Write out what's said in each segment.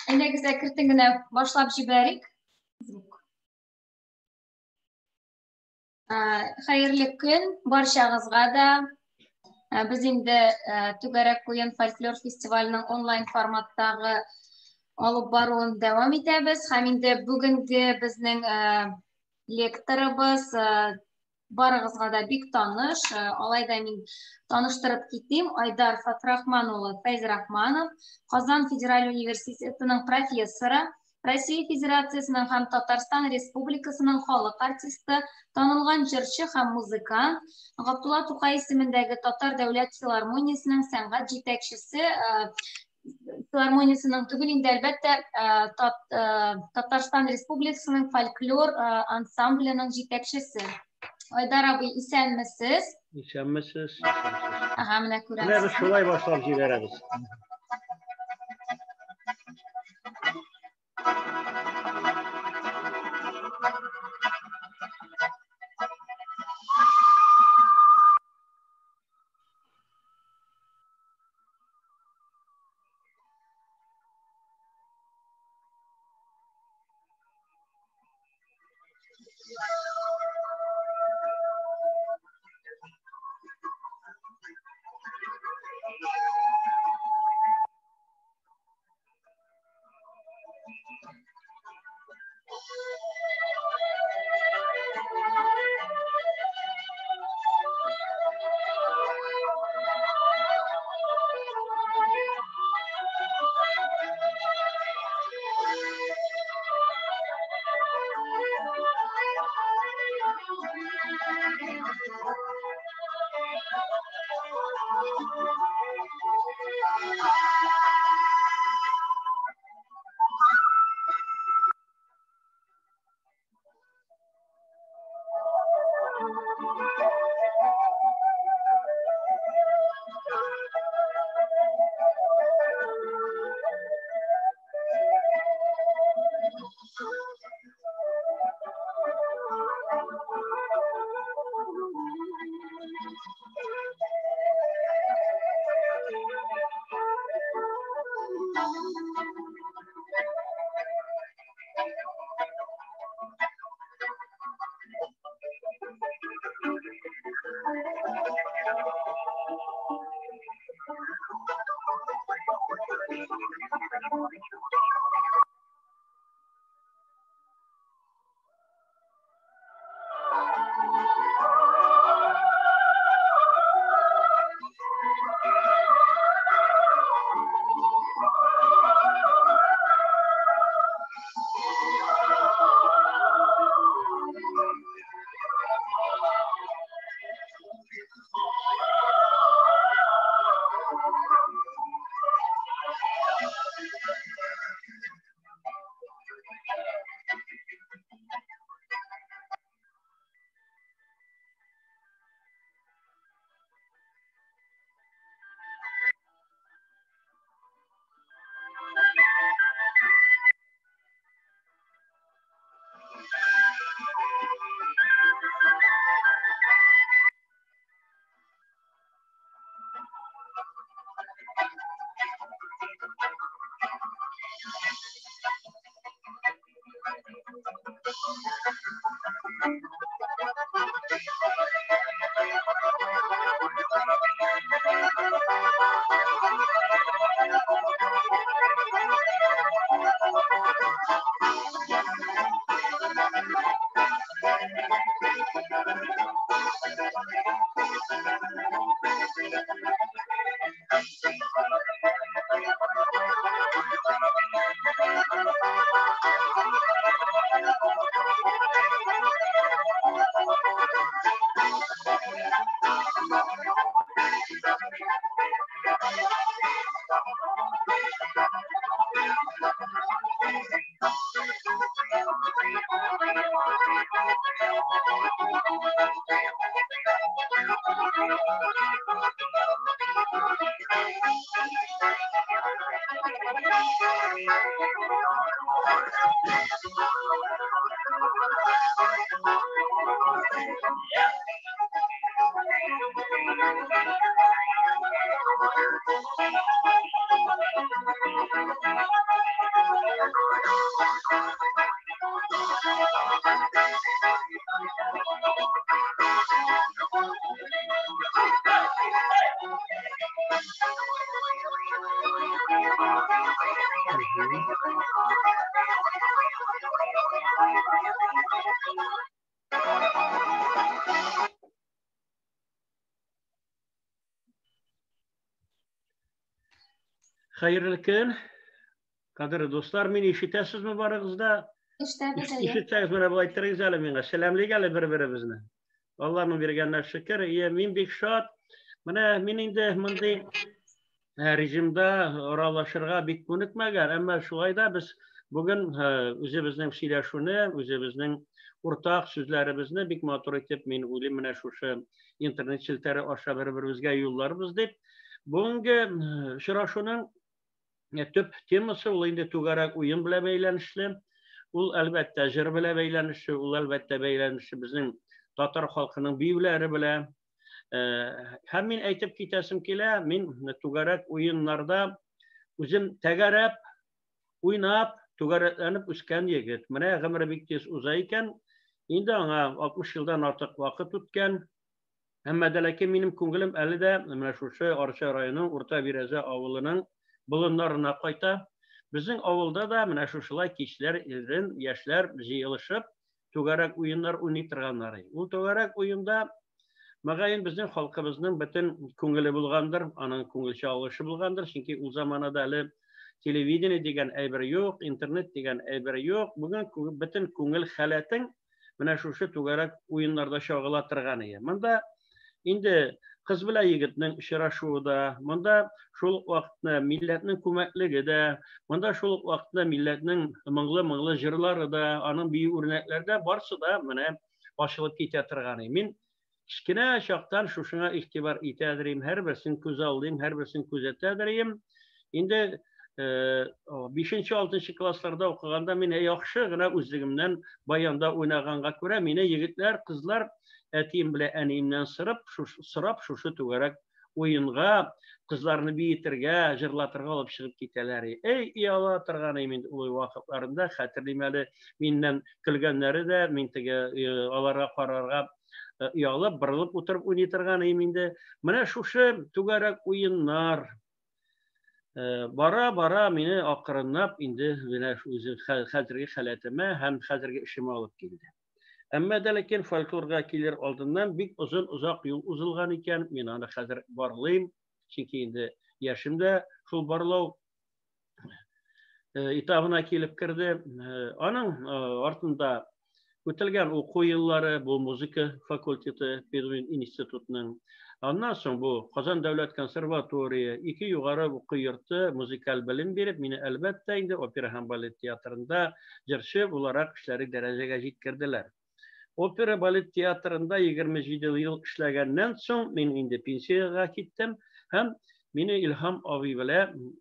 Әйдәгез әкертен генә башлап җибәрик. Хәерле көн барчагызга да. Без инде Түгәрәк Куен фольклор фестиваленең онлайн форматтагы алып баруын дәвам итәбез. Һәм инде бүгенге безнең лекторыбыз барыгызга да бик таныш. Алайда мин таныштырып китим. Айдар Фатрахман улы Фәйзрахманов, Казан федераль университетының профессоры, Россия Федерациясының һәм Татарстан Республикасының халык артисты, танылган җырчы һәм музыкант, Габдулла Тукай исемендәге Татар дәүләт филармониясының сәнгать җитәкчесе, филармониясының түгел инде, әлбәттә, Татарстан Республикасының фольклор ансамбленең җитәкчесе. Айдар абый, исәнмесез? Исәнмесез. Менә күрәсез. Менә без шулай башлап җибәрәбез. Hayırlı gün. Kadir dostlar, meni işitesizmi barıgızda? İşitseniz bana bu aytırınız әле миңа. Сәламлык әле бер-беребезне. Алланың бергәненә шөкер. Мин бик шат. Менә мин инде мондый режимда аралашырга бик күнекмәгән, әмма шулай да без бүген үзебезнең сөйләшүне, үзебезнең уртак сүзләребезне бик матур итеп мин уйлыйм, менә шушы интернет челтәре аша бер-беребезгә юлларбыз дип. Бүгенге очрашуның төп темасы ул инде түгәрәк уен белән бәйләнешле. Ул әлбәттә җыр белән бәйләнешле, ул әлбәттә бәйләнешле безнең татар халкының биюләре белән. Һәм мин әйтеп китәсем килә, мин түгәрәк уеннарда үзем тәгәрәп, уйнап, түгәрәкләнеп үскән егет. Менә гомере бик тиз уза икән. Инде аңа 60 елдан артык вакыт үткән. Әмма дә ләкин минем күңелем әле дә менә шушы Арча районының Урта Бирәзә авылының болыннарына кайта. Безнең авылда да менә шушылай кичләр яшьләр җыелышып түгәрәк уеннар уйный торганнар. Ул түгәрәк уенда мәгәен безнең халкыбызның бөтен күңеле булгандыр, аның күңел чагылышы булгандыр, чөнки ул заманада әле телевидение дигән әйбер юк, интернет дигән әйбер юк. Бүген бөтен күңел халәтең менә шушы түгәрәк уеннарда чагыла торган иде. Монда инде кыз белән егетнең очрашуы да, монда шул вакытны милләтнең күмәклеге дә, монда шул вакытны милләтнең моңлы җырлары да, аның бию үрнәкләре дә барсы да менә ачылып китә торган. Мин кичкенә чактан шушыңа игътибар итәдерим, һәрберсен күз алдым, һәрберсен күзәтәдерим. Инде 5-6 классларда укыганда мин яхшы гына үзлегемнән баянда уйнаганга күрә, мине егетләр, кызлар әтием белән әниемнән сорап шушы түгәрәк уенга кызларны биетергә, җырлатырга алып чыгып китәләр. Яла торган инде ул вакытларында хәтерлим әле, миннән көлгәннәре дә, мин теге аларга карарга ялып, борылып утырып уйный торган инде. Менә шушы түгәрәк уеннар бара мине акрынлап инде менә үзе хәзерге халәтемә һәм хәзерге эшемә алып килде. Әмма дә ләкин фольклорга килер алдыннан бик озак юл узылган икән. Мин аны хәзер барлыйм, чөнки инде яшем дә шул барлау этабына килеп керде. Аның артында үтелгән уку еллары, бу музыка факультеты Педагогик институтының, аннан соң бу Казан дәүләт консерватория, 2 югары уку йорты музыкаль белем биреп, мине әлбәттә инде опера һәм балет театрында җырчы буларак эшләре дәрәҗәгә җиткерделәр. Опера балет театрында 27 ел эшләгәннән соң мин инде пенсияга киттем һәм мине Илһам абый белән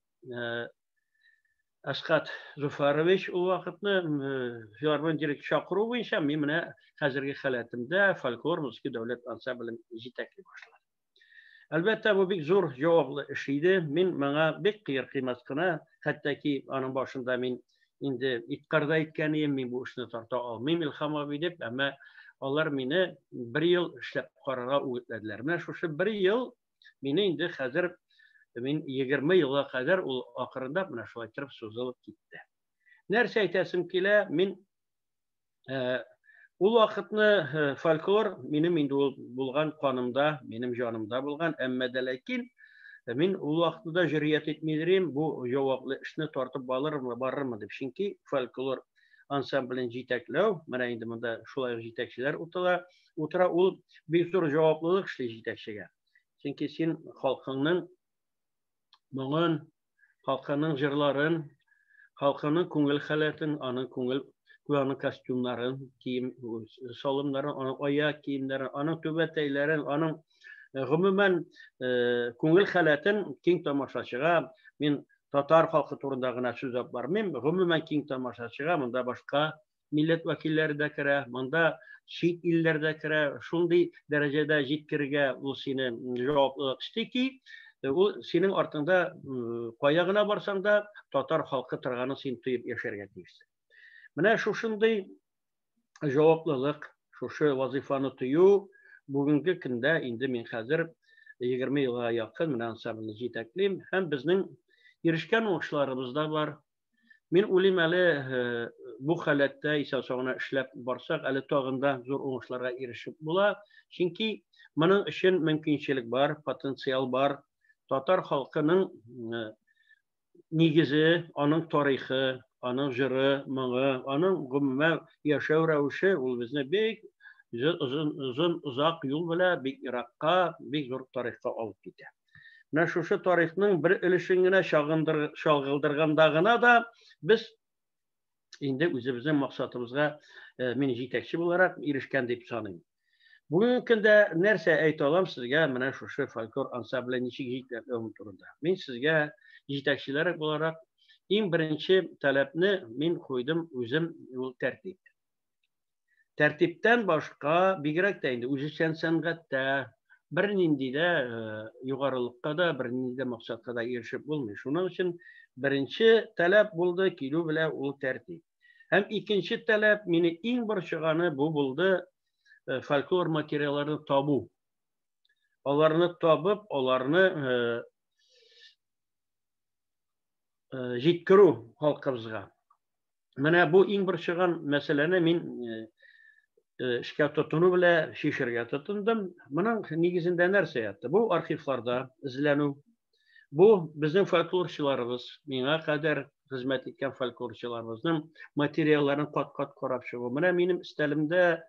Асхат Зуфарович ул вакытны филармон директор чакыру буенча мин менә хәзерге халәтемдә фольклор музыка дәүләт ансамблен җитәкли башладым. Әлбәттә бу бик зур җаваплы эш иде. Мин моңа бик кыйммәт кына, хәтта ки аның башында мин инде иткарда әйткән идем, мин бу эшне тарта алмыйм Илһам абый дип, әмма алар мине 1 ел эшләп карарга үгетләделәр. Менә шушы 1 ел мине инде хәзер мин 20 елга кадәр ул акырында менә шулай торып сузылып китте. Нәрсә әйтәсем килә, мин ул вакытны фольклор минем инде ул булган канымда, минем җанымда булган, әмма дә ләкин мин ул вакытта җөрьәт итмидерим, бу җаваплы эшне тартып барырмы дип. Чөнки фольклор ансамблен җитәкләү, менә инде монда шулай җитәкчеләр утыра, ул бик зур җаваплылык эшли җитәкчегә. Чөнки син халкыңның моңын, халкының җырларын, халкының күңел хәләтен, аның күңел костюмнарын, кием салымнарын, аның аяк киемнәрен, аның түбәтәйләрен, аның гомумән күңел хәләтен киң тамашачыга, мин татар халкы турында гына сүз алып бармыйм, гомумән киң тамашачыга монда башка милләт вәкилләре дә керә, монда чит илләр дә керә, шундый дәрәҗәдә җиткергә ул сине җаваплылык итә ки, ул синең артыңда кая гына барсаң да татар халкы торганын син тоеп яшәргә тиешсең. Менә шушындый җаваплылык, шушы вазифаны тою бүгенге көндә инде мин хәзер 20 елга якын менә ансамбльне җитәклим һәм безнең erişken oğuşlarımız da var. Min ulim әле bu халәттә исә соңына эшләп барсак, әле тагында зур уңышларга ирешеп була. Чөнки моның өчен мөмкинчелек бар, потенциал бар. Татар халкының нигезе, аның тарихы, аның җыры, моңы, аның гомумән яшәү рәвеше ул безне бик озын узак юл белән бик еракка, бик зур тарихка алып китә. Менә шушы тарихның бер өлешен генә чагылдырганда гына да biz инде үзебезнең максатыбызга мин җитәкче буларак ирешкән дип саныйм. Бүгенге көндә нәрсә әйтә алам сезгә менә шушы фольклор ансамбле ничек җитәкләү турында. Мин сезгә җитәкчеләр буларак иң беренче таләпне мин куйдым үзем ул тәртип. Тәртиптән башка бигрәк тә инде үзешчән сәнгатьтә бернинди дә югарылыкка да, бернинди дә максатка да ирешеп булмый. Шуның өчен birinci talep buldu kilo bile ul tertip. Hem ikinci talep mini in borçağını bu buldu folklor materyallarını tabu. Onlarını tabıp, onlarını jitkuru halkımızga. Mene bu in borçağın meseleni min işgal tutunu bile şişirge tutundum. Bunun nigizinde nerse yattı? Bu arşivlarda izlenu. Bu bizim folklorçularımız, mine kadar hizmet etken folklorçularımızın materyallerini kat-kat korap çıkıyor. Benim istelimde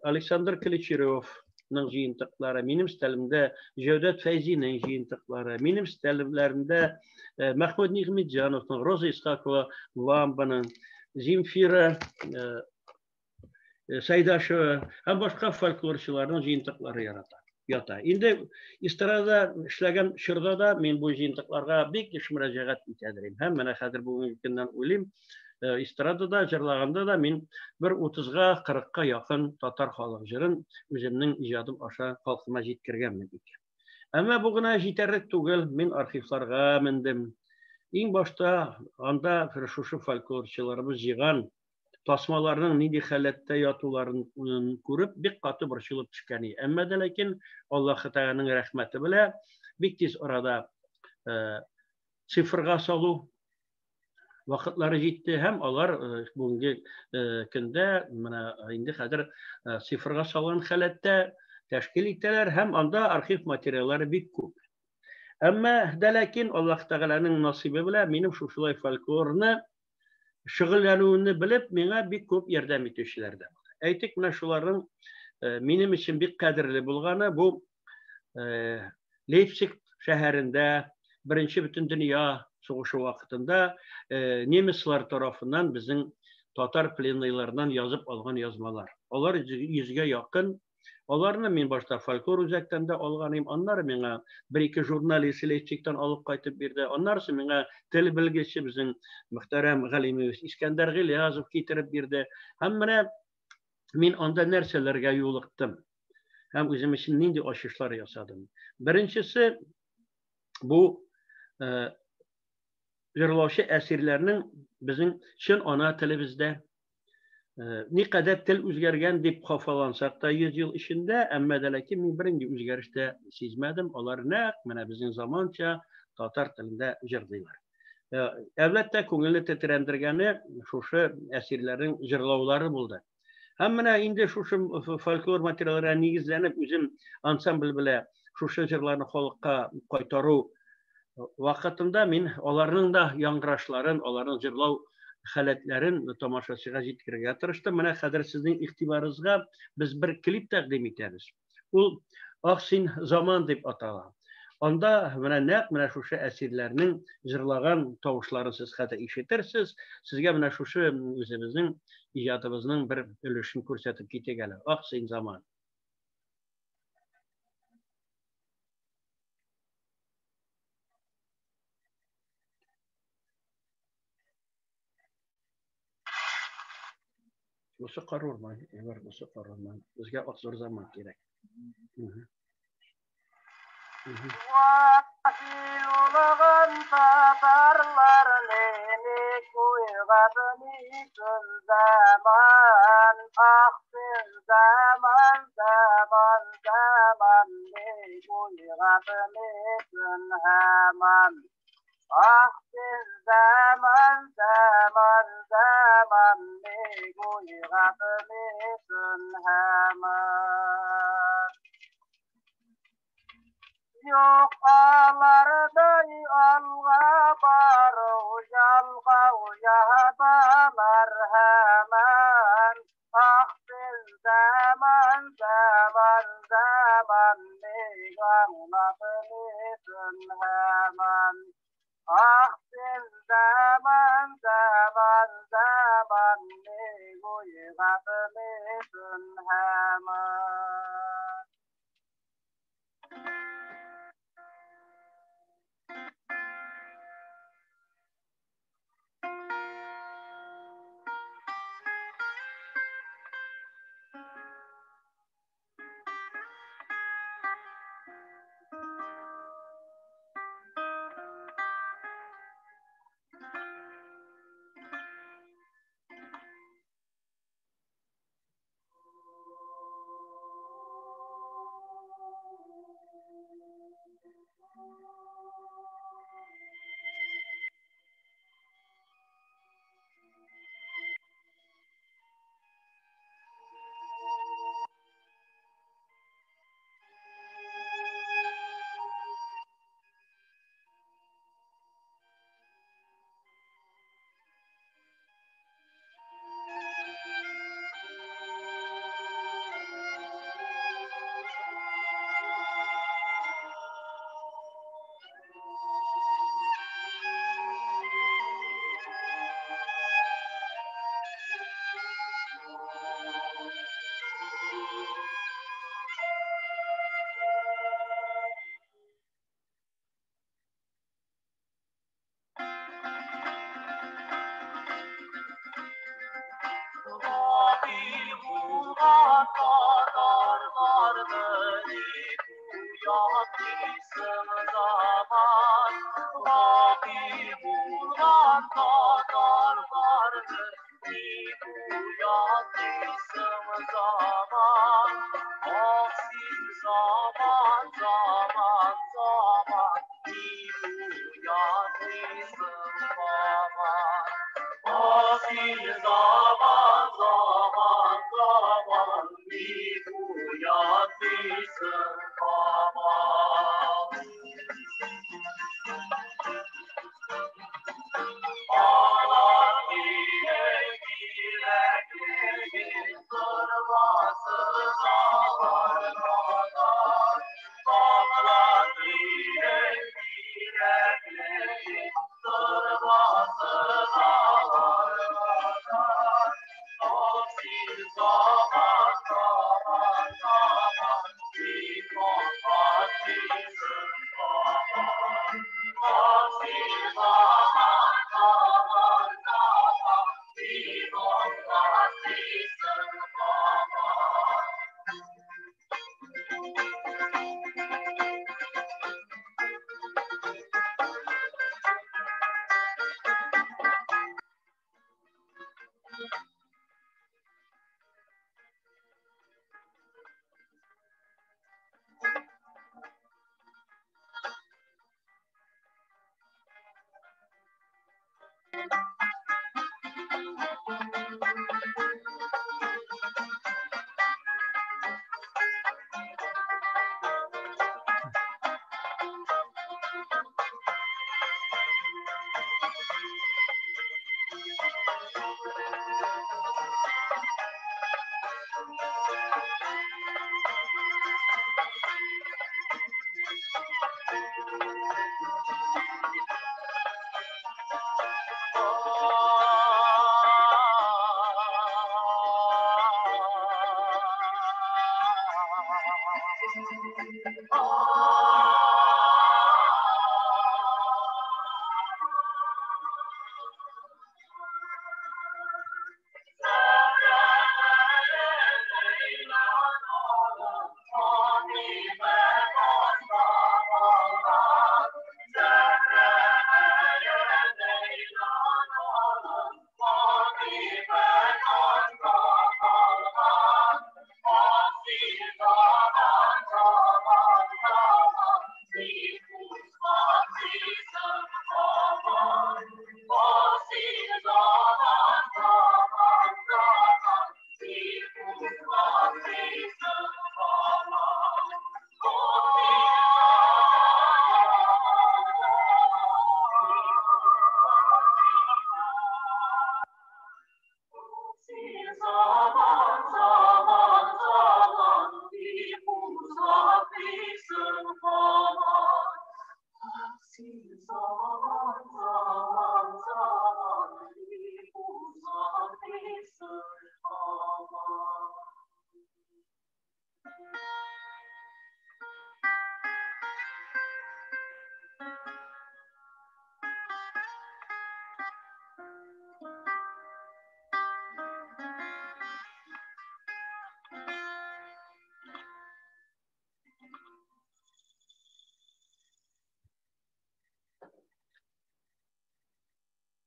Aleksandr Klicherov'ның jiyintiqlari, benim istelimde Cevdet Feyzi'nin jiyintiqlari, benim istelimlerimde Mahmud Nigmetjanov'ның, Roza İskakova Vamba'nın, Zemfira Saydaşova hem başka folklorçularının jiyintiqlari yata. Indi istirada işlegen şırda da men bu jiyintiqlarga bek iş müracaat etadirim. Hem mena hazır bugünkü günden uylym istiradada jırlaganda da men bir 30-ga 40-ga yakın tatar halk jırın özümnün ijadım aşa halkıma jetkirgenmen ekan. Ama bugüne jeterlik tugul, men arxivlarga mindim. Iň başta anda şuşu folklorçularımız jygan tasmalarının nidi halatda yatularyny görüp bek katı borçulup çıkany. Amma da lakin Allah Taala'nın rahmeti bilen bek tez arada sifirga salu vakitlari jetdi hem alar bugünkü künde mana indi hazır sifirga salan halatda teşkil etdiler hem anda arxiv materyallary bek köp. Amma da lakin Allah Taala'nın nasibi bilen menim şuşulay folklorny şıgıllanıwını bilip mena bek köp yardım etişler de. Aytik mena şuların menim için bek kadirli bulgany bu Leipzig şäherinde birinci bütün dünya soğuşu vaqtında Nemesler tarafından bizim Tatar plennylarından yazıp algan yazmalar. Onlar 100'ge yakın. Onlarını men başta folklor özekten de alganım. Onlar mena bir-iki jurnalist Leipzig'ten alıp qaytıp berdi. Onlarsa mena til bilgisi bizim muhterem galimiz İskender Gılyazov getirip berdi. Hem mena men onda nerselerge yoluqtım. Hem özüm için nindi aşışlar yasadım. Birincisi bu jırlaşı esirlerinin bizim şun ana tilimizde ne kadar til özgergen dip kafalansak da 100 yıl içinde amma da lakin men birinci özgerişte sezmedim. Onlar ne mena bizim zamança Tatar tilinde jırlaylar. Evletde köngülni titrendirgeni şuşu esirlerin jırlawlary buldu. Hem mena indi şuşu folklor materyallara nigizlenip özüm ansambl bilen şuşu jırlarny halkka qaytaruu vaqtında men onların da yangraşların, onların jırlaw halatlarin tamaşaçıga jetkirge tırıştım. Mena hazır sizin ihtibarınızga biz bir klip takdim eteriz. Ul Aksin Zaman dep atalan. Onda mena şuşu esirlerinin jırlagan tawuşlaryny siz hata işitirsiz. Sizge mena şuşu özümizin ijadımızın bir ülüşini körsetip ketegeli. Aksin Zaman. Осы qarorman, evar осы qarorman. Bizga oqzor zaman kerak. Vasilulagan tatarlar neni kuygatni zaman akhir zaman ne kuygatni haman Ahsiz zaman zaman zaman megoy gatmisin hemen. Yok alarday alga baru jalga uyadalar hemen. Ahsiz zaman zaman zaman megoy gatmisin hemen. Ahsiz zaman zaman zaman megoy gatmisin hemen.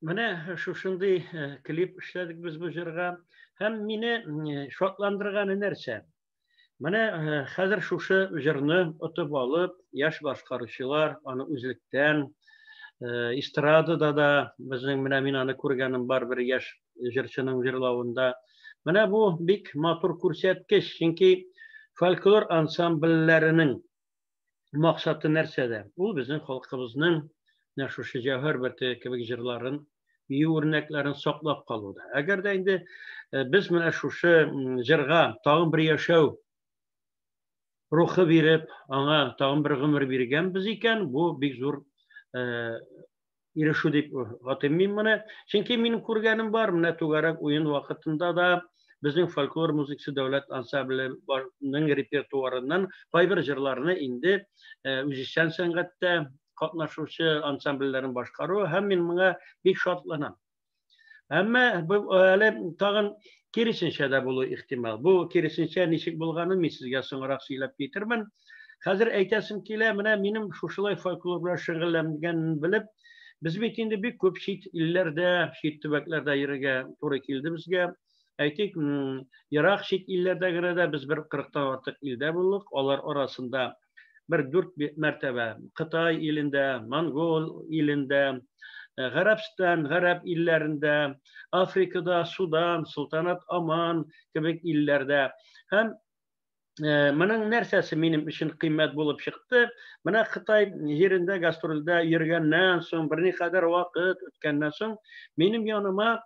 Менә шушындый клип эшләдек без бу җырга. Һәм мине шатландырганы нәрсә? Менә хәзер шушы җырны отып алып, яшь башкаручылар аны үзлектән эстрадада да безнең менә мин аны күргәнем бар бер яшь җырчының җырлавында. Менә бу бик матур күрсәткеч, чөнки фольклор ансамбльләренең максаты нәрсәдә? Ул безнең халкыбызның менә шушы җәүһәр бөрте кебек җырларын, бию үрнәкләрен саклап калуда. Әгәр дә инде без менә шушы җырга тагын бер яшәү рухы биреп, аңа тагын бер гомер биргәнбез икән, бу бик зур ирешү дип атыйм моны. Чөнки минем күргәнем бар, менә түгәрәк уен вакытында да безнең фольклор музыкасы дәүләт ансамбленың репертуарыннан кайбер җырларны инде үзешчән сәнгатьтә катнашучы ансамбльләрен башкару һәм мин моңа бик шатланам. Әмма бу әле тагын киресенчә дә булу ихтимал. Бу киресенчә ничек булганын мин сезгә соңрак сөйләп китермен. Хәзер әйтәсем килә, менә минем шушылай фольклор белән шөгыльләнгәнне белеп, без бит инде бик күп чит илләрдә, чит төбәкләрдә йөрергә туры килде безгә. Әйтик, ерак чит илләрдә дә без бер 40-тан артык илдә булдык. Алар арасында бер 4 мәртәбә Кытай илендә, Монгол илендә, Гарәбстан, Гарәп илләрендә, Африкада, Судан, Султанат Аман кебек илләрдә. Һәм моның нәрсәсе минем өчен кыйммәт булып чыкты? Менә Кытай җирендә гастрольдә йөргәннән соң, берникадәр вакыт үткәннән соң, минем яныма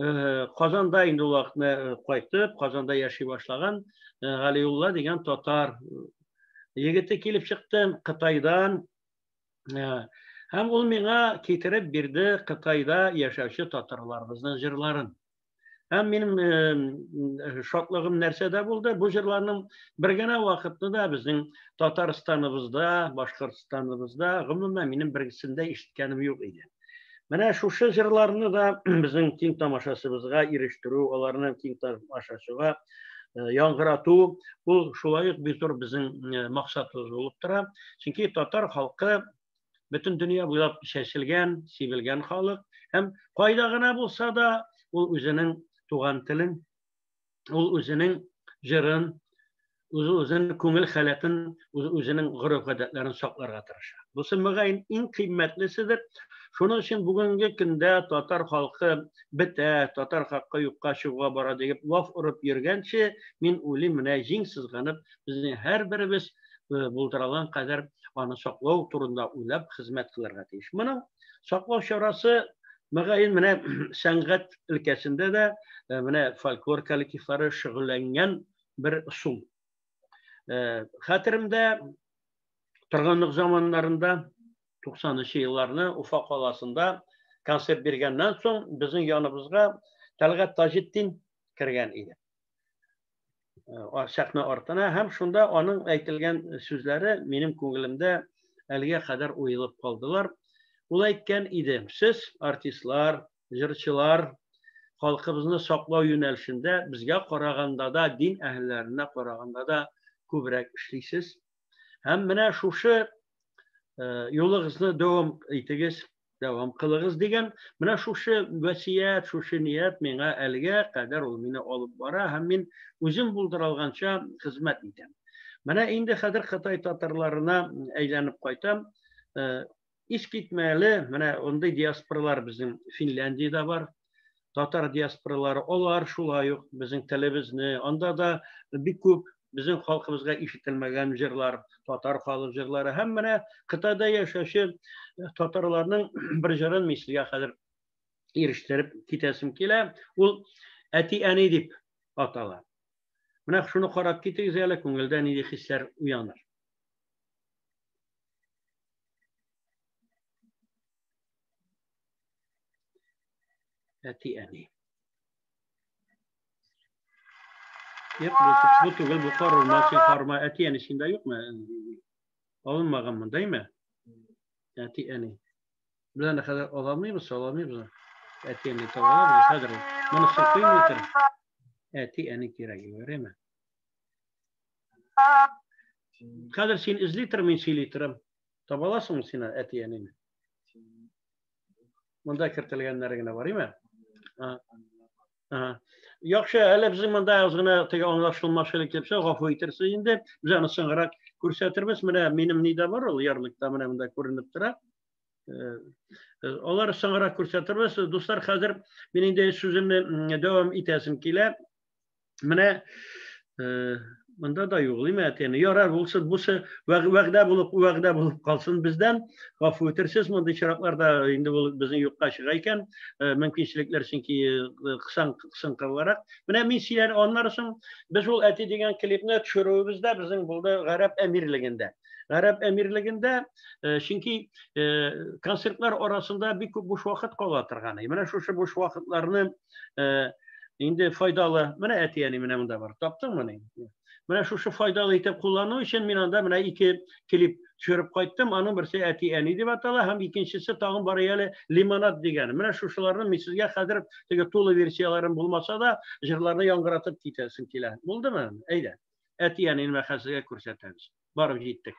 Казанда инде вакытны кайтып, Казанда яши башлаган Галиулла дигән татар егете килеп чыкты Кытайдан. Һәм ул миңа китереп бирде Кытайда яшәүче татарларыбызның җырларын. Һәм минем шатлыгым нәрсәдә булды? Бу җырларның бер генә вакытны да безнең Татарстаныбызда, Башкортстаныбызда, гомумән минем бергесендә ишеткәнем юк иде. Менә шушы җырларны да безнең киң тамашачыбызга ирештерү, аларны киң тамашачыга яңгырату, ул шулай ук бик зур безнең максатыбыз булып тора. Чөнки татар халкы бөтен дөнья буйлап чәчелгән, сибелгән халык һәм кайда гына булса да ул үзенең туган телен, ул үзенең җырын, үзенең күңел халәтен, үзенең гореф-гадәтләрен сакларга тырыша. Бусы мөгаен иң кыйммәтлеседер. Шуның өчен бүгенге көндә татар халкы бетә, татар халкы юкка чыгуга бара дип лаф урып йөргәнче, мин уйлыйм, менә җиң сызганып, безнең һәрберебез булдырылган кадәр аны саклау турында уйлап хезмәт кылырга тиеш. Моның саклау чарасы мөгаен менә сәнгать өлкәсендә дә менә фольклор коллективлары шөгыльләнгән бер усул. Хәтеремдә торганлык заманнарында 90-нчы елларны Уфа каласында концерт биргәннән соң безнең яныбызга Тәлгать Таҗетдин кергән иде. Сәхнә артына һәм шунда аның әйтелгән сүзләре минем күңелемдә әлегә кадәр уелып калдылар. Ул әйткән иде: "Сез артистлар, җырчылар, халкыбызны саклау юнәлешендә безгә караганда да, дин әһелләренә караганда да күбрәк эшлисез. Һәм менә шушы юлыгызны дәвам итегез, дәвам кылыгыз" дигән менә шушы васият, шушы ният миңа әлегә кадәр ул мине алып бара һәм мин үзем булдыралганча хезмәт итәм. Менә инде хәзер Кытай татарларына әйләнеп кайтам. Искитмәле, менә ондай диаспоралар безнең Финляндиядә бар. Татар диаспоралары, алар шулай ук безнең телебезне, анда да бик күп безнең халкыбызга ишетелмәгән җырлар, татар халык җырлары һәм менә Кытайда яшәүче татарларның бер җырын мислигә хәзер ирештереп китәсем килә. Ул әти-әни дип атала. Менә шуны карап китегез әле, күңелдә нинди хисләр уяныр. Әти-әни. Bu түгел, bu карма әти-әни синдә юкмы? Алынмаган мондаймы? Әти-әни. Белән хәзер аламыйбыз, аламыйбыз. Әти-әни табалар, хәзер монысы кыйммәтер. Әти-әни кирәк юреме? Хәзер син излитер, мин сөйлитерем. Табаласыңмы син әти-әнине? Bunda kirtilgenler yine var, değil mi? Yaxşı, hələ bizim məndə azğına tək anlaşılmaşılıq yapsa, qafı itirsə, indi biz onu sınırarak göstərməz. Mənə mənim nida var, o yarlıqda mənə məndə görünüb dura. Onlar sınırarak göstərməz. Dostlar, hazır mənim də sözümü devam etəsim kilə. Mənə bunda da yox, değil mi? Yəni, yarar olsun, bu vəqdə bulub qalsın bizdən. Qafı ötürsüz, məndə şiraqlarda indi bizim yox qaşıqayken mümkünçiliklər çünki qısan qalarak. Mənə min sizlər onlar üçün biz ol əti degen klipini düşürübüzdə bizim burada Qərəb Əmirligində. Qərəb Əmirligində çünki konsertlər arasında bir boş vaxt qalatırğanı. Mənə şu boş vaxtlarını indi faydalı, mənə əti yəni mənə bunda var. Tapdın mı? Mənə şu faydalı etib kullanığı için mən anda mənə 2 klip düşürüb qayıtdım. Onun birisi əti əni deyib atalı, həm ikincisi tağın bariyəli limonat degəni. Mənə şuşalarının sizə xədir tolu versiyaların bulmasa da jırlarını yanqıratıp getəsin kilə. Buldu mu? Eylə. Əti əni və xəzəyə kürsətəmiz. Barıb getdik.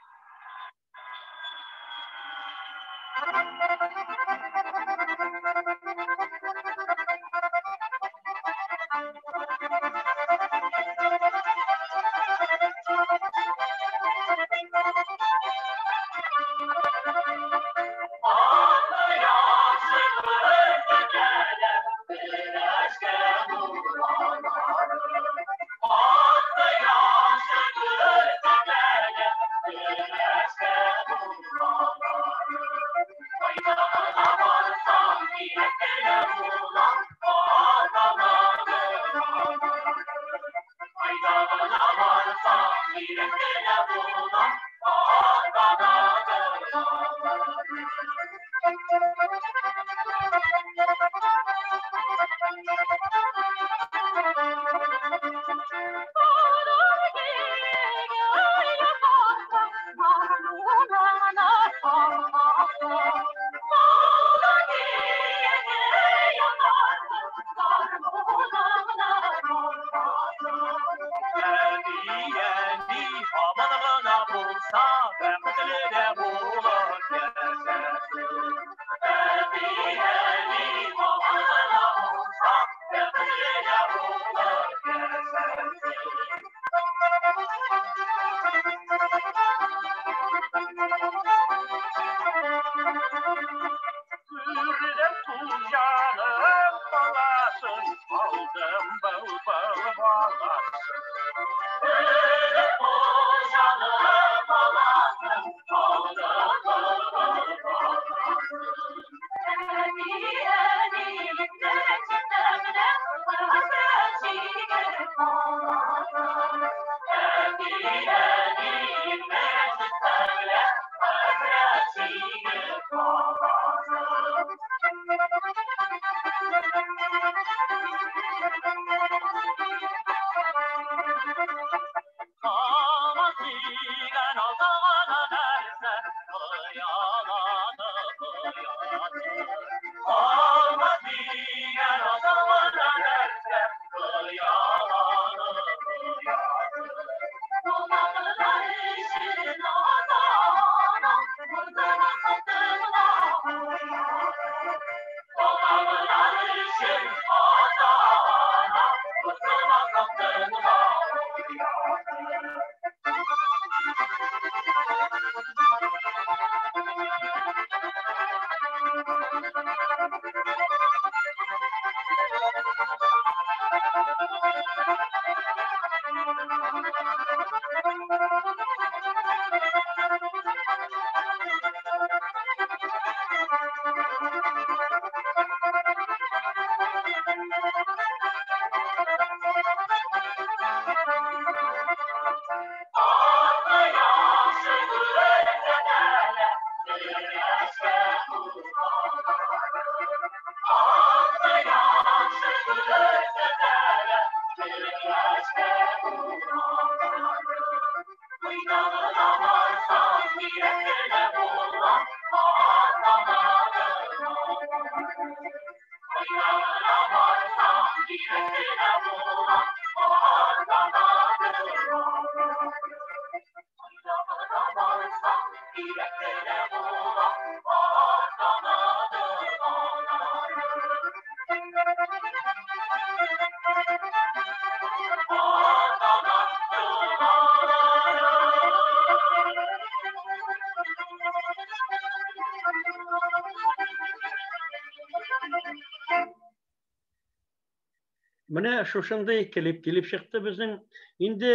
Менә шушындай килеп чыкты безнең. Инде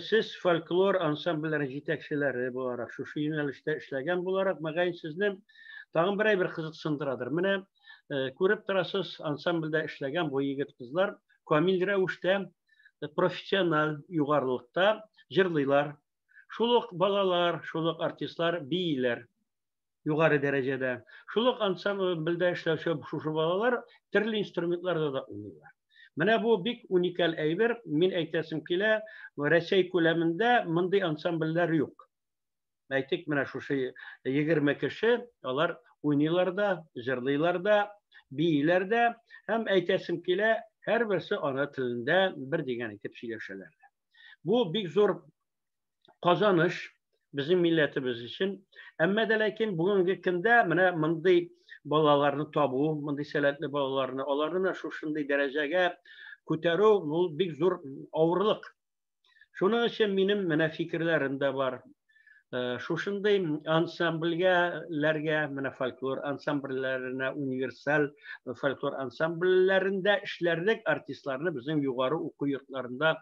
сез фольклор ансамбльләре җитәкчеләре буларак, шушы юнәлештә эшләгән буларак, мәгәен сезне тагын бер кызыксындырадыр. Менә күреп торасыз, ансамбльдә эшләгән бу егет-кызлар камил рәвештә профессиональ югарылыкта җырлыйлар. Шул ук балалар, шул ук артистлар бииләр югары дәрәҗәдә. Шул ук ансамбльдә эшләүче шушы балалар төрле инструментларда да уйныйлар. Менә бу бик уникаль әйбер. Мин әйтәсем килә, Россия күләмендә мондый ансамбльләр юк. Әйтик, менә шушы 20 кеше, алар уйныйлар да, җырлыйлар да, бииләр дә, һәм әйтәсем килә, һәрберсе ана телендә бер дигән итеп сөйләшәләр. Бу бик зур казаныш безнең милләтебез өчен. Әмма дә ләкин бүгенге көндә менә мондый балаларны табу, мондый сәләтле балаларны, аларны шушындай дәрәҗәгә күтәрү, ул бик зур авырлык. Шуның өчен минем менә фикерләрем дә бар. Шушындай ансамбльләргә, менә фольклор ансамбльләренә, универсаль фольклор ансамбльләрендә эшләрлек артистларны безнең югары уку йортларында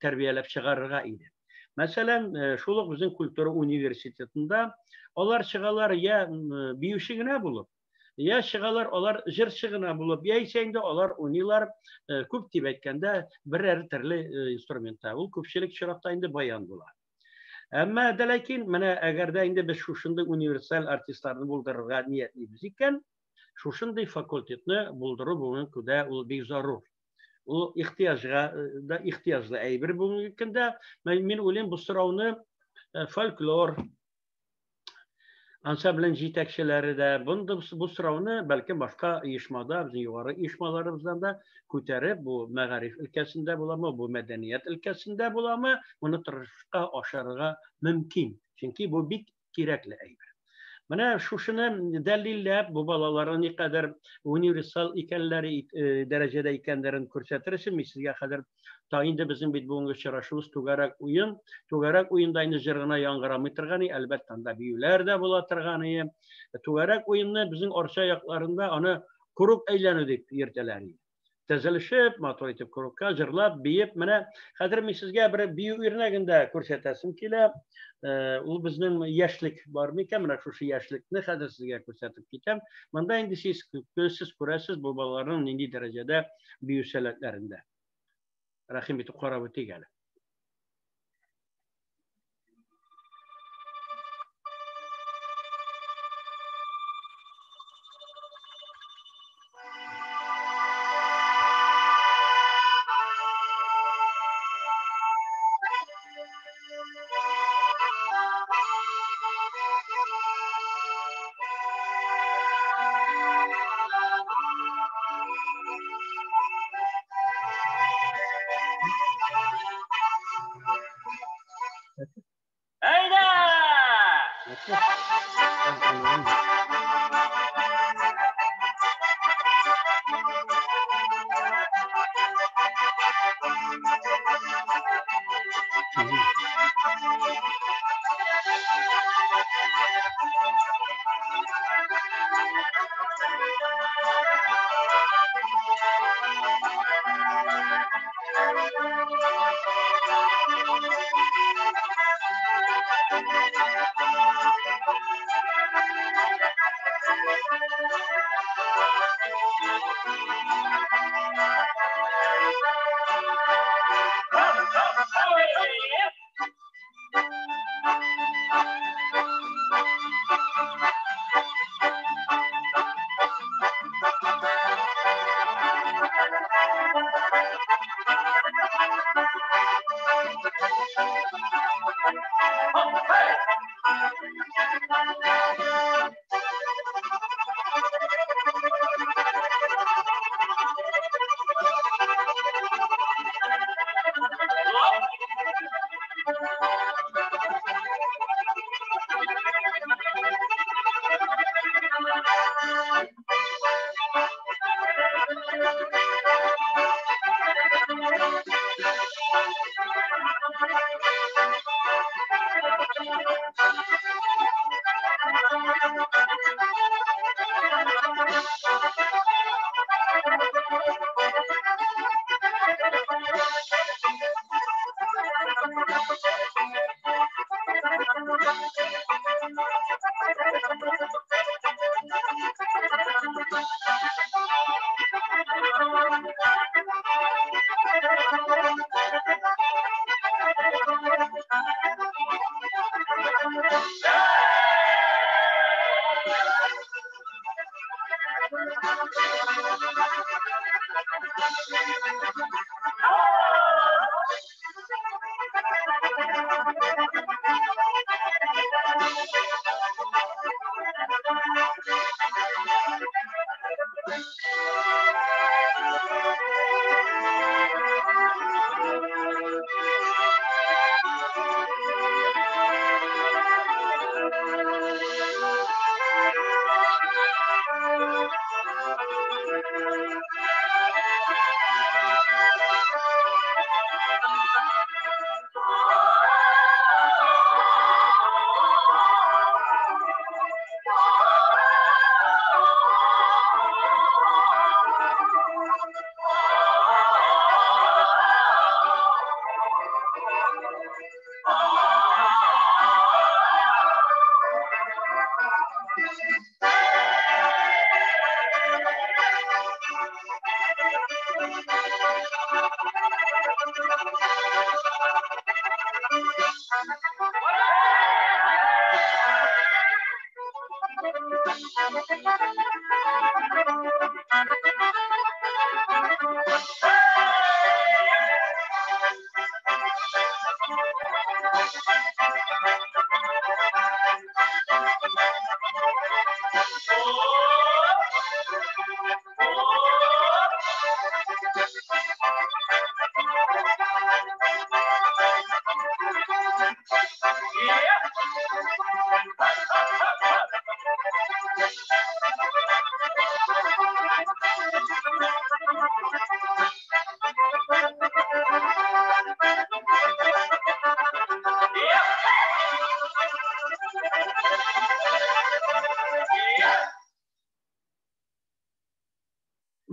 тәрбияләп чыгарырга иде. Мәсәлән, шул ук безнең культура университетында алар чыгалар я биюче генә булып, я чыгалар алар җырчы гына булып, яисә инде алар уйныйлар, күп дип әйткәндә, берәр төрле инструментта. Ул күпчелек чиратта инде баян була. Әмма дә ләкин менә әгәр дә инде без шушындай универсаль артистларны булдырырга ниятлибез икән, шушындай факультетны булдыру бүгенге көндә ул бик зарур. Ул ихтыяҗлы әйбер бүгенге көндә. Мин уйлыйм, бу сорауны фольклор ансамбль җитәкчеләре дә бу сорауны бәлкем башка оешмада, безнең югары оешмаларыбыздан да күтәреп, бу мәгариф өлкәсендә буламы, бу мәдәният өлкәсендә буламы, моны тырышка ашарга мөмкин. Чөнки бу бик кирәкле әйбер. Менә шушыны дәлилләп, бу балаларның никадәр универсаль икәнләре дәрәҗәдә икәнләрен күрсәтер өчен сезгә хәзер та инде безнең бит бүгенге очрашуыбыз түгәрәк уен. Түгәрәк уенда инде җыр гына яңгырамый торган, әлбәттә анда биюләр дә була торган. Түгәрәк уенны безнең арча якларында аны круг әйләнү дип йөртәләр. Тәзелешеп, матур итеп кружка җырлап, биеп, менә хәзер мин сезгә бер бию үрнәгендә күрсәтәсем килә. Ул безнең яшьлек бар микән? Менә шушы яшьлекне хәзер сезгә күрсәтеп китәм. Монда инде сез күрәсез бу балаларның нинди дәрәҗәдә бию сәләтләрендә. Рәхим итеп карап үтик әле.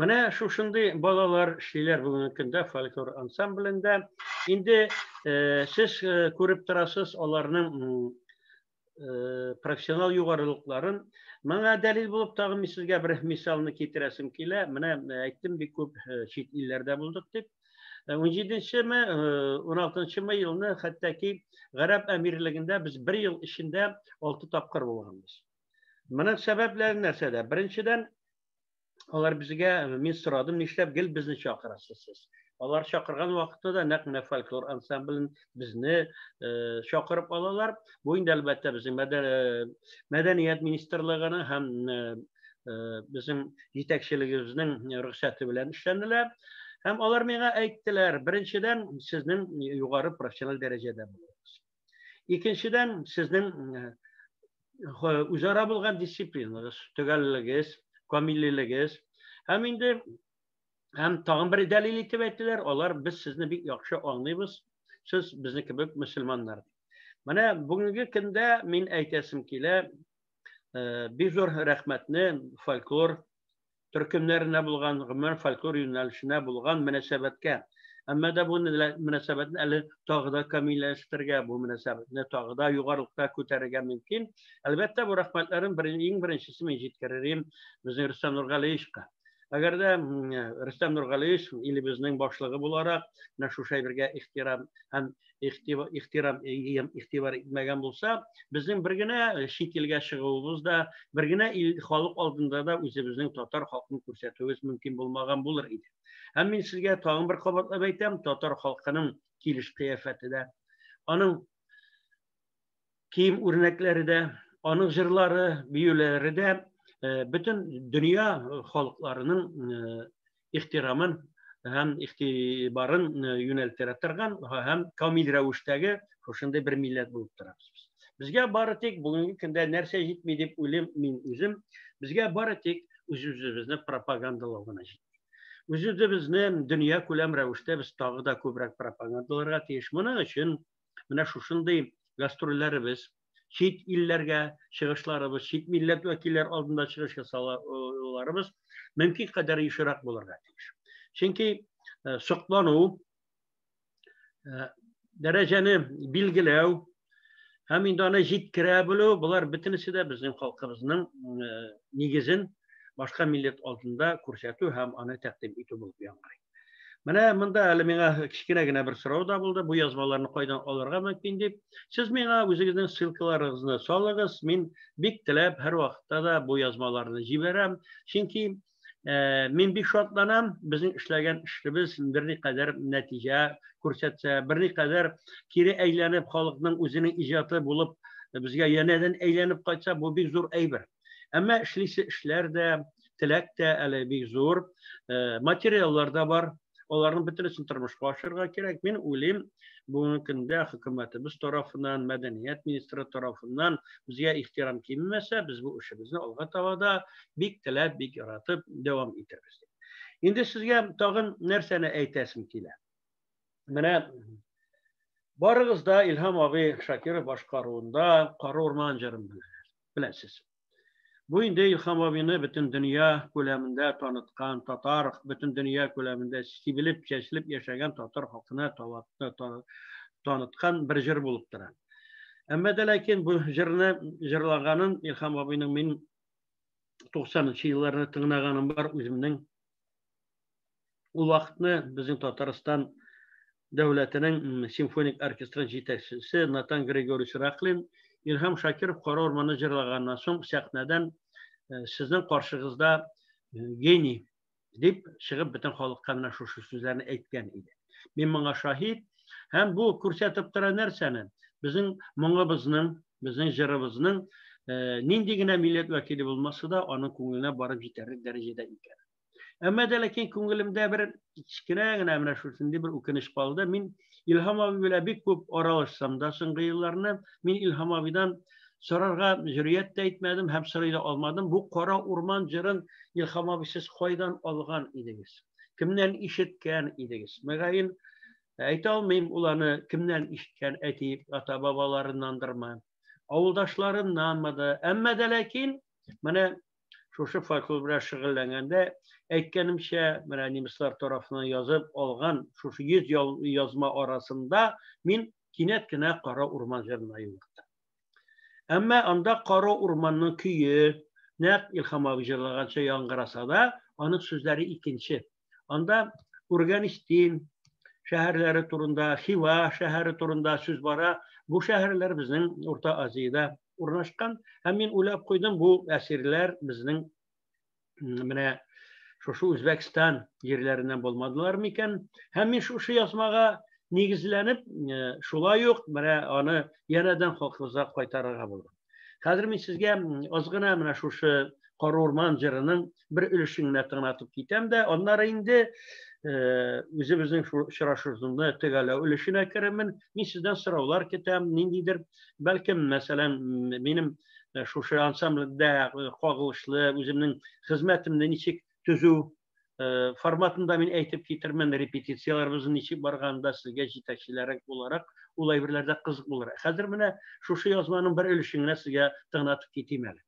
Менә шушындый балалар şeyler бүгенге көндә фольклор ансамблендә. Инде сез күреп торасыз аларның профессионал югарылыкларын. Моңа дәлил булып тагын сезгә бер мисалны китерәсем килә. Менә әйттем бик күп чит илләрдә булдык дип. 17-16 елны хәтта ки Гарәп әмирлегендә без 1 ел эчендә 6 тапкыр булганбыз. Моның сәбәпләре нәрсәдә? Беренчедән алар безгә мин сорадым, нишләп гел безне чакырасыз? Алар чакырган вакытта да нәкъ менә фольклор ансамблен безне чакырып алалар. Бу инде әлбәттә безнең мәдәният министрлыгының һәм безнең җитәкчелегебезнең рөхсәте белән эшләнелә. Һәм алар миңа әйттеләр, беренчедән сезнең югары профессиональ дәрәҗәдә булыгыз. Икенчедән сезнең үзара булган дисциплинагыз, төгәллегез, камиллилегез. Һәм инде тагын бер дәлил итеп әйттеләр, алар без сезне бик яхшы аңлыйбыз, сез безне кебек мөселманнар. Менә бүгенге көндә мин әйтәсем килә, бик зур рәхмәтне фольклор төркемнәренә булган, гомумән фольклор юнәлешенә булган мөнәсәбәткә. Әмма дә бу мөнәсәбәтне әле тагы да камилләштерергә, бу мөнәсәбәтне тагы да югарылыкка күтәрергә мөмкин. Әлбәттә, бу рәхмәтләрен иң беренчесе мен җиткерерим безнең Рөстәм Нургалиевка. Әгәр дә Рөстәм Нургалиев илебезнең башлыгы буларак, менә шушы әйбергә ихтирам һәм игътибар итмәгән булса, безнең бер генә чит илгә чыгуыбыз да, бер генә халык алдында да үзебезнең татар халкын күрсәтүебез мөмкин булмаган булыр иде. Һәм мин сезгә тагын бер кабатлап әйтәм, татар халкының килеш-кыяфәте дә, аның кием үрнәкләре дә, аның җырлары, биюләре дә bütün dünya халыкларының ихтирамын һәм игътибарын юнәлтә торган һәм камил рәвештәге шушындай бер милләт булып торабыз. Безгә бары тик бүгенге көндә нәрсә җитми дип уйлыйм мин үзем, безгә бары тик үзебезне пропагандалау гына җитми. Үзебезне дөнья күләм рәвештә без тагы да күбрәк пропагандаларга тиеш. Моның өчен менә шушындай гастрольләребез, чит илләргә чыгышларыбыз, чит милләт вәкилләр алдында чыгыш ясауларыбыз мөмкин кадәр ешрак булырга тиеш. Чөнки соклану, дәрәҗәне билгеләү һәм инде аны җиткерә белү, булар бөтенесе дә безнең халкыбызның нигезен башка милләт алдында күрсәтү һәм аны тәкъдим итү булып яңгырый. Менә монда әле миңа кичкенә генә бер сорау да булды, бу язмаларны кайдан алырга мөмкин дип. Сез миңа үзегезнең ссылкаларыгызны салыгыз, мин бик теләп һәр вакытта да бу язмаларны җибәрәм. Чөнки Min bir şartlanam, bizim işlegen işimiz bir kadar netice ko'rsatsa, bir kadar kiri eğlenip halkının özünün icatı bulup bizge yeniden eğlenip kaçsa bu bir zor eyber. Ama işler de tilak da ele bir zor materyallar da var. Onların bütün tırmışqa aşırıga gerek. Men ulayım bugünkü günde hükümetimiz tarafından, medeniyet ministri tarafından bizge ihtiram kimmese biz bu işimizni alga tavada bik tilab bik yaratıp devam etiriz. Şimdi sizge tağın nerseni aytasim kile. Mene barıgızda İlham abi Şakir başkaruunda Kara Ormancı'nın bilesiz. Bu indi İlham abini bütün dünya köleminde tanıtkan Tatar, bütün dünya köleminde sivilip, kesilip yaşayan Tatar halkına tanıtkan bir jır bulup duran. Ama da lakin bu jırlaganın İlham abinin min 90'lı yıllarını tığınağanım var özümden. O vaxtını bizim Tataristan devletinin simfonik orkestranın yetekçisi Natan Grigorich Raklin İlham Şakirov Kara Ormanı jırlagandan soň sahneden sizin karşınızda geni deyip çıkıp bütün halkka mına şu sözlerini aytgan idi. Men buna şahit hem bu ko'rsatib turan narsani bizim muňabıznyň, bizim jırybıznyň nindigine millet vekili bolmasa da onun koňulyna barıp yeterli derecede iken. Ama da lakin koňulimde bir kichkinagina mına şusunday bir ukiniş boldy. Men İlham abi bilen bek köp aralaşsam da soňky ýyllarynda men İlham abidan sorarga jüriyet de etmedim, hem sırayla almadım. Bu Kara Ormancı'nın İlham abi siz koydan algan idiniz. Kimden işitken idiniz? Megayin ayta almayayım ulanı kimden işitken etip ata babalarınlandırma. Avuldaşlarından mı da? Emme de lakin bana şu folklor şıgıllanganda aytganimçe mana nemisler tarafından yazıp algan şu 100 yazma arasında min kinetkine Kara Ormancı'na yıldım. Ama anda Kara Orman'ın köyü ne İlham abi jırlagança yankırasa da onun sözleri ikinci. Anda Urganistin şehirleri turunda, Hiva şehri turunda söz bara. Bu şehirler bizim Orta Asya'da urnaşkan. Hemen ulap koydum bu esirler bizim şu Özbekistan yerlerinden bulmadılar mı iken? Hemen şu yazmağa negizlenip şulay yok, onu yeniden halkımıza qaytarırga buldu. Hazır men sizge azgına mına şu Kara Orman jırının bir ülüşüne tanıtıp gitem de onlar indi özümüzün şu şıraşırzında tegala ülüşüne kirimin. Men sizden sorawlar ketem, nindidir belki mesela benim şu ansamblda qagılışlı özümün hizmetimden içik tüzü formatında men aytip getirmen repetisiyalarımızın içi barganda sizge yetekçiler olarak ulay birlerde kızık bulur. Hazır mına şu yazmanın bir ülüşüne sizge tanıtıp geteyim eli.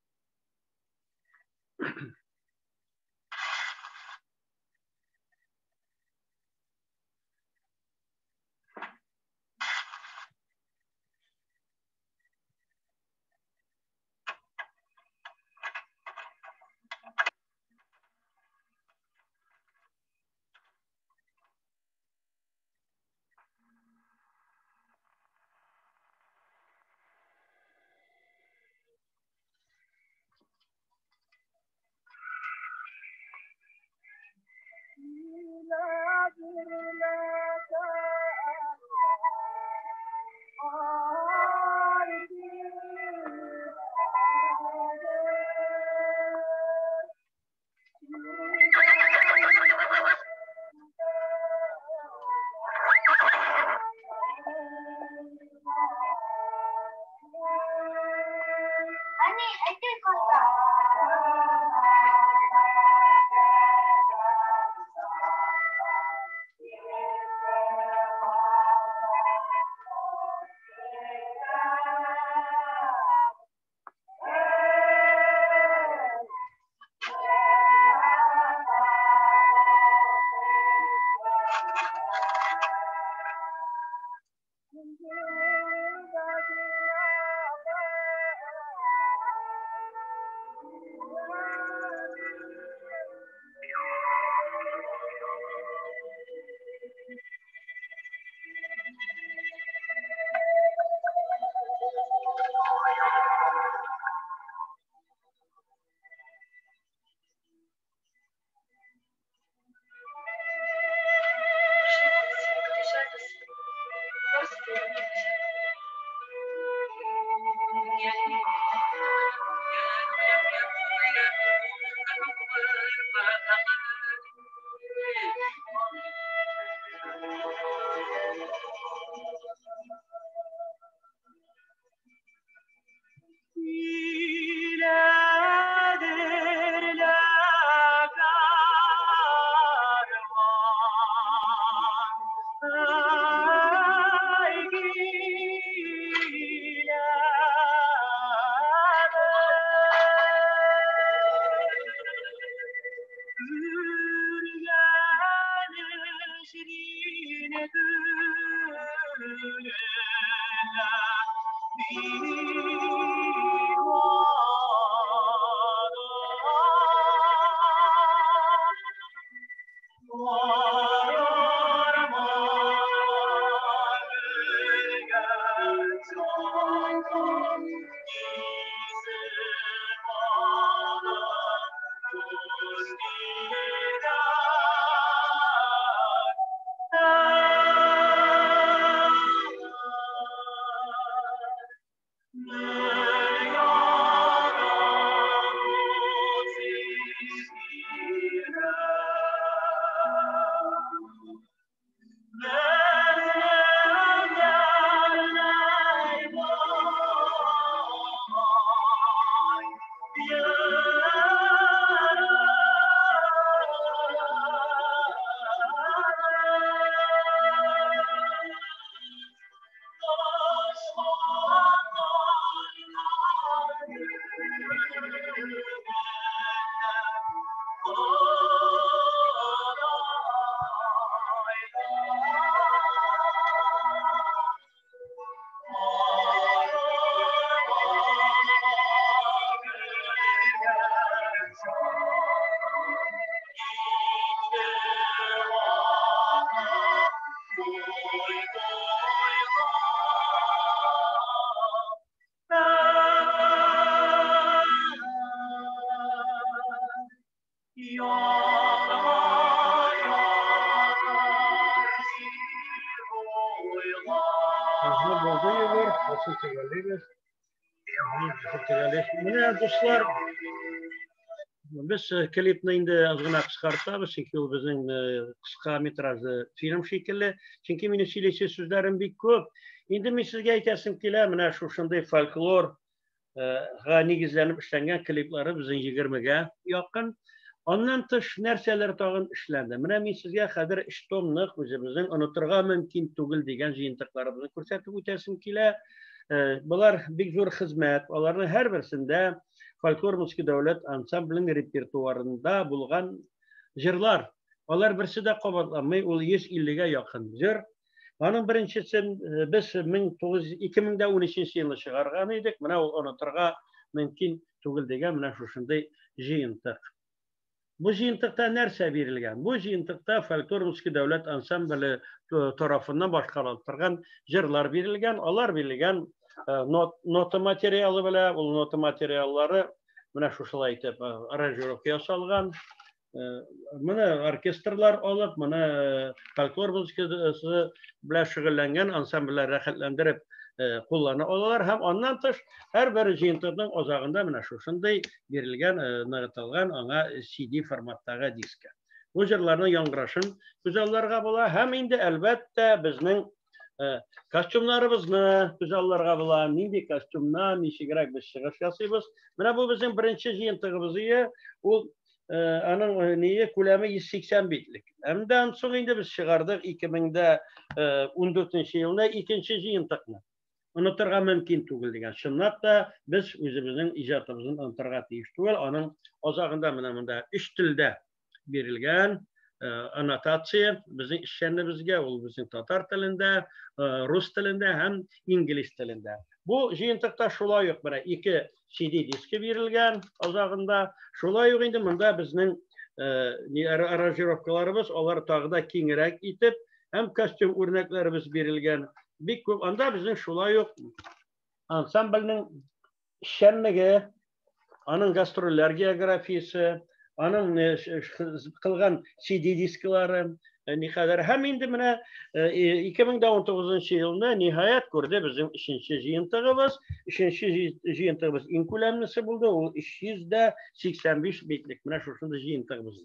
Dostlar, biz klipni endi ozgina qisqartiramiz, chunki u bizning qisqa metrajli film shekilli. Chunki meni söyleyecek so'zlarim bek ko'p. Endi men sizga aytasim kelar, mana shu shunday folklor negizlanib ishlangan kliplari bizning 20 ga yaqin. Ondan tış narsalar tag'in ishlandi. Mana men sizga hozir 3 tomliq o'zimizning unutirga mumkin tugul degan jiyintiqlarimizni ko'rsatib o'tasim kelar. Bular bek zo'r xizmat. Ularning har birisida folklor musiqa davlat ansamblining repertuarında bo'lgan jırlar. Ular birisida qabatlanmay, ul 150 ga yaqin jır. Onun birinchisi biz 2013 yilda chiqargan edik. Mana ul unutirga mumkin tugul degan mana shu shunday jiyintiq. Bu jiyintiqda narsa berilgan? Bu jiyintiqda folklor musiqa davlat ansambli tarafından boshqarilgan jırlar berilgan. Ular berilgan nota materialı bilan, ul nota materiallari mana shushalay aytib aranjirovka yasalgan. Mana orkestrlar olib, mana folklor musiqasi bilan shug'ullangan ansambllar rag'batlantirib qo'llana olalar. Ham ondan tış her bir jiyintiqning o'zag'ida mana shu shunday berilgan, naqtalgan ona CD formatdagi diska. Bu jırlarning yangrashın güzellarga bo'la. Ham endi albatta bizning kostyumlarimizni güzellarga bo'la. Nindi kostyumlar, nishigraq biz chiqish yasaymiz. Mana bu bizim birinchi jiyintigimiz edi. U aның niye kulemi 180 bitlik. Hemden sonra endi biz çıkardık 2014 yılında ikinci jiyintiqni. Unuturga mümkün tugul degan. Şunlap da biz özümüzün icatımızın unuturga tegish tugul. Onun o'zag'ida mana 3 tilda berilgan annotatsiya bizning ishlanimizga, ul bizning tatar tilida, rus tilida ham ingliz tilida. Bu jiyintiqda shulay yo'q, mana 2 CD diski berilgan o'zag'ida. Shulay yo'q endi bunda bizning aranjirovkalarimiz, ular tag'ida kengroq etib, ham kostyum o'rnaklarimiz berilgan. Bek ko'p. Anda bizning shulay yo'q. Ansamblning ishlanmagi, onun gastrollar geografiyasi, onun qilgan CD disklari nihayat hem indi mana 2019 yılında nihayat ko'rdi bizim 3-chi jiyintig'imiz. 3-chi jiyintig'imiz eng ko'lamlisi bo'ldi. U 385 bitlik mana shu shunday jiyintig'imiz.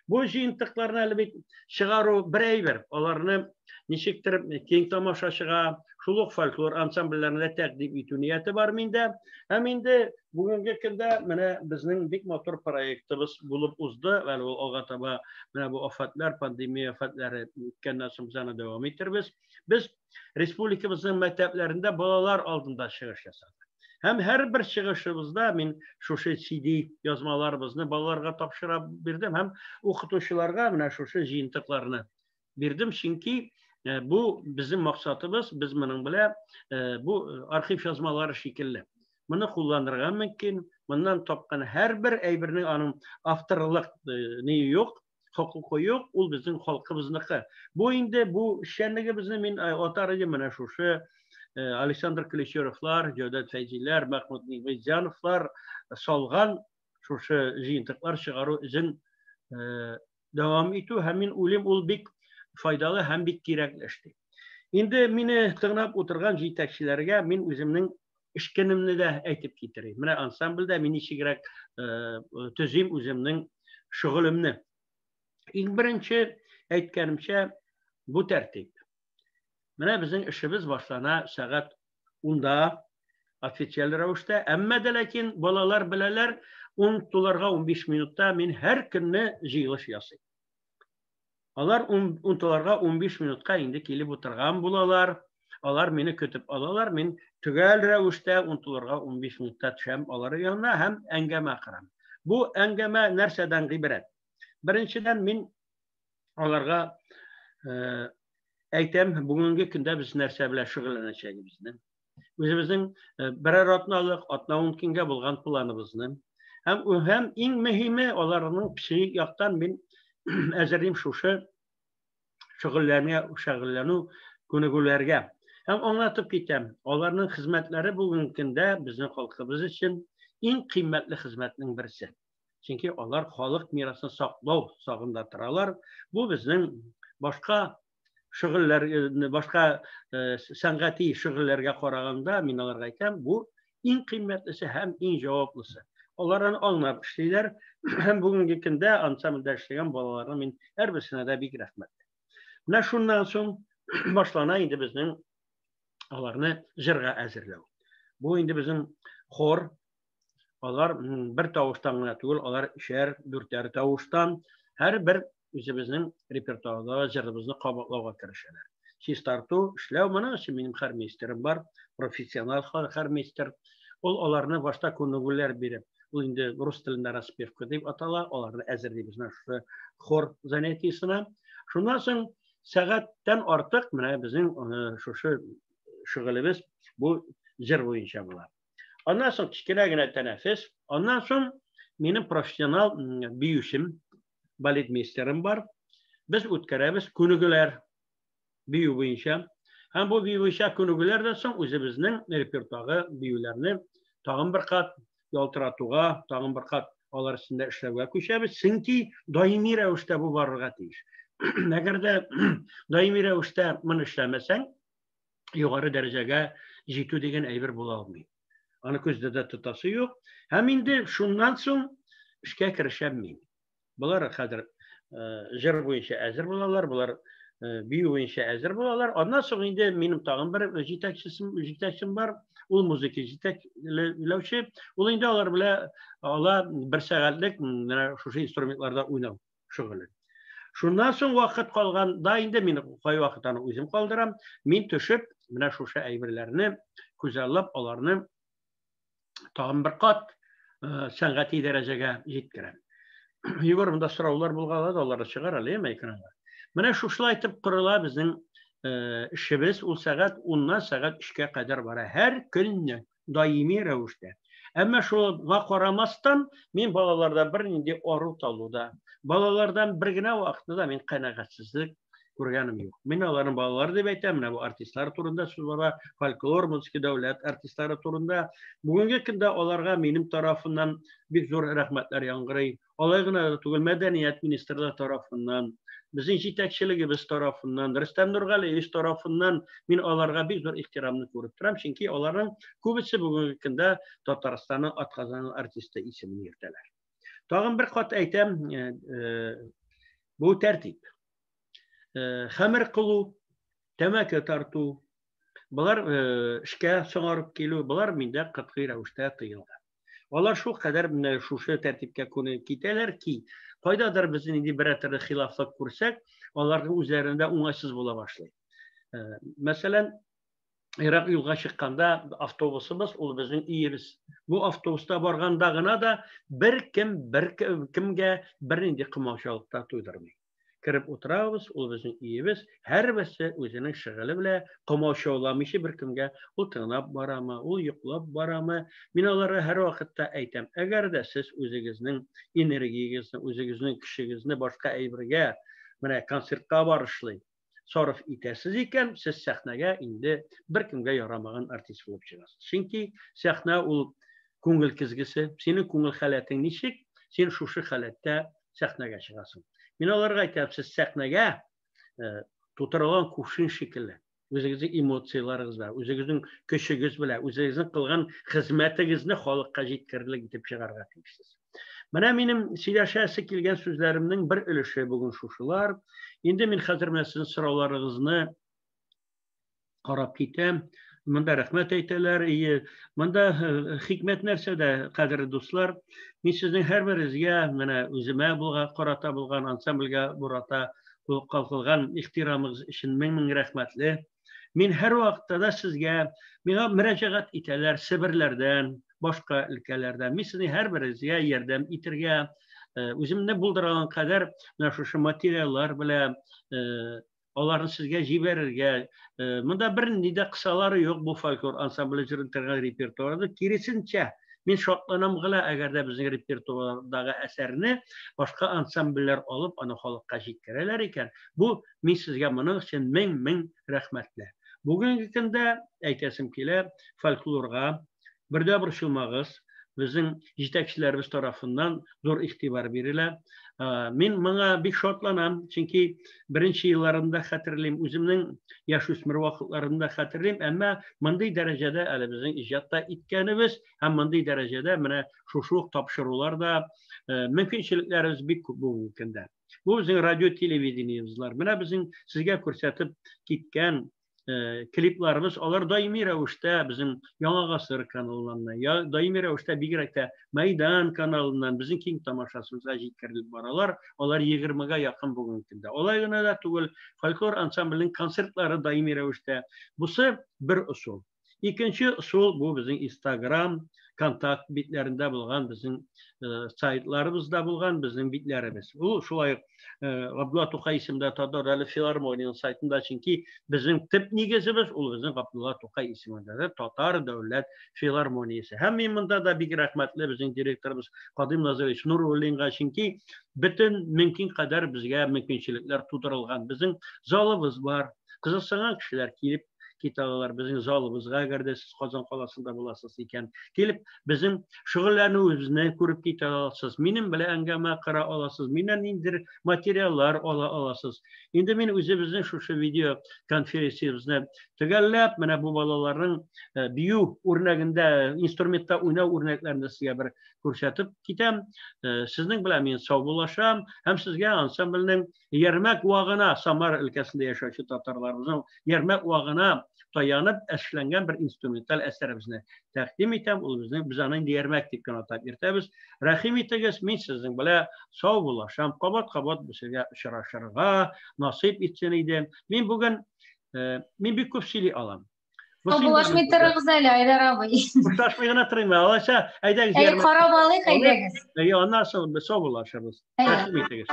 Bu jiyintiqlarni albatta chiqaruv birayber, ularni nechikdir keng tomoshachiga, shuluq folklor ansambllarida taqdim etu niyati bor menda. Ham endi bugungi kunda mana bizning bek motor proyektimiz bo'lib uzdi va olg'a taba mana bu ofatlar, pandemiya ofatlari o'tgandan so'ng bizani davom ettiramiz. Biz respublikamizning maktablarida bolalar oldida chiqish yasadik. Hem her bir çıkışımızda men şu CD yazmalarımızı balalarga topshirib berdim. Hem o'qituvchilarga mana şu jiyintiqlarni berdim. Çünkü bu bizim maksatımız, biz bunun bile bu arxiv yazmaları şekilli. Bunu kullanırga mümkün. Bundan topkan her bir eybirinin anın avtorluk neyi yok, hukuku yok. Ol bizim halkımıznıkı. Bu indi bu şenligi bizim min otarıcı mına şuşu Aleksandr Klişerovlar, Cevdet Feyziler, Mahmut Nigmezyanovlar salgan şuşu jiyintiklar çıgarı izin devam etu hemin ulim ol bik faydalı hem bik gerekleşti. Indi mini tırnap oturgan jitekçilerge min özümün işkenimni de aytip getireyim. Mine ansamblda min işi gerek tüzeyim özümün şugulümni. İlk birinci aytganimcha bu tertip. Mine bizim işimiz başlana saat 10'da ofisial ravishda, amma da lakin bolalar bilalar 10 dolarga 15 minutda min her kunni jiyilish yasay. Alar 10 dolarga 15 minutka indi kelib o'tirgan bolalar. Alar meni kötüp alalar, men tügel ravishda 10 dolarga 15 minutda tusham alar yanına hem engeme qiram. Bu engeme narsadan ibarat. Birinchidan men alarga aytam, bugungi kunda biz narsa bilan shug'ullanishimizni. Özümüzün birer atnalık, atna 10 kunga bo'lgan planimizni. Hem eng muhimi onlarning psixik yoqdan men azarlayım şuşu şug'ullanu ko'nikuvlarga. Hem anlatıp ketem. Onlarning xizmatlari bugungi kunda bizning xalqimiz için eng qiymatli xizmatning birisi. Çünkü onlar xalq mirasini saqlaw sog'inda turalar. Bu bizning boshqa şug'ullar, boshqa san'atiy shug'ullarga qaraganda men ularga aytam, bu eng qiymatlisi hem eng javoblusi. Onlardan anlab ishlaylar. Hem bugungi kunda ansamblda ishlagan bolalarga men har birisine de big rahmat. Mana shundan so'ng boshlana endi bizning ularni jirga azirlaw. Bu endi bizim xor, ular bir tovushdan gina tugul, ular ishar, dürtər tovushdan her bir özümüzün repertuarda jirimizni qabatlawga kirishadilar. Siz tartu ishlaw mana shu mening xarmeisterim var, professional xarmeister. Onlarni boshqa ko'nikuvlar berib, bu endi rus tilida raspevka deb atalar, ularni azirlaymiz shu xor zanatiyasini. Shundan so'ng saatdan ortiq mana bizning shu shug'ulimiz bu jir bo'yicha bo'ladi. Ondan so'ng kichkinagina tanaffus, ondan so'ng mening professional biyushim baletmeisterim var. Biz o'tkazamiz ko'nikuvlar biyu bo'yicha. Hem bu biyu bo'yicha ko'nikuvlardan so'ng o'zimizning repertuarga biyularni tag'in bir qat yaltiratuga, tag'in bir qat ular ustida ishlashga ko'chamiz. Chunki doimiy ravishda bu borga tegish. Agarda doimiy ravishda buni ishlamasang, yuqori darajaga yetu degan aybir bo'la olmaydi. Ani ko'zda tutasi yo'q. Ham endi shundan so'ng ishga kirishaman. Bular hozir jir bo'yicha azir bo'lalar, bular biyu bo'yicha azir bo'lalar. Ondan so'ng endi mening tag'in bir yetakchim bor. U muzika yetaklovchi. U endi ular bilan bir soatlik shu instrumentlarda o'ynab shug'ullan. Shundan so'ng vaqt qolganda endi men qo'y vaqtini o'zim qoldiram. Men tushib, mana shu aybirlarni ko'zallab, ularni tag'in bir qat san'atiy darajaga yetkazam. Yugorimda so'rovlar bo'lganlar, ularni chiqaralaymi ekranga. Mana shushlay aytib qurila bizning ishimiz u soat 10 dan soat 3ga qadar bora. Har kunni doimiy ravishda. Ama şuna qaramasdan men bolalardan bir indi orut aluda. Bolalardan birgina vaqtida men qanaqatsizlik ko'rganim yo'q. Men ularning bolalari deb aytaman, bu artistlar turunda siz bora folklor musiqa davlat artistlari turunda bugungi kunda ularga mening tarafimdan bir zo'r rahmatlar yang'iray. Olaygina tugul madaniyat ministrligi tarafından, bizning yetakchiligimiz tarafından, Rustam Nurg'aliyev tarafından men ularga bir zo'r ehtiromni ko'rib turam, chunki ularning ko'pisi bugungi kunda Tataristonning atqazgan artisti ismini yurtalar. Tag'in bir qat aytam, bu tartib. Xamir qulu, tamaki tartu, bular ishga so'ngarib kelu, bular menda qat'iy ravishda tiyilgan. Ular shu qadar shu tartibga ko'nib ketadilar ki, qaydadir biz endi bir tarafda xiloflik ko'rsak, ularning o'zlarida o'ng'aysiz bo'la boshlaydi. Masalan, Iroq yo'lga chiqqanda avtobusimiz u bizning uyimiz. Bu avtobusda borgandagina da bir kimga bir indi qimoqchilikda to'ydirmaydi. kirip oturabız, ol bizim iyimiz, her birisi özünün şıgılı bile komaşavlamışı bir kimge ol tınap barama, ol yuklap barama. Min onlara her vakitte aytam. Eğer de siz özünüzün energiyasını, özünüzün kişiliğini başka aybirge, mene konsertga barışlı, sarf itesiz iken siz sahneye indi bir kimge yaramağın artist bulup çıgasınız. Çünkü sahne ol ko'ngil kizgisi, senin ko'ngil halating nishik, sen şuşu halatda sahneye çıgasın. Men ularga aytayapman, siz sahnega tuturgan kuşun şekilli, o'zingizning emotsiyalaringiz bilan, o'zingizning ko'shigingiz bilan, o'zingizning qilgan xizmatingizni xalqqa yetkazib etib chiqargan tegishsiz. Mana mening сөйләшәсе kelgan so'zlarimning bir ulushi bugun shushular. Endi men hozir mana sizning so'rovlaringizni qarab ketam. Munda rahmat aytalar. Munda hikmat narsada, qadrli do'stlar, men sizning har biringizga mana o'zimga bo'lgan, qarata bo'lgan ansamblga burata qilgan ehtiromingiz uchun ming rahmatli. Men har vaqtda sizga menga murojaat etalar Sibirlardan, boshqa ülkelerden. Men sizning har biringizga yordam etirga, o'zimni bo'ldirgan qadar mana shu materiallar bilan onlarni sizga jiberirga, bunda bir nida qissalari yo'q bu folklor ansambli ijrotirgan repertuarda. Kirisincha men shodlanam g'ila agarda bizning repertuardagi asarni boshqa ansambller olib, ana xalqqa yetkazarlar ekan. Bu men sizga buning uchun ming rahmatlar. Bugungi kunda aytasim kelar, folklorga birda bir shumag'iz bizim yetakchilarimiz tarafından zo'r e'tibor beriladi. Men menga bek shodlanam, chunki birinchi yillarımda xatirlayman, o'zimning yosh o'smir vaqtlarimda xatirlayman, ammo bunday darajada hali bizning ijodda etganimiz ham bunday darajada mana shu topshiruvlarda mumkinchiliklarimiz bek ko'p bugungi kunda. Bu bizning radio televideniyemizlar. Mana bizning sizga ko'rsatib ketgan kliplarimiz, onlar daimi ravishda bizim Yangi Asr kanalından, ya daimi ravishda Bigrakda Maydan kanalından bizim keng tomoshasimizga yetkazilib boralar. Onlar 20ga yaqin bugungi kunda. Olaygina da tugul folklor ansamblining konsertlari daimi ravishda. Busi bir usul. İkinci usul bu bizim Instagram kontakt bitlerinde bulgan bizim saytlarımızda bulgan bizim bitlerimiz. Bu şulay Abdullah Tokay isimde Tatar Filarmoniyanın saytında, çünkü bizim tip negizimiz o bizim Abdullah Tokay isiminde Tatar Devlet Filarmoniyası. Hem bunda da bir rahmetli bizim direktörümüz Kadim Nazarevich Nurulling'a, çünkü bütün mümkün kadar bizge mümkünçilikler tutarılgan bizim zalımız var. Kızılsanan kişiler gelip Kitalar bizim zalımızga, eğer de siz Kazan kalasında bulasınız iken gelip bizim şugullarını özüne kurup gita alasınız. Benim bile engame kara alasınız. Menen indir materyallar alasınız. Şimdi men özümüzün şu video konferansiyasına tegellep mana bu balaların biyu örneğinde, instrumenta oynaw örneklerini sizge bir ko'rsatib ketam. Sizning bilan men sog' bo'lasham, hem sizga ansamblning Yermak vag'ina, Samar ülkesinde yashovchi tatarlarimizning Yermak vag'ina tayanıp eşlengen bir instrumental eserimizni taqdim etam. Ol bizning Yermak deb atab ertamiz. Rahim etasiz, men sizning bilan sog' bo'lasham, qabat bu sizga uchrashirga nasib etsin edi. Men bugun men bir ko'p so'zlay olaman. Bulaşmay turig'iz Aydar abi. Bulaşmay gana turayman. Alasa aydagiz Yermak. Qarab olaylik aydagiz. Ondan so'ng sog' bo'lashamiz. Rahim etasiz.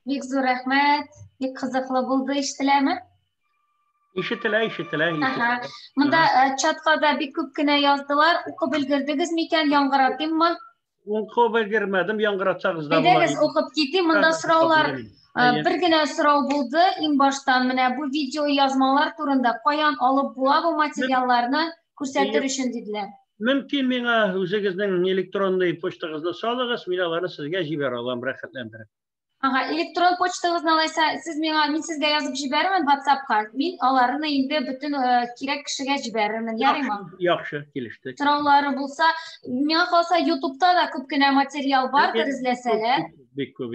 Бик зур рәхмәт. Бик кызыклы булды, ишетеләме? Ишетелә. Монда чатка да бик күп кенә яздылар. Укып өлгердегезме икән, яңгыратыйммы? Укып өлгермәдем, яңгыратсагыз да була. Әйдәгез, укып китим. Монда сораулар, бер генә сорау булды. Иң баштан менә бу видео язмалар турында каян алып була бу материалларны күрсәтер өчен диделәр. Мөмкин миңа үзегезнең электронный почтагызны салыгыз, мин аларны сезгә җибәрә алам, рәхәтләндереп. Электрон почтагызны алайса, мин сезгә язып җибәрермен WhatsApp-ка. Мин аларны инде бөтен кирәк кешегә җибәрермен, ярыймы? Яхшы, килештек. Сораулары булса, миңа калса YouTube-та да күп кенә материал бардыр, изләсәләр. Бик күп.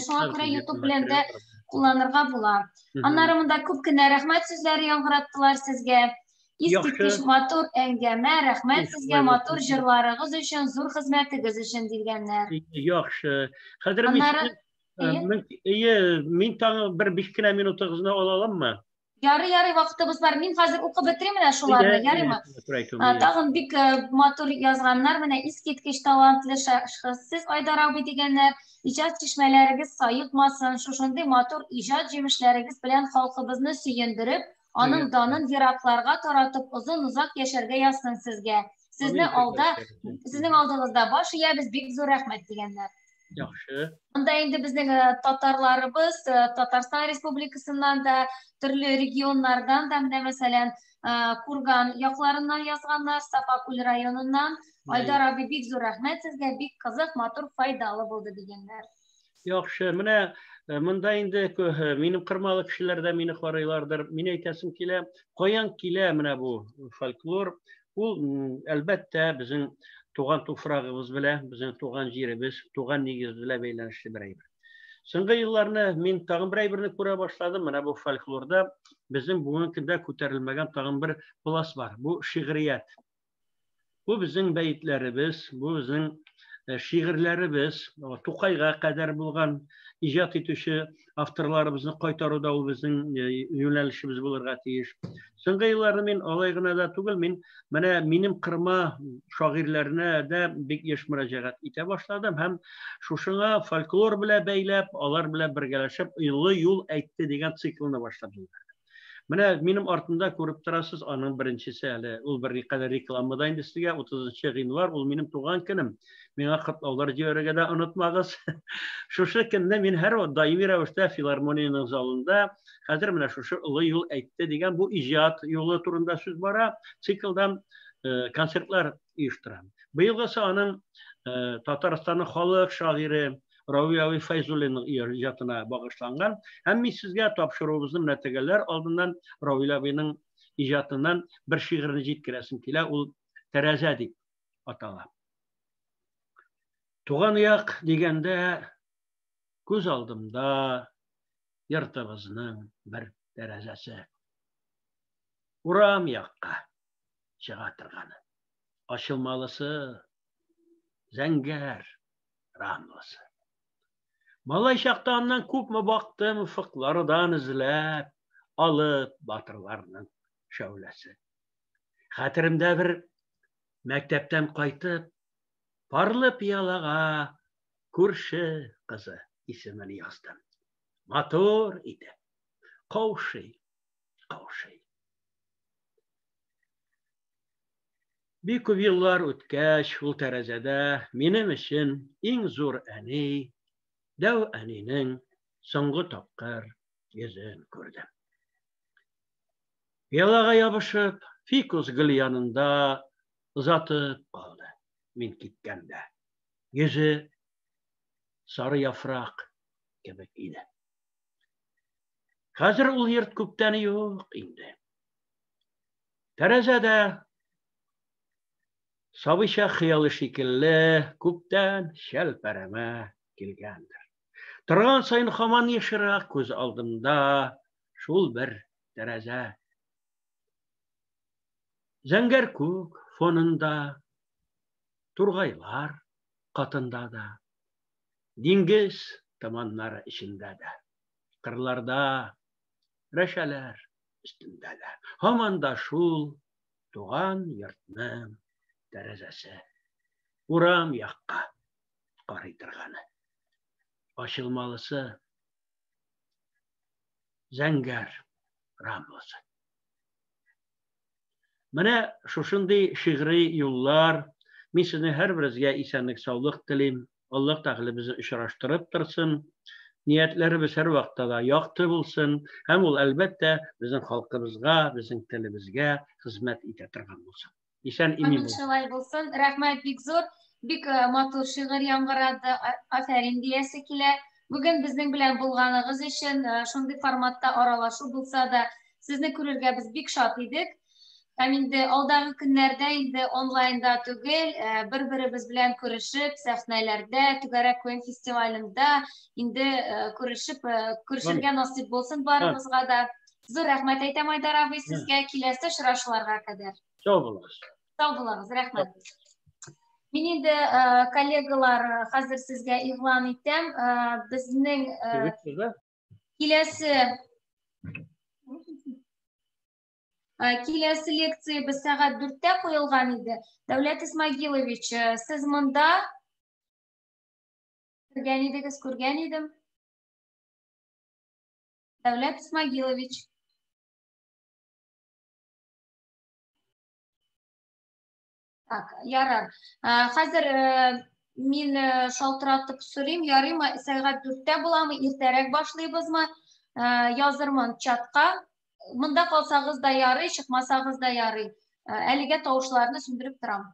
Шуңа күрә YouTube белән дә кулланырга була. Аннары монда күп кенә рәхмәт сүзләре яңгыраттылар сезгә. Искиткеч матур әңгәмә, рәхмәт сезгә матур җырларыгыз өчен, зур хезмәтегез өчен дигәннәр. Яхшы. Хәзер мин тагын бер 5 кенә минутыгызны ала аламмы? Ярый, вакытыбыз бар. Мин хәзер укып бетерим менә шуларны, ярыймы? Тагын бик матур язганнар, менә искиткеч талантлы шәхес сез, Айдар абый дигәннәр. Иҗат чишмәләрегез саекмасын, шушындый матур иҗат җимешләрегез белән халкыбызны сөендереп, аның данын еракларга таратып, озын-узак яшәргә язсын сезгә. Сезнең алдыгызда баш иябез, бик зур рәхмәт дигәннәр. Яхшы. Анда инде безнең татарларыбыз, Татарстан Республикасыннан да, төрле регионнардан да, менә мәсәлән, Курган якларыннан язганнар, Сафакүл районыннан. Айдар абый, бик зур рәхмәт сезгә, бик кызык, матур, файдалы булды дигәннәр. Яхшы, менә монда инде минем кырмалы кешеләр дә мине карыйлардыр. Мин әйтәсем килә, каян килә менә бу фольклор? Ул әлбәттә безнең туган туфрагыбыз белән, безнең туган җиребез, туган нигез белән бәйләнешле бер әйбер. Соңгы елларны мин тагын бер әйберне күрә башладым. Менә бу фольклорда безнең бүгенге көндә күтәрелмәгән тагын бер пласт бар. Бу шигърият. Бу безнең бәйтләребез, бу безнең шигырьләребез, Тукайга кадәр булган иҗат итүче авторларыбызны кайтаруда ул безнең юнәлешебез булырга тиеш. Соңгы елларда мин алай гына да түгел, мин менә минем кырма шагыйрьләренә дә бик еш мөрәҗәгать итә башладым һәм шушыңа фольклор белән бәйләп, алар белән бергәләшеп, Илы юл әйтте дигән циклны башладым. Менә минем артында күреп торасыз, аның беренчесе әле, ул бер никадәр рекламада инде сезгә 30 гыйнвар, ул минем туган көнем. Миңа котлаулар җибәрергә дә онытмагыз. Шушы көнне мин һәр вакыт даими рәвештә филармониянең залында хәзер менә шушы Илы юл әйтте дигән бу иҗат юлы турында сүз бара, циклдан концертлар оештырам. Быелгысы аның Татарстанның халык шагыйре Рауи Файзуллинның иҗатына багышланган. Һәм мин сезгә тапшыруыбызны менә тегеләр алдыннан Рауи абыйның иҗатыннан бер шигырьне җиткерәсем килә, ул Тәрәзә дип атала. Туган як дигәндә күз алдымда йортыбызның бер тәрәзәсе. Урам якка чыга торганы. Ачылмалысы Зәңгәр рамлысы. Малай чактаннан күпме бактым уфыклардан эзләп, алып батырларның шәүләсе. Хәтеремдә бер мәктәптән кайтып, парлы пиялага күрше кызы исемен яздым. Матур иде. Каушый. Бик күп еллар үткәч, ул тәрәзәдә минем өчен иң зур әни, дәү әнинең соңгы тапкыр йөзен күрдем. Пиалага ябышып, фикус гөл янында озатып калды мин киткәндә. Йөзе сары яфрак кебек иде. Хәзер ул йорт күптән юк инде. Тәрәзәдә сабыйча хыялы шикелле күптән шәлпәрәмә килгәндер. Торган сайын һаман ешрак күз алдымда шул бер тәрәзә. Зәңгәр күк фонында, тургайлар катында да, диңгез томаннары эчендә дә, кырларда рәшәләр өстендә дә. Һаман да шул туган йортның тәрәзәсе. Урам якка карый торганы. Ачылмалысы зәңгәр рамлысы. Менә шушындый шигъри юллар, мин сезне һәрберегезгә исәнлек, саулык телим. Аллаһ Тәгалә безне очраштырып торсын. Ниятләребез һәр вакытта да якты булсын. Һәм ул әлбәттә безнең халкыбызга, безнең телебезгә хезмәт итә торган булсын. Исән имин булсын. Шулай булсын. Рәхмәт бик зур. Бик матур шигырь яңгырады. Афәрин диясе килә. Бүген безнең белән булганыгыз өчен, шундый форматта аралашу булса да, сезне күрергә без бик шат идек. Һәм инде алдагы көннәрдә инде онлайнда түгел, бер-беребез белән күрешеп, сәхнәләрдә, Түгәрәк Күн фестивалендә инде күрешергә насыйп булсын барыгызга да. Зур рәхмәт әйтәм Айдар абый сезгә, киләсе очрашуларга кадәр. Сау булыгыз. Сау булыгыз, рәхмәт. Мин инде коллегалар, хәзер сезгә игълан итәм, безнең киләсе лекциябез сәгать 4-тә куелган иде. Дәүләт Исмәгилович, сез монда күргән идем. Дәүләт Исмәгилович. Так, ярар. Хәзер мин шалтыратып сорыйм, ярыймы, сәгать 4-тә буламы, иртәрәк башлыйбызмы? Язырмын чатка. Монда калсагыз да ярый, чыкмасагыз да ярый. Әлегә тавышларны сүндереп торам.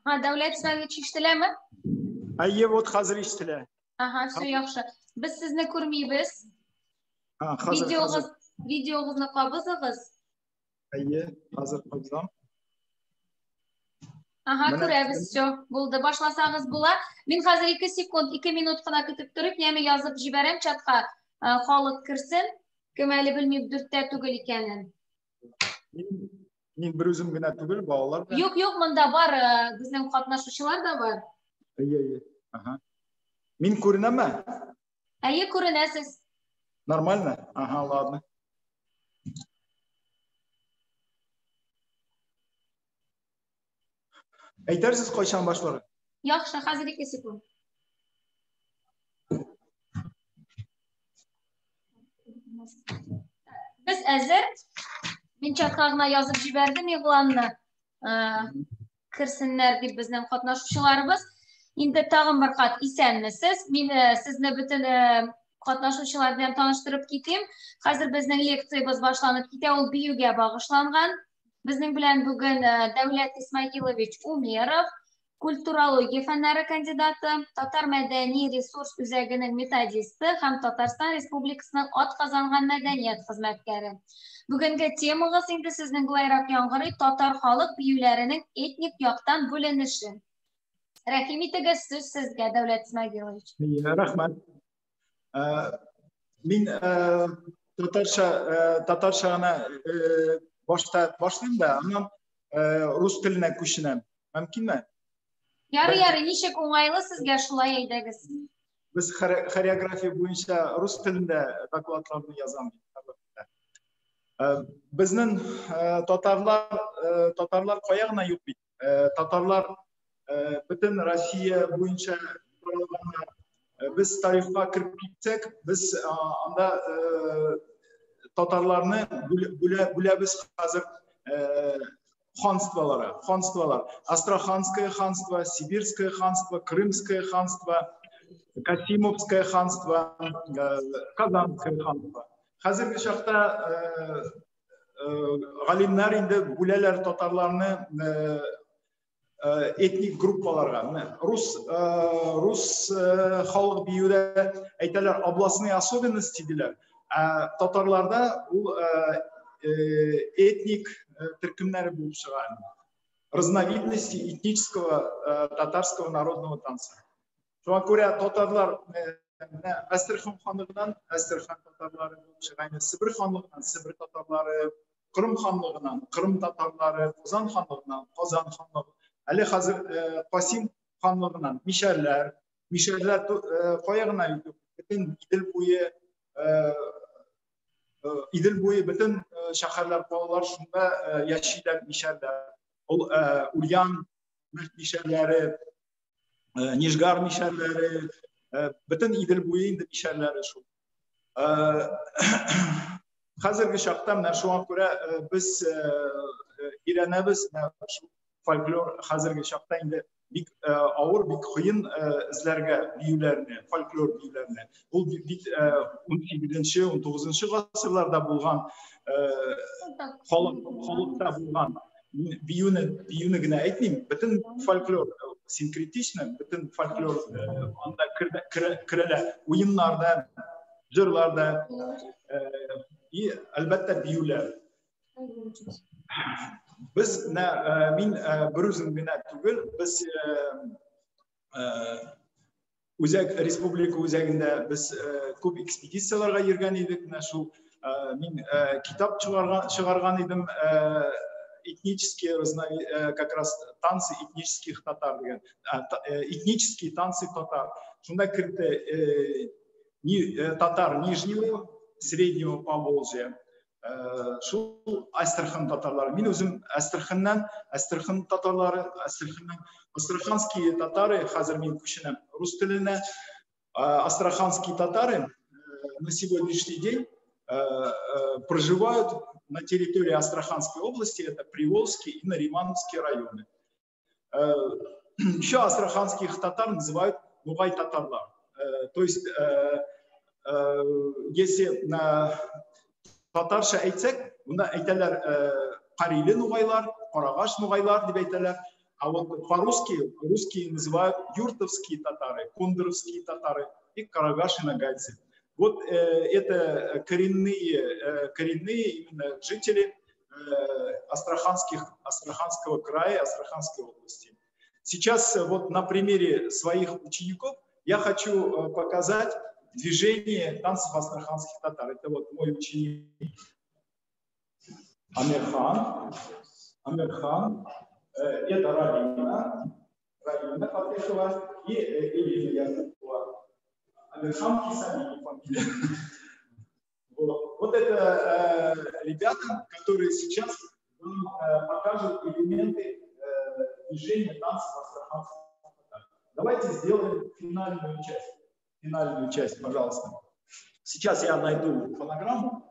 Davlat Ismailович eshitiladimi? Ayye, вот hozir eshitilar. Aha, shu yaxshi. Biz sizni ko'rmaymiz. Videomizni qabzig'iz. Ayye, hozir qabzam. Aha, ko'ramiz, shu. Bo'ldi, boshlasangiz bo'lar. Men hozir 2 sekund, 2 minutgina kutib turib, yana yozib jibaram chatga, xalq kirsin. Kimali bilmayib durtda tugul ekanini. Men bir o'zimgina tugul, bolalar. Yo'q, bunda bor, bizning qatnashuvchilar da bor. Ayye. Aha. Men ko'rinaman? Ayye, ko'rinasiz. Нормально? Ага, ладно. Aytarsiz qachon boshlar? Yaxshi, hozir 2 sekund. Biz hozir men chatga yozib jibardim yig'lanni. Kirsinlar deb bizning qatnashuvchilarimiz. Endi tag'in bir qat esanmisiz? Men sizni butun qatnashuvchilar bilan tanishtirib ketayim. Hozir bizning leksiyamiz boshlanib ketadi, u biyuga bag'ishlangan. Bizning bilan bugun Davlat Ismailovich Umerov, kulturologiya fanlari kandidati, Tatar madaniy resurs o'zagining metodisti ham Tatariston Respublikasining otqazongan madaniyat xizmatkari. Bugungi temamiz endi sizning G'ayroq yong'iri Tatar xalq biyularining etnik yoqdan bo'linishi. Rahimitaga so'z sizga, Davlat Ismailovich. Rahmat. Men tatarchani boshlayman-da, ammo rus tiliga ko'chinaman. Mumkinmi? Yari, nechik o'ng'ayli sizga shulay aytasiz. Biz xoreografiya bo'yicha rus tilida dokladlarni yozamiz. Bizning tatarlar qayerda yo'q? Tatarlar butun Rossiya bo'yicha biz tarixga kirib ketsak, biz anda tatarlarni bo'lamiz hozir xonstvolar. Астраханское ханство, Сибирское ханство, Крымское ханство, Касимовское ханство, Казанское ханство. Hozirgi chaqda g'alimlar endi bo'lalar tatarlarni etnik gruppalarga, rus xalq biyuda aytalar областные особенности dedilar. Tatarlarda u etnik turkumlar bo'lib chiqqan. Разновидности этнического татарского народного танца. Шуңа күрә татарлар Астрхан ханлыгынан Астрхан татарлары булып чыган, Сибир ханлыгынан Сибир татарлары, Кырым ханлыгынан Кырым татарлары, Казан ханлыгынан Казан ханлыгы. Әле хәзер Касим ханлыгынан мишәрләр каягына ютып, бөтен Идел буе бөтен шәһәрләр, калалар шунда яшиләр мишәрләр. Ул Ульян мишәрләре, Нижгар мишәрләре, butun Idil bo'yi endi mishallari shu. Hozirgi chaqda mana shunga ko'ra biz iranamiz shu folklor hozirgi chaqda endi og'ir qiyin izlarga biyularni, folklor biyularni. Bu 18-19 asrlarda bo'lgan xalqda bo'lgan biyunigina aytmayman, butun folklor sinkretичный, butun folklor onda kiralar, o'yinlarda, jurlarda albatta biyular. Biz men bir o'zimgina tugul, biz o'zak respublika o'zagida biz ko'p ekspeditsiyalarga yurgan edik. Shu men kitob chiqargan edim. Этнические, как раз танцы этнических татар, этнические танцы татар. Шунда кирде татар Нижнего, Среднего Поволжья. Шу Астрахан татарлары. Мен өзім Астрахан татарлары, астраханские татары, хазір мен көшінем рус тіліне. Астраханские татары на сегодняшний день проживают на территории Астраханской области, это Приволжский и Наримановские районы. Еще астраханских татар называют нугай-татарлар. То есть, если на татарша айтсак, бунда айталар Карили нугайлар, Карагаш нугайлар деп айталар. А вот по-русски русские называют юртовские татары, кундыровские татары и карагаши-нагайцы. Вот это коренные именно жители Астраханского края, Астраханской области. Сейчас вот на примере своих учеников я хочу показать движение танцев астраханских татар. Это вот мой ученик Амирхан. Это Равина подписалась, и Элиза Якубова. Амирхан Кисани, фамилия. Вот это ребята, которые сейчас покажут элементы движения танцев астраханских татар. Давайте сделаем финальную часть. Финальную часть, пожалуйста. Сейчас я найду фонограмму.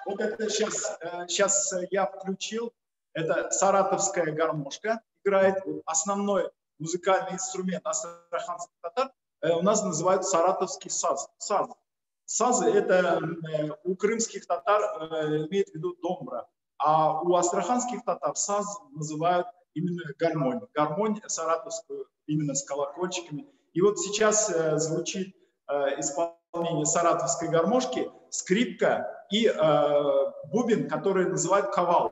Вот это сейчас я включил. Это саратовская гармошка играет. Основной музыкальный инструмент астраханских татар у нас называют саратовский саз. Сазы это у крымских татар имеет в виду домбра, а у астраханских татар саз называют именно гармонь. Гармонь саратовскую именно с колокольчиками. И вот сейчас звучит исполнение саратовской гармошки, скрипка и бубен, который называют кавал.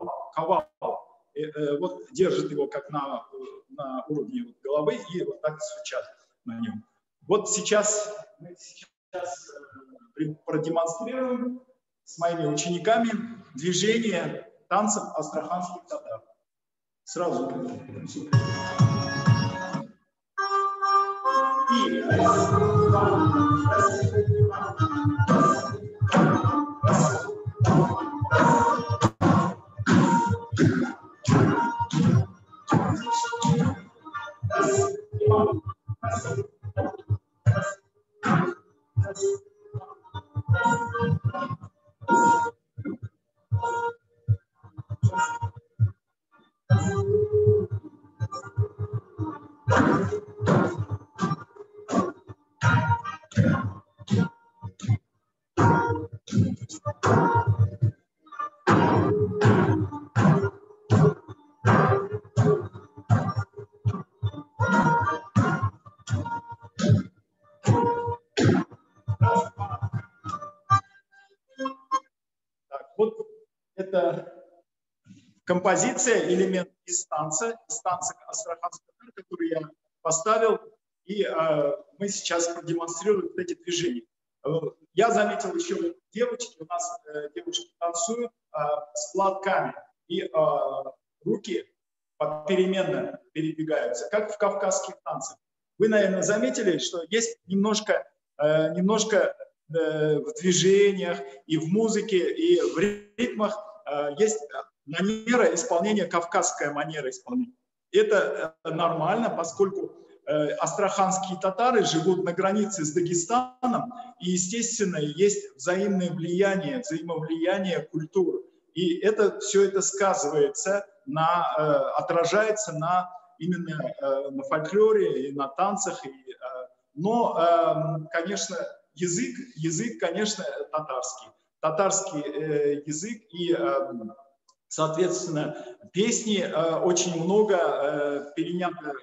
Вот держит его как на уровне головы и вот так стучат на нем. Вот сейчас мы продемонстрируем с моими учениками движение танцев астраханских татар. Сразу. Композиция, элемент из танца астраханских татар, который я поставил, и мы сейчас продемонстрируем вот эти движения. Я заметил еще девочки, у нас девушки танцуют с платками, и руки попеременно передвигаются, как в кавказских танцах. Вы, наверное, заметили, что есть немножко в движениях и в музыке, и в ритмах есть манера исполнения, кавказская манера исполнения. Это нормально, поскольку астраханские татары живут на границе с Дагестаном, и, естественно, есть взаимовлияние культур. И все это сказывается, отражается именно на фольклоре и на танцах. Но, конечно, язык, конечно, татарский. Татарский язык и... Соответственно, песни очень много перенято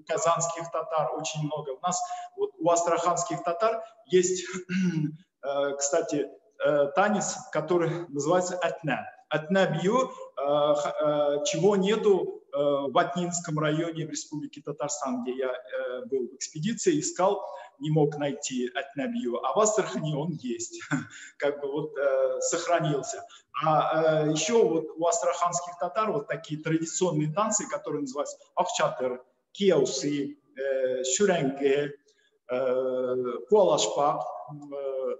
казанских татар, очень много. У нас вот, у астраханских татар есть, кстати, танец, который называется атна. Атна-бью, чего нету в Атнинском районе в Республике Татарстан, где я был в экспедиции, искал, не мог найти атна-бью, а в Астрахани он есть, как бы вот сохранился. А еще вот у астраханских татар вот такие традиционные танцы, которые называются ахчатыр, кеусы, шуренге, куалашпак,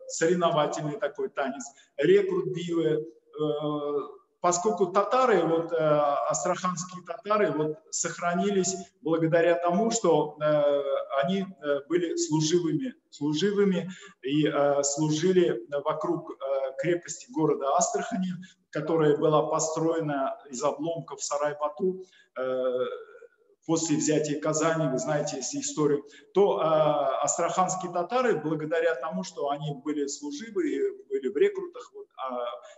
соревновательный такой танец, рекрут-бивы. Поскольку татары, вот, астраханские татары вот, сохранились благодаря тому, что они были служивыми и служили вокруг крепости города Астрахани, которая была построена из обломков Сарай-Бату после взятия Казани, вы знаете если историю, то астраханские татары, благодаря тому, что они были служивые, были в рекрутах, вот,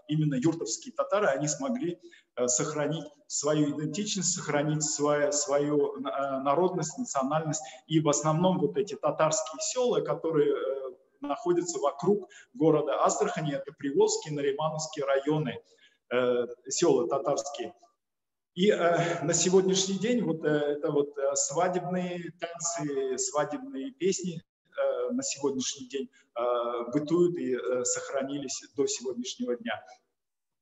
именно юртовские татары, они смогли сохранить свою идентичность, сохранить свою народность, национальность. И в основном вот эти татарские села, которые находятся вокруг города Астрахани, это Приволжские, Наримановские районы, села татарские. И на сегодняшний день вот это вот свадебные танцы, свадебные песни на сегодняшний день бытуют и сохранились до сегодняшнего дня.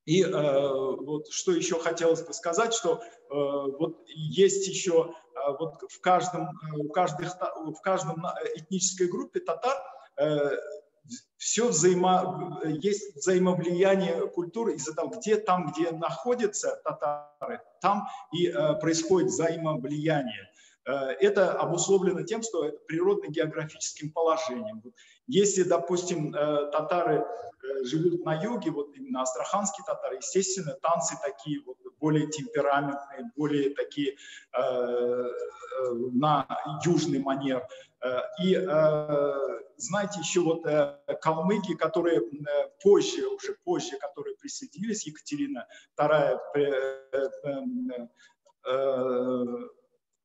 И вот что еще хотелось бы сказать, что вот есть еще вот в каждой этнической группе татар все есть взаимовлияние культуры из-за того, где находятся татары, там и происходит взаимовлияние. Это обусловлено тем, что это природно-географическим положением. Если, допустим, татары живут на юге, вот именно астраханские татары, естественно, танцы такие вот более темпераментные, более такие на южный манер. И знаете, еще вот калмыки, которые позже, которые присоединились, Екатерина II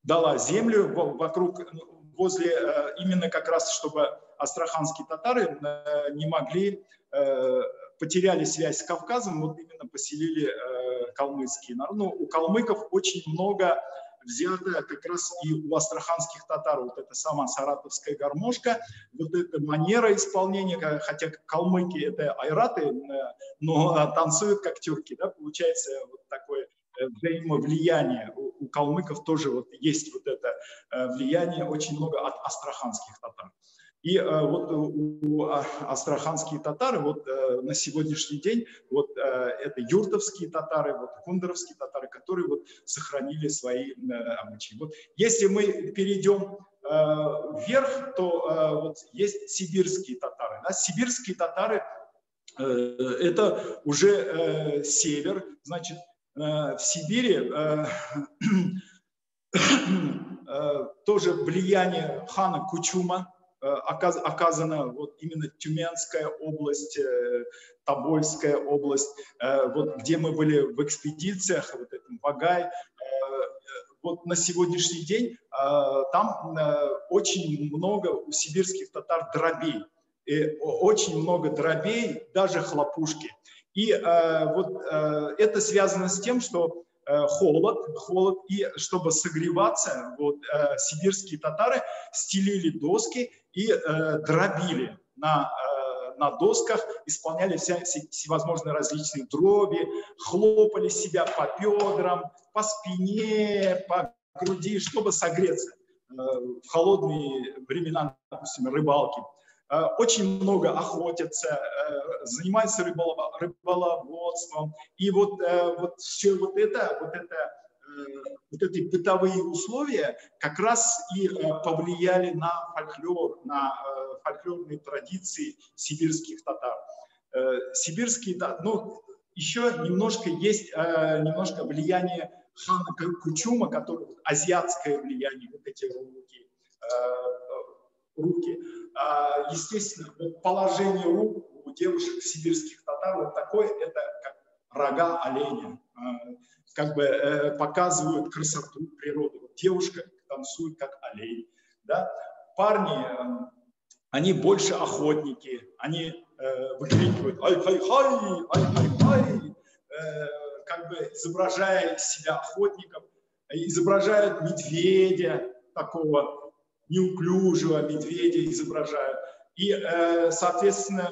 дала землю возле, именно как раз, чтобы астраханские татары не могли, потеряли связь с Кавказом, вот именно поселили калмыцкие народы. Ну, у калмыков очень много взято как раз и у астраханских татар. Вот эта сама саратовская гармошка, вот эта манера исполнения, хотя калмыки это айраты, но танцуют как тюрки, да, получается вот такое взаимовлияние. У калмыков тоже вот есть вот это влияние очень много от астраханских татар. И вот у астраханские татары вот на сегодняшний день вот это юртовские татары, вот кундеровские татары, которые вот сохранили свои обычаи. Вот если мы перейдем вверх, то вот есть сибирские татары. Да? Сибирские татары это уже север, значит в Сибири тоже влияние хана Кучума оказана вот именно Тюменская область, Тобольская область, вот где мы были в экспедициях, вот этом Вагай. Вот на сегодняшний день там очень много у сибирских татар дробей, и очень много дробей, даже хлопушки. И вот это связано с тем, что холод, и чтобы согреваться, вот, сибирские татары стелили доски и дробили на досках, исполняли всевозможные различные дроби, хлопали себя по бедрам, по спине, по груди, чтобы согреться в холодные времена, допустим, рыбалки. Очень много охотятся, занимаются рыболовством. И вот все вот эти бытовые условия как раз и повлияли на фольклор, на фольклорные традиции сибирских татар. Сибирские, ну, еще немножко есть немножко влияние хана Кучума, который азиатское влияние, вот эти руки. Естественно, положение рук у девушек сибирских татар вот такое, это как рога оленя, как бы показывают красоту природы. Вот девушка танцует как олень, да? Парни, они больше охотники, они выкрикивают ай-хай-хай, ай-хай-хай, как бы изображая себя охотников, изображают медведя такого, неуклюжего медведя изображают. И, соответственно,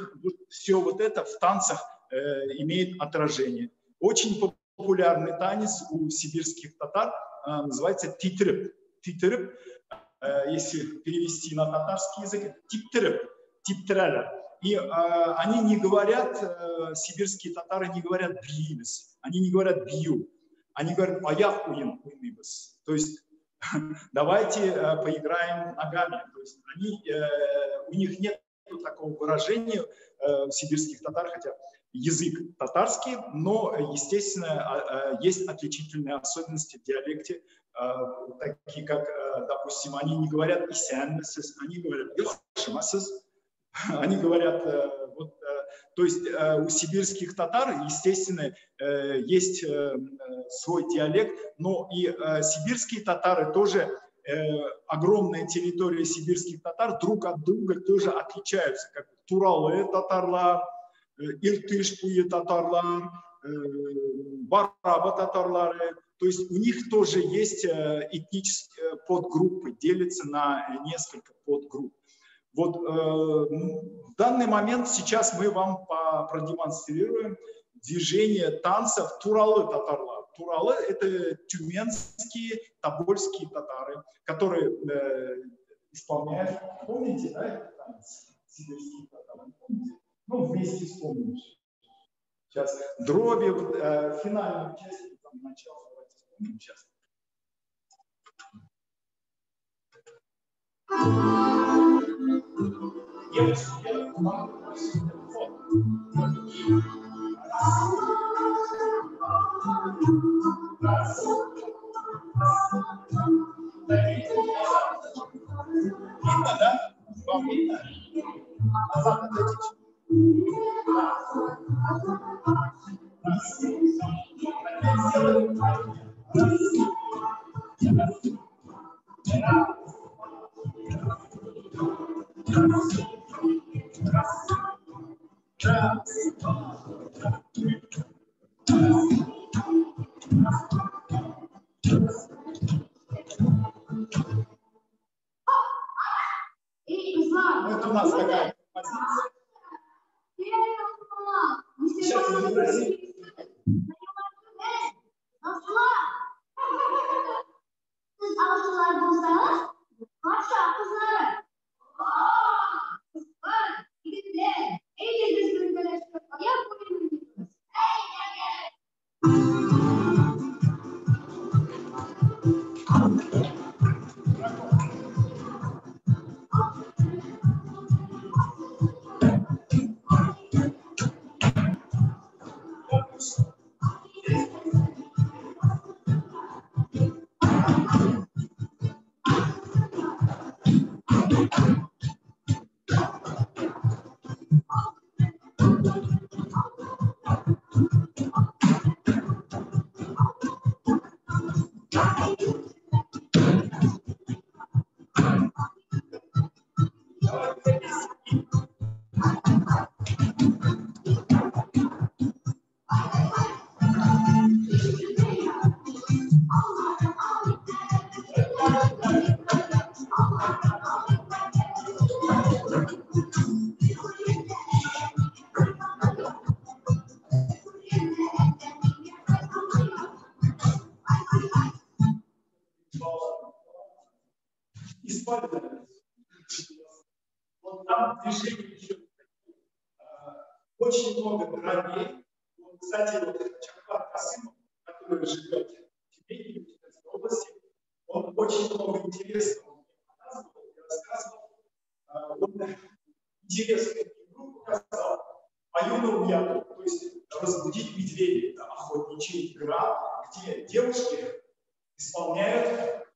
все вот это в танцах имеет отражение. Очень популярный танец у сибирских татар называется титрып. Титрып, если перевести на татарский язык, титрып, титряля. И они не говорят, сибирские татары не говорят биимес, они не говорят бию, они говорят аяк уин уйныбас. То есть давайте поиграем ногами. То есть у них нет такого выражения сибирских татар, хотя язык татарский, но, естественно, есть отличительные особенности в диалекте, такие как, допустим, они не говорят «исянмасыз», они говорят «йохшимасыз», они говорят, вот, то есть у сибирских татар, естественно, есть свой диалект, но и сибирские татары тоже, огромная территория сибирских татар друг от друга тоже отличаются, как туралы татарлар, иртышпуи татарлар, бараба татарлары. То есть у них тоже есть этнические подгруппы, делятся на несколько подгрупп. Вот в данный момент сейчас мы вам продемонстрируем движение танцев туралы татарлар. Туралы – это тюменские, тобольские татары, которые исполняют, помните, да, этот танец сибирских татар? Помните? Ну, вместе вспомним. Сейчас дроби, финальную часть, там, начало, давайте вспомним сейчас. Видно, да? Вам видно? Назад отойдите. Вот у нас такая позиция. Сейчас мы выразим. Вот там движение еще очень много дробей. Вот, кстати, вот Чакпар Касымов, который живет в Тюмени, в области, он очень много интересного рассказывал. Он интересную игру показал. Аюна Уяту, то есть разбудить медведей, это охотничья игра, где девушки исполняют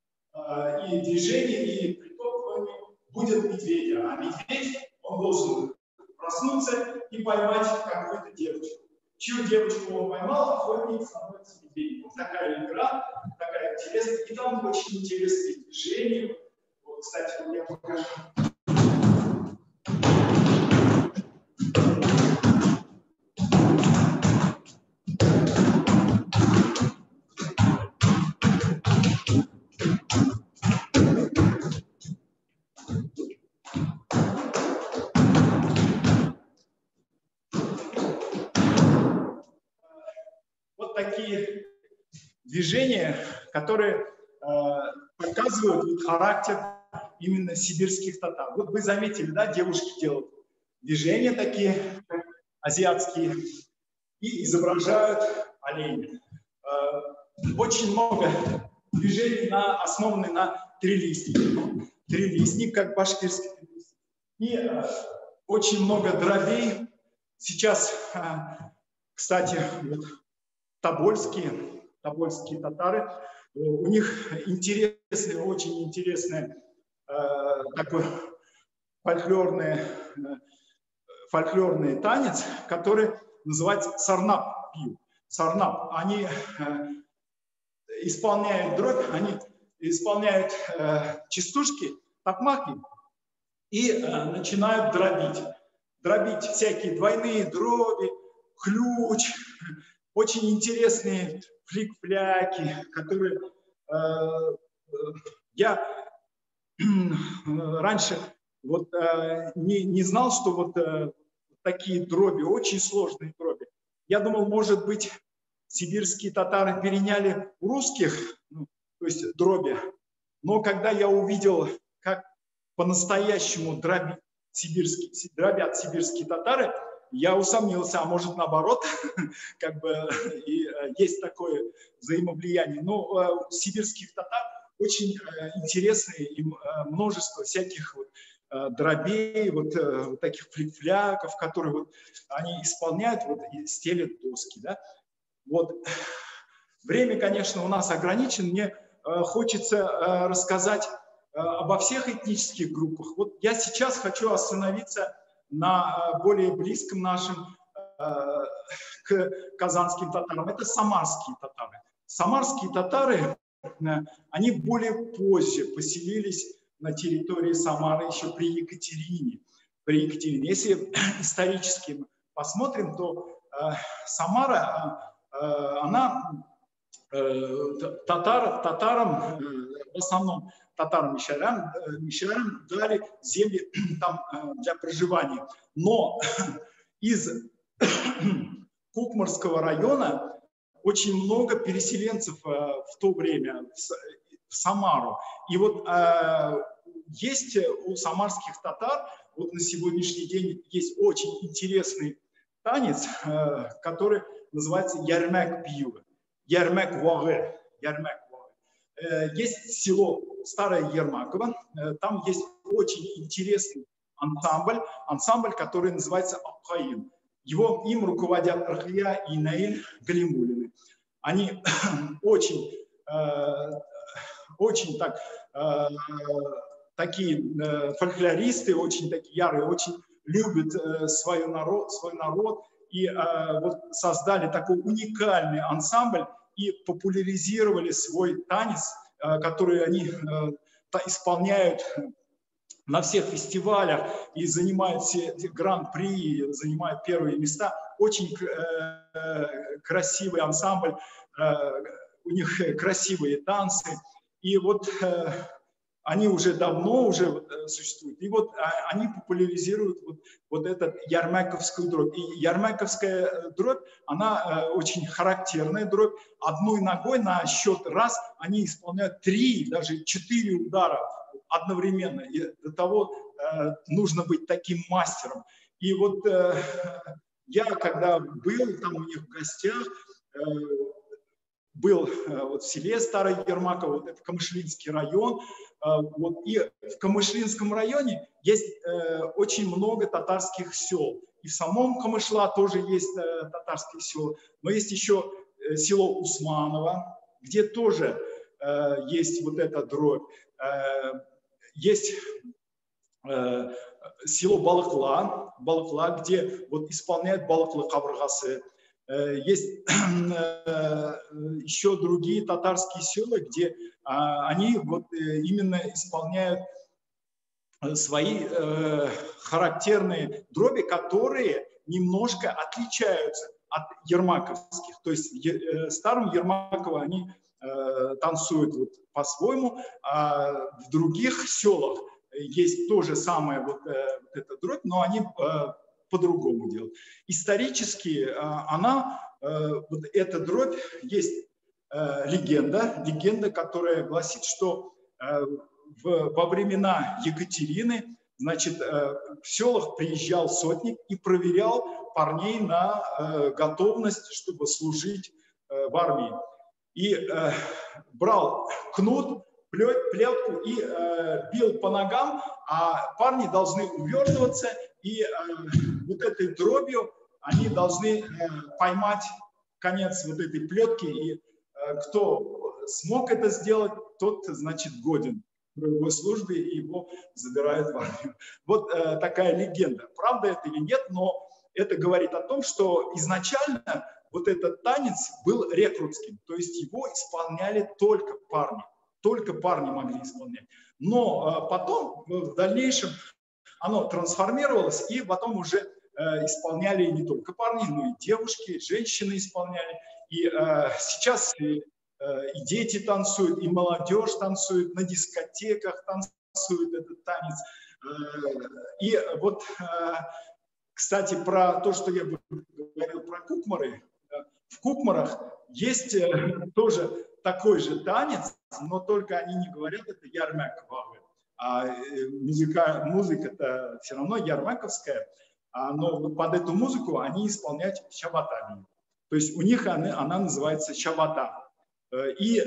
и движение, и притом будет медведя. А медведь, он должен проснуться и поймать какую-то девочку. Чью девочку он поймал, охотник становится медведем. Вот такая игра, такая интересная. И там очень интересные движения. Вот, кстати, вот я покажу. Такие движения, которые показывают характер именно сибирских татар. Вот вы заметили, да, девушки делают движения такие азиатские и изображают оленя. Очень много движений основаны на трилистнике. Трилистник, как башкирский трилистник. И очень много дробей. Сейчас Кстати, вот, тобольские татары, у них интересный, очень интересный такой фольклорный танец, который называется сарнап-пью. Сарнап. Они исполняют дробь, они исполняют частушки, такмаки и начинают дробить. Дробить всякие двойные дроби, ключ, очень интересные флик-фляки, которые я раньше вот не знал, что вот такие дроби, очень сложные дроби. Я думал, может быть, сибирские татары переняли у русских, ну, то есть дроби. Но когда я увидел, как по-настоящему дробят сибирские татары, я усомнился, а может наоборот, как бы и есть такое взаимовлияние. Но у сибирских татар очень интересные, им множество всяких вот дробей, вот таких флик-фляков, которые вот они исполняют вот, и стелят доски. Да? Вот. Время, конечно, у нас ограничено. Мне хочется рассказать обо всех этнических группах. Вот я сейчас хочу остановиться на более близком нашим к казанским татарам. Это самарские татары. Самарские татары, они более позже поселились на территории Самары еще при Екатерине. Если исторически посмотрим, то Самара, она татарам, в основном татарам-мишарам дали земли там для проживания. Но из Кукмарского района очень много переселенцев в то время в Самару. И вот есть у самарских татар, вот на сегодняшний день есть очень интересный танец, который называется ярмак-пью, ярмак-вагэ. Есть село Старое Ермаково, там есть очень интересный ансамбль, который называется Аккаин. Им руководят Рахия и Наиль Галимулины. Они очень такие фольклористы, очень такие ярые, очень любят свой народ и вот создали такой уникальный ансамбль и популяризировали свой танец, который они исполняют на всех фестивалях и занимают все гран-при, занимают первые места. Очень красивый ансамбль, у них красивые танцы. И вот они уже давно существуют. И вот они популяризируют вот этот ярмаковскую дробь. И ярмаковская дробь, она очень характерная дробь. Одной ногой на счет раз они исполняют 3, даже 4 удара одновременно. И для того нужно быть таким мастером. И вот я, когда был там у них в гостях, был вот в селе Старое Ермаково, вот это Камышлинский район, вот, и в Камышлинском районе есть очень много татарских сел. И в самом Камышла тоже есть татарские села, но есть еще село Усманово, где тоже есть вот эта дробь. Есть село Балыкла, где вот исполняют Балыклы кабыргасы. Есть еще другие татарские села, где они вот именно исполняют свои характерные дроби, которые немножко отличаются от ермаковских. То есть в старом Ермаково они танцуют вот по-своему, а в других селах есть то же самое вот эта дробь, но они по-другому делают. Исторически вот эта дробь, есть легенда, которая гласит, что во времена Екатерины, значит, в селах приезжал сотник и проверял парней на готовность, чтобы служить в армии. И брал кнут, плетку и бил по ногам, а парни должны увертываться, и вот этой дробью они должны поймать конец вот этой плетки, и кто смог это сделать, тот, значит, годен в боевой службе, и его забирают в армию. Вот такая легенда. Правда это или нет, но это говорит о том, что изначально вот этот танец был рекрутским, то есть его исполняли только парни могли исполнять. Но потом, в дальнейшем, оно трансформировалось, и потом уже исполняли не только парни, но и девушки, женщины исполняли. И сейчас и дети танцуют, и молодежь танцует, на дискотеках танцуют этот танец. И вот, кстати, про то, что я говорил про кукмары. В кукмарах есть тоже такой же танец, но только они не говорят, это ярмак. А музыка-то все равно ярмаковская, но вот под эту музыку они исполняют шабатами. То есть у них она называется шабата. И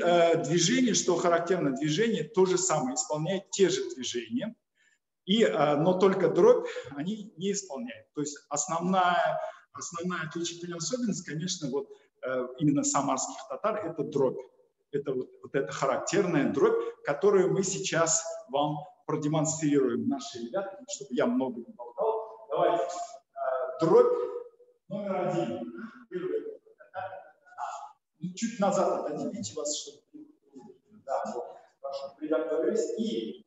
движение, что характерно, движение то же самое, исполняют те же движения, но только дробь они не исполняют. То есть основная отличительная особенность, конечно, вот именно самарских татар – это дробь. Это вот эта характерная дробь, которую мы сейчас вам продемонстрируем, наши ребята, чтобы я много не болтал. Давайте. Дробь номер 1. Чуть назад отодвините вас, чтобы... Да, вот. Хорошо. Приготовились. И...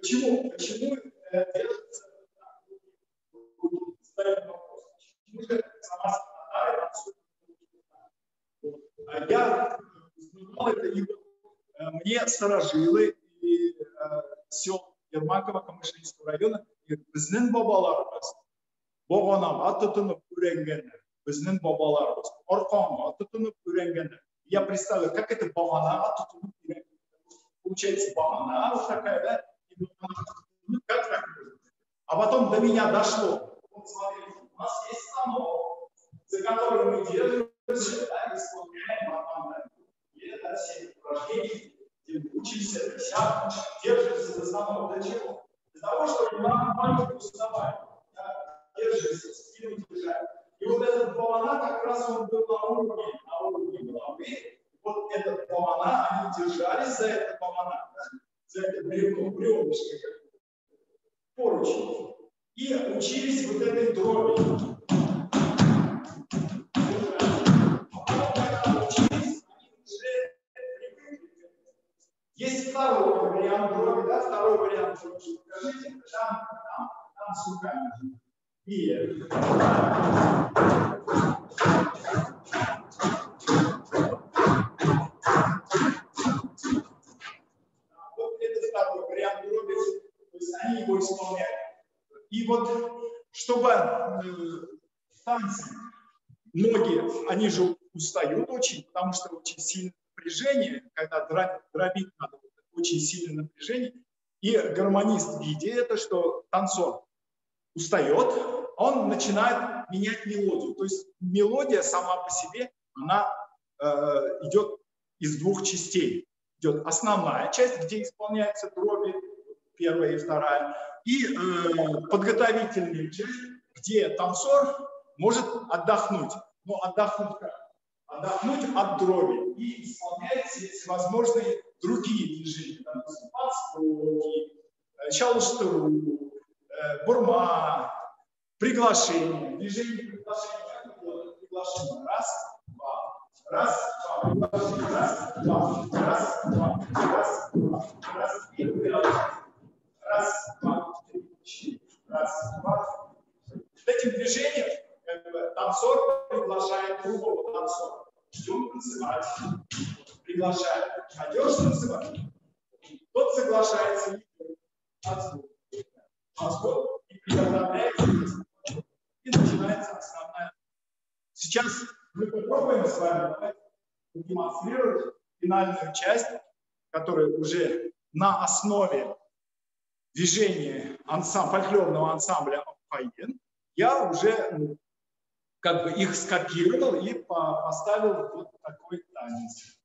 Почему делается? Ставим вопрос. Почему же самарские татары танцуют? Я узнал это, и мне старожилы и сел Ермакова, Камышлинского района, біздің бабаларымыз боғанаға тұтынып үйренгені, біздің бабаларымыз арқанға тұтынып үйренгені. Я представляю, как это боғанаға тұтынып үйренгені. Получается, боғана вот такая, да? Как так? А потом до меня дошло. Вот смотрите, у нас есть станок, за которым мы держимся, да, исполняем команду. И это все упражнения, где учимся присядку, держимся за станок. Для чего? Для того, чтобы нам маленько уставать. Да? Держимся, спину держать. И вот этот балана как раз он был на уровне головы. Вот этот балана, они держались за это балана. За это бревнышко, поручень, и учились вот этой дроби. Когда учились, они уже привыкли. Есть второй вариант дроби, да, второй вариант дроби. Покажите, там с руками. И они его исполняют. И вот, чтобы танцы, ноги, они же устают очень, потому что очень сильное напряжение, когда дробить надо, очень сильное напряжение. И гармонист, видя это, что танцор устает, он начинает менять мелодию. То есть мелодия сама по себе, она идет из двух частей. Идет основная часть, где исполняются дроби, первая и вторая, и подготовительная часть, где танцор может отдохнуть. Но отдохнуть как? Отдохнуть от дроби и исполнять всевозможные другие движения. Подскоки, шалштыру, бурма, приглашение. Движение приглашения. Приглашение. Раз, два. Раз, два. Раз, два. Раз, два. Раз, два. Раз, два. Раз, два, три, четыре. Раз, два. Этим движением танцор приглашает другого танцора. Идем танцевать. Приглашает. Пойдешь танцевать? Тот соглашается и танцует. И приготовляется. И начинается основная. Сейчас мы попробуем с вами продемонстрировать финальную часть который уже на основе движения фольклорного ансамбля «Аппаен», я уже как бы их скопировал и поставил вот такой танец.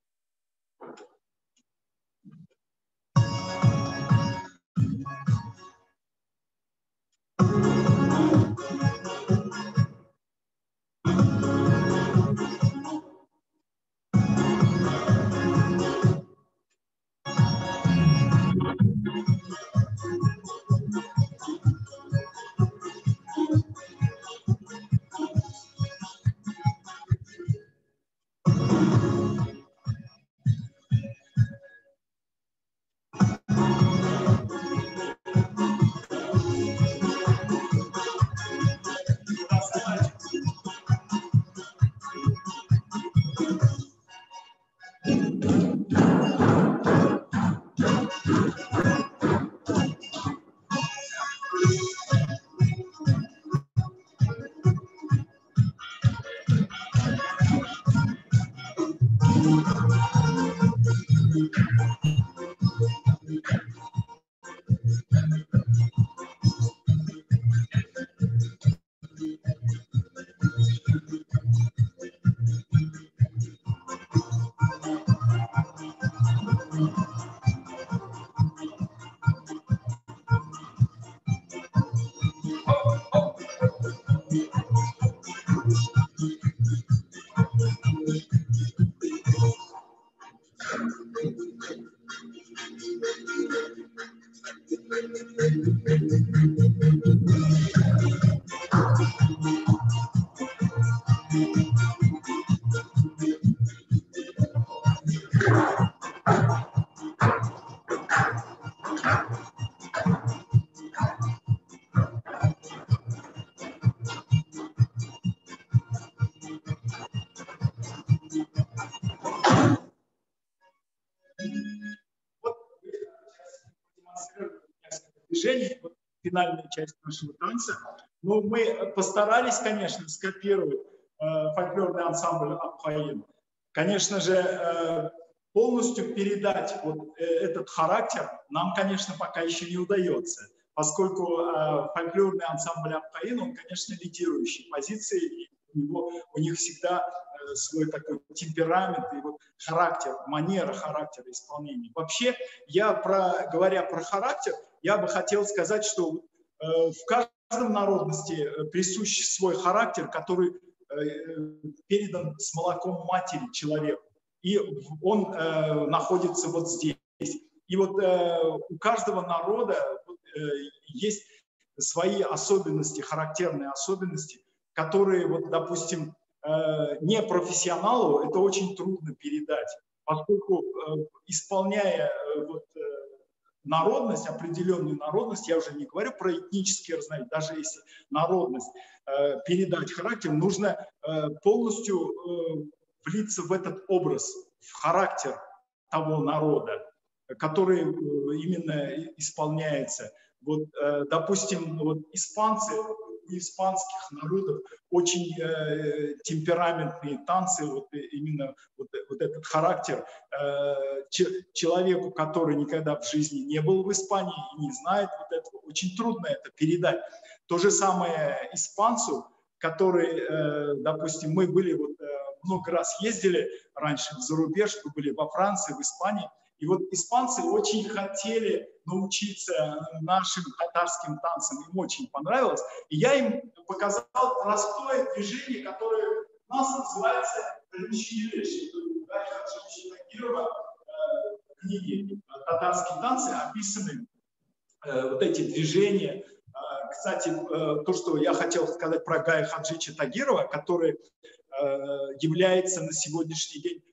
Вот финальная часть нашего танца. Но мы постарались, конечно, скопировать фольклорный ансамбль «Аппаен». Конечно же, полностью передать вот этот характер нам, конечно, пока еще не удается, поскольку фольклорный ансамбль «Аппаен», он, конечно, лидирующий позиции, и у них всегда свой такой темперамент и вот характер, манера характера исполнения. Вообще, говоря про характер, я бы хотел сказать, что в каждой народности присущ свой характер, который передан с молоком матери человеку. И он находится вот здесь. И вот у каждого народа есть свои особенности, характерные особенности, которые, вот, допустим, не профессионалу это очень трудно передать, поскольку исполняя вот, народность, определенную народность, я уже не говорю про этнические разновидности, даже если народность передать характер, нужно полностью влиться в этот образ, в характер того народа, который именно исполняется. Вот, допустим, вот испанцы, у испанских народов очень темпераментные танцы, вот именно вот этот характер человеку, который никогда в жизни не был в Испании и не знает вот этого, очень трудно это передать. То же самое испанцу, который, допустим, мы были вот много раз ездили раньше за рубеж, мы были во Франции, в Испании, и вот испанцы очень хотели научиться нашим татарским танцам, им очень понравилось. И я им показал простое движение, которое у нас называется «Ремчилеш». В книге «Татарские танцы» описаны вот эти движения. Кстати, то, что я хотел сказать про Гая Хаджича Тагирова, который является на сегодняшний день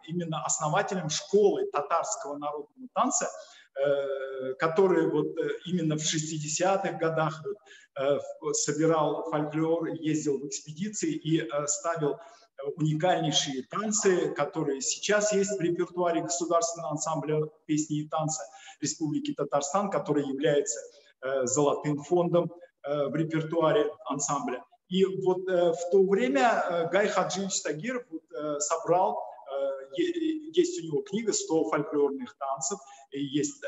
именно основателем школы татарского народного танца, который вот именно в 60-х годах собирал фольклор, ездил в экспедиции и ставил уникальнейшие танцы, которые сейчас есть в репертуаре Государственного ансамбля песни и танца Республики Татарстан, который является золотым фондом в репертуаре ансамбля. И вот в то время Гай Хаджиевич Тагиров собрал есть у него книга «100 фольклорных танцев», и есть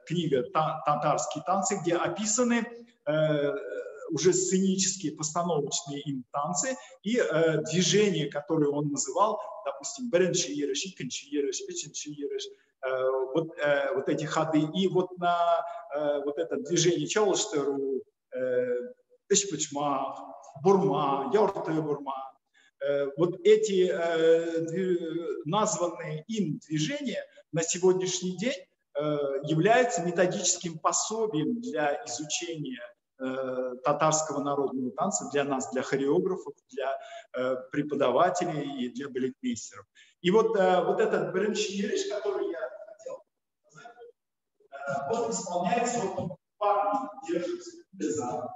книга «Татарские танцы», где описаны уже сценические, постановочные им танцы и движения, которые он называл, допустим, «Беренши ереш», «Икенши ереш», «Эченши ереш», вот эти ходы. И вот на вот это движение «Чалыштеру», «Эшпечма», «Бурма», «Ярты бурма», вот эти названные им движения на сегодняшний день являются методическим пособием для изучения татарского народного танца для нас, для хореографов, для преподавателей и для балетмейстеров. И вот этот беренши ереш, который я хотел сказать, он исполняется, вот парни держится за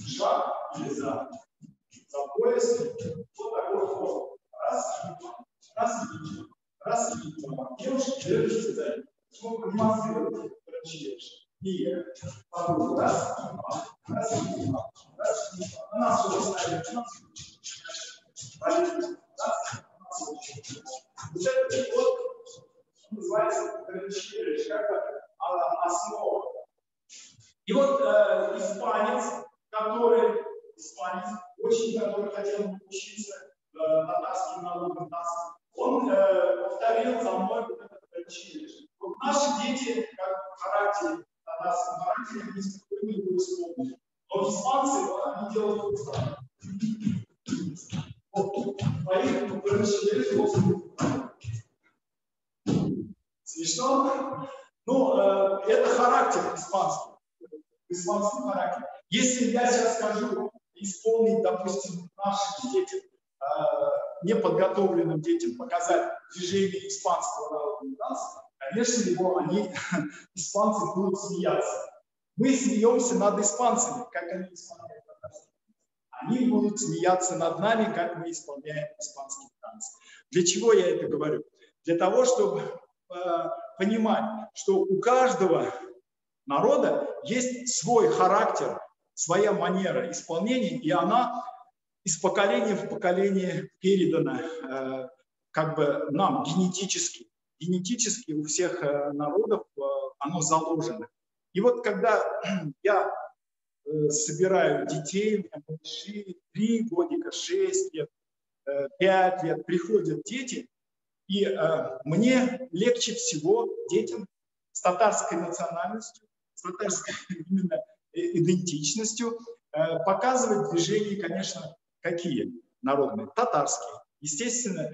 шаг или за пояс, вот такой ход. Раз, девушка держится за это. Чтобы демонстрировать беренши ереш. И потом раз, она снова ставит вот этот вот называется беренши ереш, как основа. И вот испанец, который хотел научиться татарским народным танцам, он повторил за мной вот этот беренши ереш. Вот наши дети, как в характере, татарском характере, они спокойно его исполнили. Но испанцы, они делают вот так. Вот, поэтому беренши ереш. Смешно? Ну, это характер испанский. Испанский характер. Если я сейчас скажу исполнить, допустим, нашим детям, неподготовленным детям показать движение испанского народного танца, конечно, испанцы будут смеяться. Мы смеемся над испанцами, как они исполняют татарский танец. Они будут смеяться над нами, как мы исполняем испанский танец. Для чего я это говорю? Для того, чтобы понимать, что у каждого народа есть свой характер, своя манера исполнения, и она из поколения в поколение передана как бы нам генетически. Генетически у всех народов оно заложено. И вот когда я собираю детей, у меня малыши, 3 годика, 6 лет, 5 лет, приходят дети, и мне легче всего детям с татарской национальностью, с татарской именно идентичностью показывать движения, конечно, какие народные? Татарские. Естественно,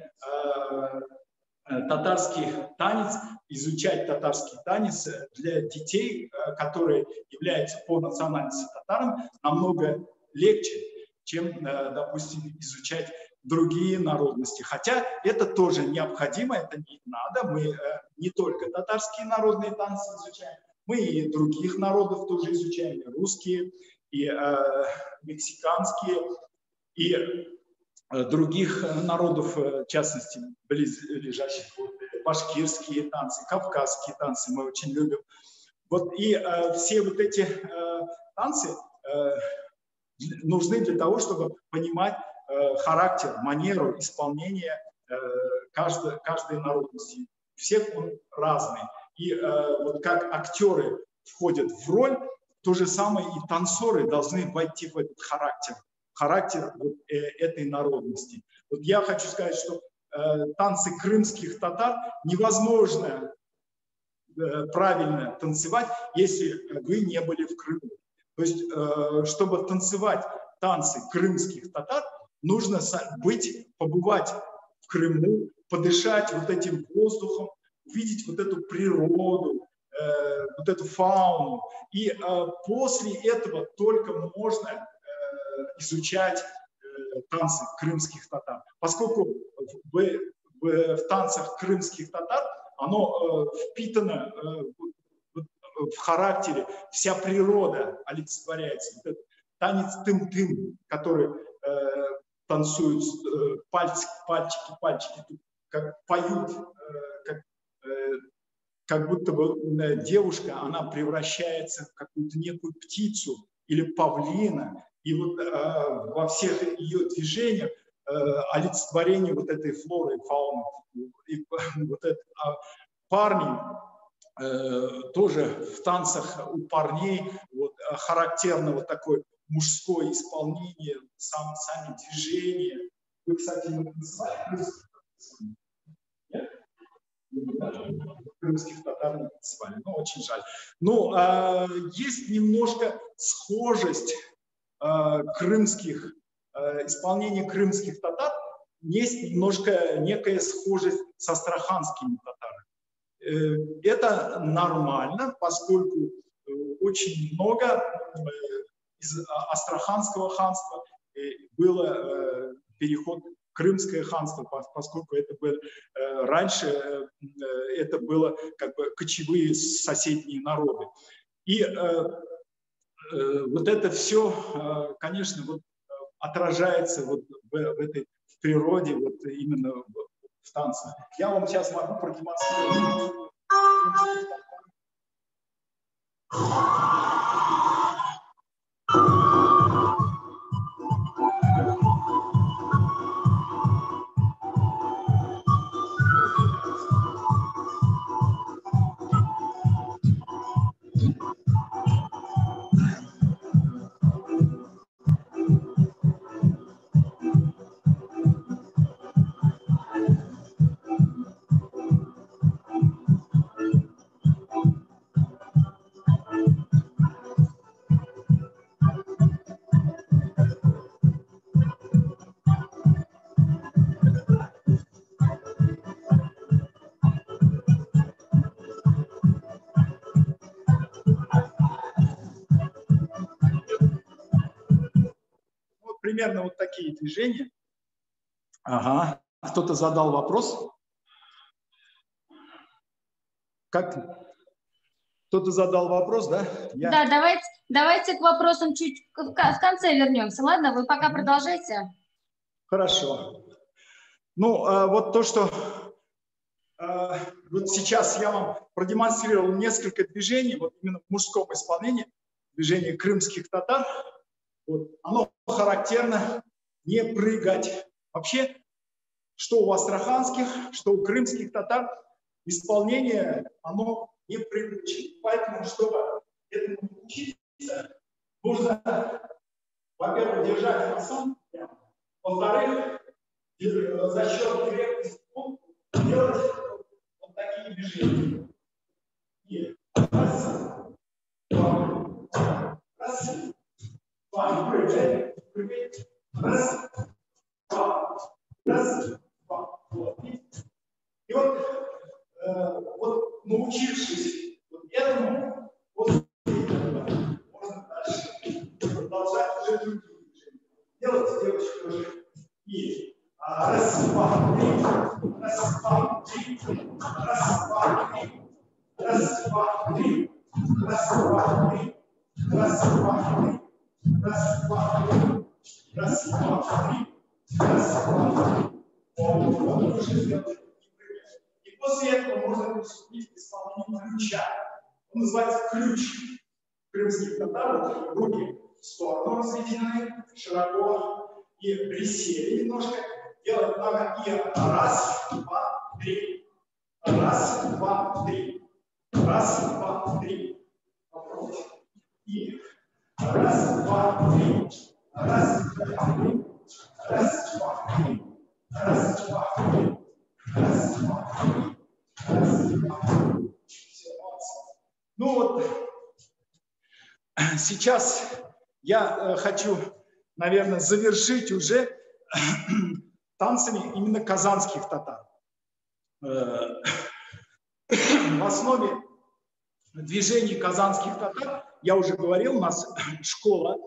татарский танец, изучать татарский танец для детей, которые являются по национальности татарам, намного легче, чем, допустим, изучать другие народности. Хотя это тоже необходимо, это не надо. Мы не только татарские народные танцы изучаем, мы и других народов тоже изучаем, и русские, и мексиканские, и других народов, в частности, близлежащих, башкирские танцы, кавказские танцы мы очень любим. Вот, и все вот эти танцы нужны для того, чтобы понимать характер, манеру исполнения каждой народности. У всех он разный. И вот как актеры входят в роль, то же самое и танцоры должны войти в этот характер вот этой народности. Вот я хочу сказать, что танцы крымских татар невозможно правильно танцевать, если вы не были в Крыму. То есть, чтобы танцевать танцы крымских татар, нужно побывать в Крыму, подышать вот этим воздухом, увидеть вот эту природу, вот эту фауну. И после этого только можно изучать танцы крымских татар. Поскольку в танцах крымских татар оно впитано в характере, вся природа олицетворяется. Вот танец тым-тым, который танцуют пальчики, как поют, как будто бы девушка, она превращается в какую-то некую птицу или павлина. И вот во всех ее движениях олицетворение вот этой флоры и фауны. И вот это, парни тоже в танцах у парней вот, характерно вот такое мужское исполнение, сами движения. Вы, кстати, не танцевали? Нет? Крымских татар не танцевали, но очень жаль. Но есть немножко схожесть крымских, исполнения крымских татар, есть немножко некая схожесть с астраханскими татарами. Это нормально, поскольку очень много из Астраханского ханства было переход в Крымское ханство, поскольку это было, раньше это было как бы кочевые соседние народы. И вот это все, конечно, вот отражается вот в природе, вот именно в танце. Я вам сейчас могу продемонстрировать. Примерно вот такие движения. Ага. Кто-то задал вопрос. Как? Кто-то задал вопрос, да? Да, давайте к вопросам чуть в конце вернемся. Ладно, вы пока продолжайте. Хорошо. Ну, вот то, что вот сейчас я вам продемонстрировал несколько движений, вот именно в мужском исполнении, движение крымских татар. Вот, оно характерно не прыгать. Вообще, что у астраханских, что у крымских татар, исполнение, оно не прыгучее. Поэтому, чтобы этому научиться, нужно, во-первых, держать фасон, во-вторых, за счет крепкости делать вот такие движения. И раз, два, раз, прыгай, раз, два, вот. И вот научившись вот этому, можно дальше продолжать уже другие движения. Делать девочки уже. И раз, два, три, раз, два, три, раз, два, три, раз, два, три, раз, два, три, раз, два, три. Раз, два, три. Раз, два, три. Раз, два, три. И после этого можно приступить к исполнению ключа. Он называется ключ. Крымских татар руки в сторону разведены, широко и присели немножко. Делать надо и раз, два, три. Раз, два, три. Раз, два, три. Попробуйте. И раз, два, три. Раз, два, три. Раз, два, три. Раз, два, три. Раз, два, три. Раз, два, три. Все, молодцы. Ну вот, сейчас я хочу, наверное, завершить уже танцами именно казанских татар. В основе движений казанских татар, я уже говорил, у нас школа,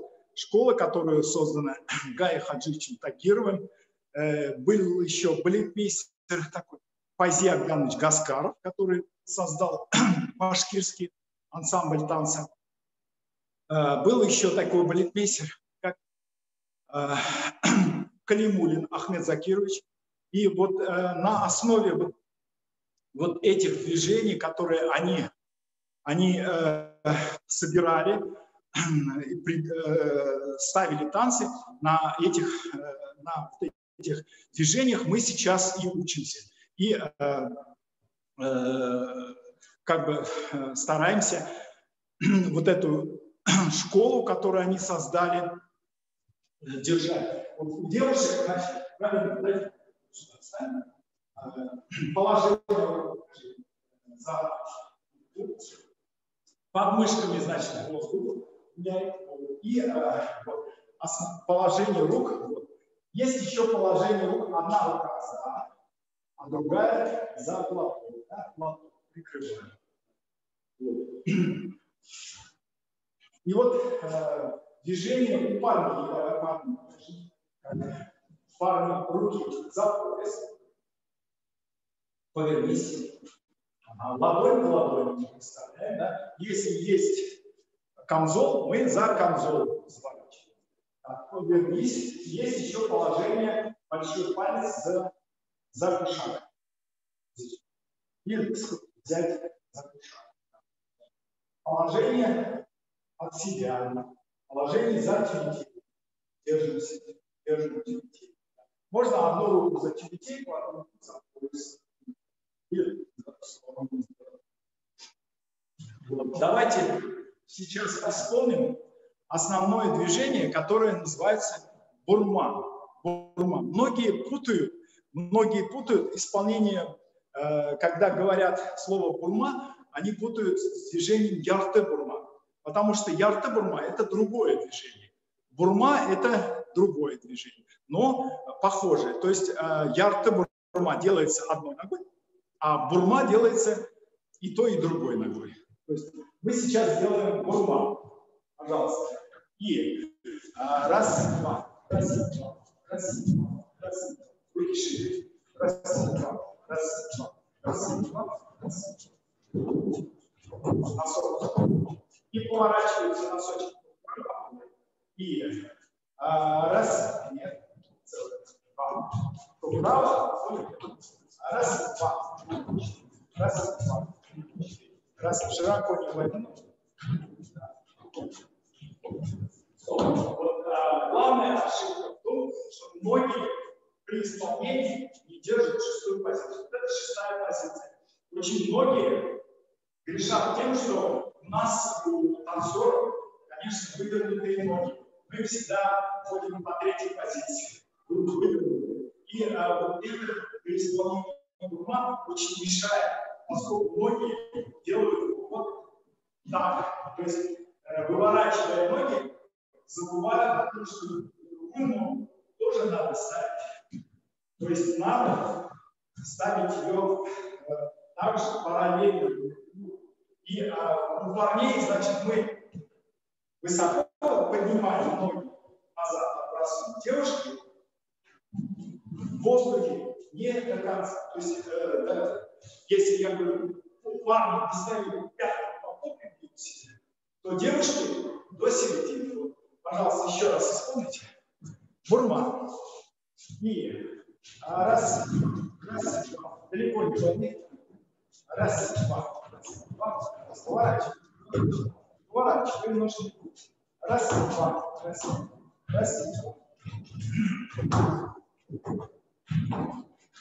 которая создана Гаей Хаджичем Тагировым. Был еще балетмейстер такой Файзи Аганович Гаскаров, который создал башкирский ансамбль танца. Был еще такой балетмейстер, как Калимулин Ахмед Закирович. И вот на основе вот этих движений, которые они собирали, ставили танцы на этих движениях мы сейчас и учимся. И как бы стараемся вот эту школу, которую они создали, держать. Вот у девушек, значит, правильно, положение за подмышками, значит, воздух. И положение рук. Вот. Есть еще положение рук. Одна рука за, а другая за платок. Да? Платок прикрываем. Вот. И вот движение у парни руки за пояс. Повернись. Ладонь к ладони представляем. Да? Если есть камзол, мы за камзол разворачиваем. Повернись. Есть еще положение большой палец за кушак. И взять за кушак. Положение от себя. Положение за тюбетейку. Держим тюбетейку. Можно одну руку за тюбетейку, а одну руку за пояс. Давайте сейчас исполним основное движение, которое называется бурма. Многие путают исполнение, когда говорят слово бурма, они путают с движением ярте-бурма, потому что ярте-бурма – это другое движение. Бурма – это другое движение, но похожее. То есть ярте-бурма делается одной ногой, а бурма делается и той, и другой ногой. То есть мы сейчас делаем бурма. Пожалуйста. И раз, два, раз, два, раз, два, раз, два. Руки шире. Раз, два, раз, два, раз, два, раз, два. Носок. И поворачивается носочек. И раз, нет, два. Вправо. Раз, два. Раз, два. Раз, широко не выдвинул. Вот, главная ошибка в том, что многие при исполнении не держат шестую позицию. Это шестая позиция. Очень многие грешат тем, что у нас, у танцоров, конечно, вывернутые ноги. Мы всегда ходим по третьей позиции. И вот это при исполнении бурма очень мешает, поскольку многие делают вот так. То есть, выворачивая ноги, забывают о том, что другую ногу тоже надо ставить. То есть надо ставить ее также параллельно. И у парней, значит, мы высоко поднимаем ноги назад, отбрасываем девушки в воздухе не до конца. То есть, если я говорю, парни достают пятку по попе, то девушки до середины. Пожалуйста, еще раз исполните. Бурма. И раз, два. Далеко не поднять. Раз, два. Поворачиваем ножки. Раз, два. Раз, два.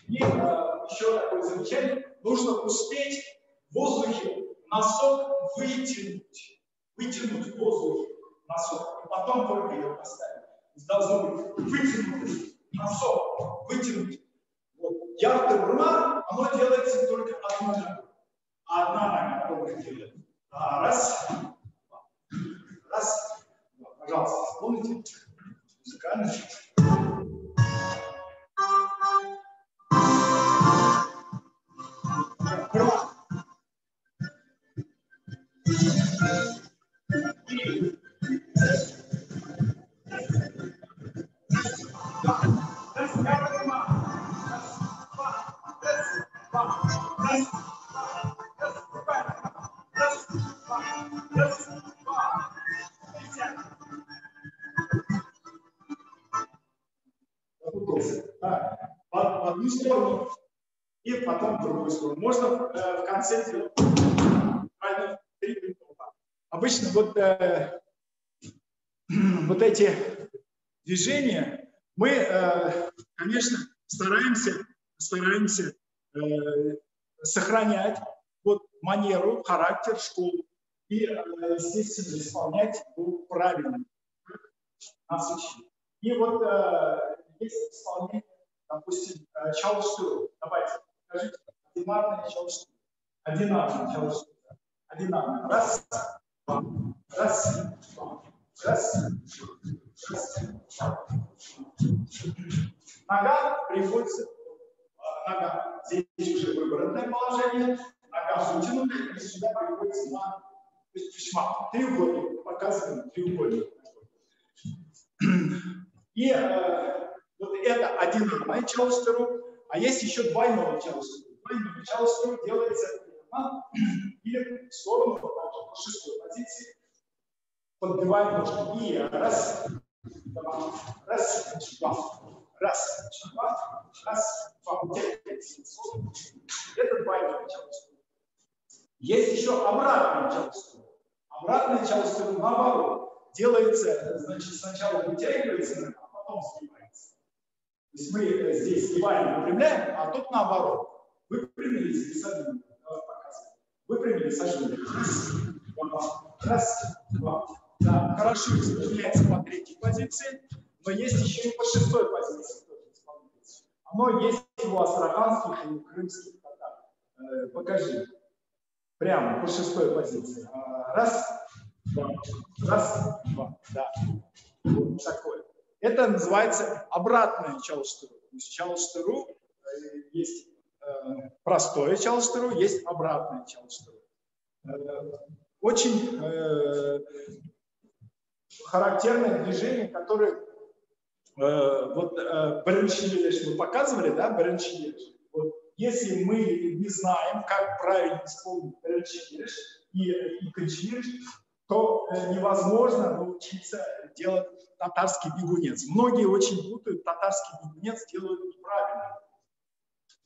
И еще такое замечание. Нужно успеть в воздухе носок вытянуть. Вытянуть в воздухе носок. И потом только ее поставить. Должно быть вытянуть носок. Вытянуть. Вот. Ярте-бурма, оно делается только одной ногой. Одна нога только делает. Раз. Раз. Пожалуйста, вспомните. Музыкальный. В одну сторону и потом в другую сторону. Можно в конце сделать три притока. Обычно вот эти движения Мы, конечно, стараемся сохранять вот манеру, характер школы и, естественно, исполнять его правильно. Нас учили. И вот есть исполнение, допустим, чалыштыру. Давайте, покажите. Одинарное чалыштыру. Одинарное чалыштыру. Одинарное. Раз, два. Раз, два. Раз, два. Нога приходится, нога, здесь уже выбранное положение, нога вытянутая, и сюда приходится на шмат. Треугольник, показываем треугольник. И вот это одинарное чалыштыру, а есть еще двойное чалыштыру. Двойное чалыштыру делается или в сторону, по шестой позиции, подбиваем ножки. И раз, два, раз, два, раз, два, раз, два. Это двойное чалыштыру. Есть еще обратное чалыштыру. Обратное чалыштыру наоборот. Делается, значит, сначала вытягивается, а потом сгибается. То есть мы здесь сгибаем, выпрямляем, а тут наоборот. Выпрямились и сожгли. Выпрямили, сожгли. Раз, два. Да, хорошо исполняется по третьей позиции, но есть еще и по шестой позиции тоже исполняется. Оно есть у астраханских и крымских татар. Покажи. Прямо по шестой позиции. Раз, два. Раз, два. Да. Вот такое. Это называется обратное чалыштыру. То есть чалыштыру есть простое чалыштыру, есть обратное чалыштыру. Очень характерное движение, которое вот Беренши мы показывали, да, Беренши. Вот, если мы не знаем, как правильно исполнить Беренши и Канчи, то невозможно научиться делать татарский бегунец. Многие очень путают, татарский бегунец делают неправильно.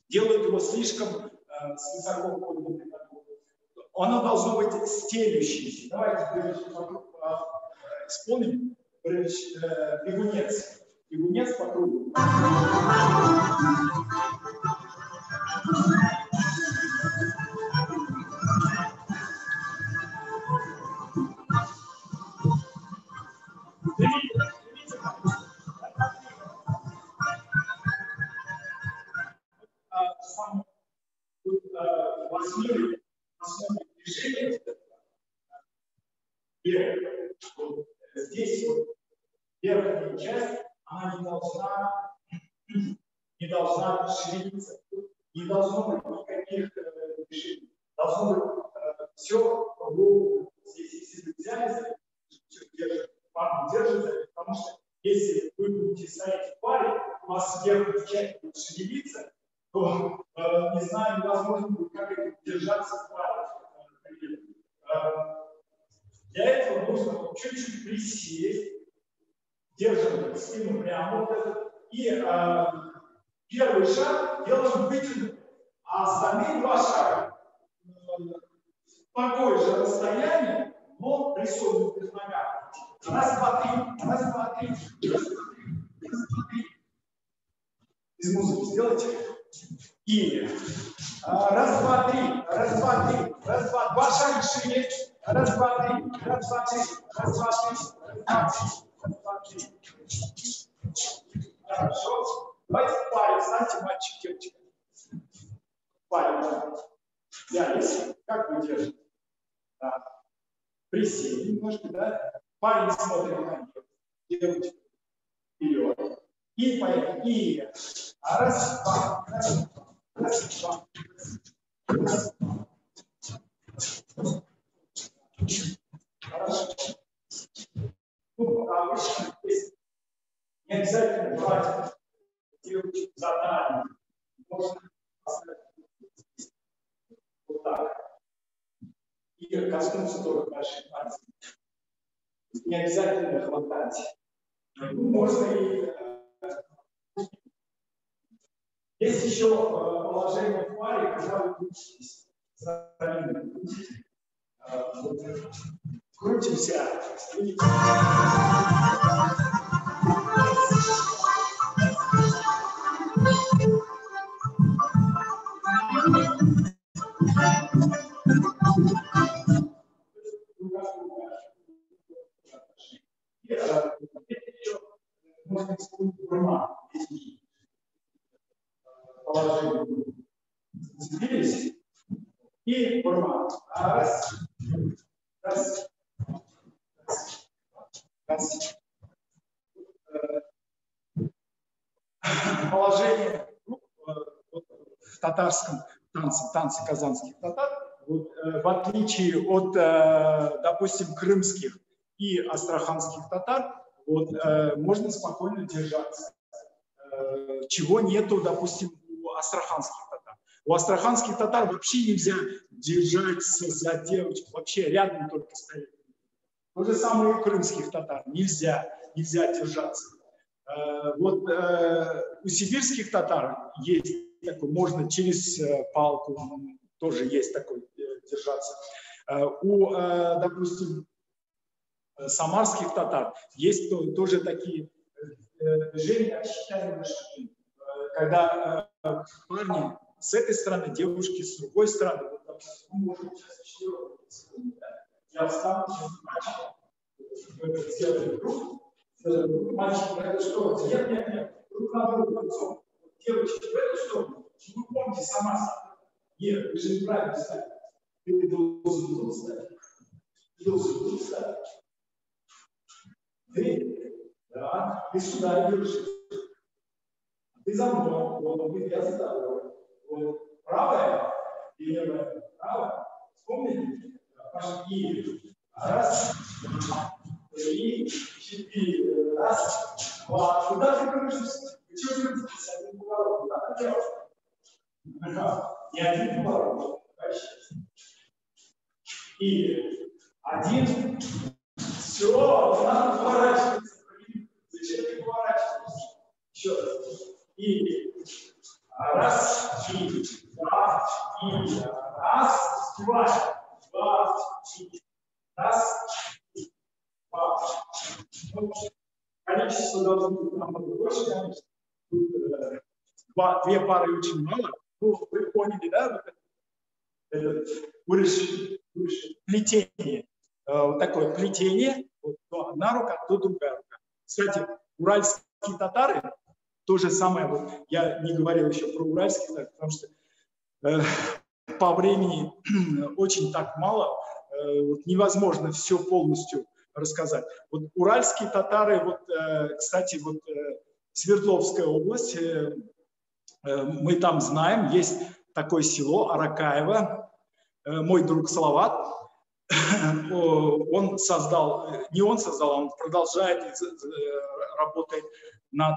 Делают его слишком с высоко поднятой ногой. Оно должно быть стелющееся. Давайте вспомним бегунец. Бегунец по кругу. Основное движение здесь вот верхняя часть, она не должна шевелиться, не должно быть никаких движений. Должно быть все ровно. Здесь, если вы взяли, все держит, пару держится, потому что если вы будете стоять в паре, у вас верхняя часть будет шевелиться, то, не знаю, невозможно будет как это держаться в паре. Для этого нужно чуть-чуть присесть, держим спину прямо, и первый шаг делаем вытянут, а остальные два шага в такое же расстояние, но при согнутых ногах. Раз, два, три, раз, два, три, раз, два, три, раз, два, три. Из музыки сделайте. И раз, два, три, раз, два, три, раз, два, два шага шире, раз, два, три, раз, два, три, раз, два, три, раз, два, три. Хорошо. Давайте в паре, встаньте, мальчик, девочка. В паре. Взялись. Как вы держите? Да. Присели немножко, да? Парень смотрит на нее. Девочка. Вперед. И поехали. И раз, два, раз, два. Раз, два, раз, два. Хорошо. Ну, обычно здесь не обязательно брать девочек за талию. Можно поставить вот так. И коснуться только больших пальцев. Не обязательно хватать. Можно и... Есть еще положение в паре, когда вы крутитесь. Крутимся. Сцепились и форма. Раз, раз, раз. Положение в татарском танце казанских татар, вот, в отличие от, допустим, крымских и астраханских татар, вот, можно спокойно держаться, чего нету, допустим, у астраханских татар. У астраханских татар вообще нельзя держаться за девочку, вообще рядом только стоять. То же самое и у крымских татар, нельзя держаться. Вот у сибирских татар есть такой, можно через палку, тоже есть такой держаться. У, допустим, самарских татар есть тоже такие движения, когда парни с этой стороны, девушки с другой стороны. Вот, допустим, я встану, сделаю круг. Мальчики, это что? Нет. Друг на друга лицом. Девочки в эту сторону. Вы помните, сама. Нет, вы же неправильно ставите. Ты должен тут ставить. Ты должен тут ставить. Ты? Да. Ты сюда держишь. Ты за мной. Вот, я за тобой. Вот. Правая и левая. Правая. Вспомните? Пошли. Раз. 3, 4, раз, 2. Куда ты крутишься? Ты что крутишься? Один поворот. Куда ты делаешь? Не один поворот. И один. Все, надо поворачиваться. Зачем ты поворачиваешься? Еще раз. И раз, и два, и раз, два, и раз. Количество должно быть намного больше, конечно. Тут, две пары очень мало. Ну, вы поняли, да? Это плетение. Вот такое плетение. Вот, то одна рука, то другая рука. Кстати, уральские татары, то же самое. Вот, я не говорил еще про уральских татар, потому что по времени очень так мало. Вот, невозможно все полностью рассказать. Вот уральские татары, вот, кстати, вот Свердловская область, мы там знаем, есть такое село Аракаево, мой друг Салават, он создал, не он создал, он продолжает работать над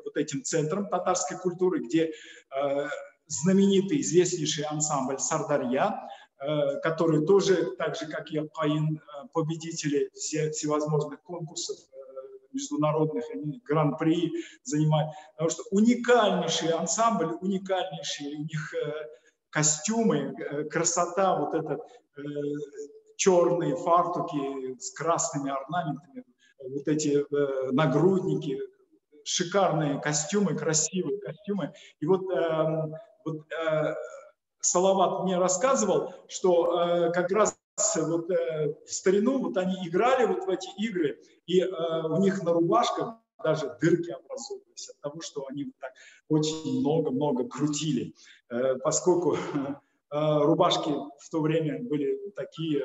вот этим центром татарской культуры, где знаменитый, известнейший ансамбль «Сардарья», которые тоже, так же, как и Апкаин, победители всевозможных конкурсов международных, они гран-при занимают. Потому что уникальнейший ансамбль, уникальнейшие у них костюмы, красота, вот этот черные фартуки с красными орнаментами, вот эти нагрудники, шикарные костюмы, красивые костюмы. И вот Салават мне рассказывал, что как раз вот, в старину вот они играли вот в эти игры, и у них на рубашках даже дырки образовывались от того, что они вот так очень много крутили, поскольку рубашки в то время были такие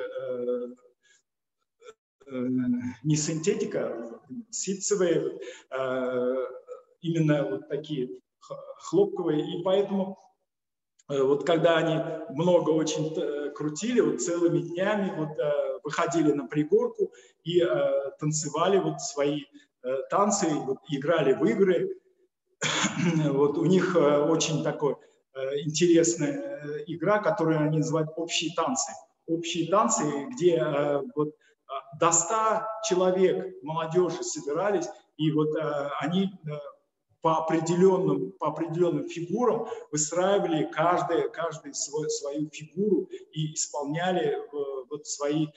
не синтетика, ситцевые, именно вот такие хлопковые, и поэтому вот когда они много очень крутили, вот целыми днями вот, выходили на пригорку и танцевали вот свои танцы, вот, играли в игры. Вот, у них очень такой интересная игра, которую они называют общие танцы. Общие танцы, где вот, до 100 человек молодежи собирались, и вот они по определенным фигурам выстраивали каждый свою фигуру и исполняли вот свои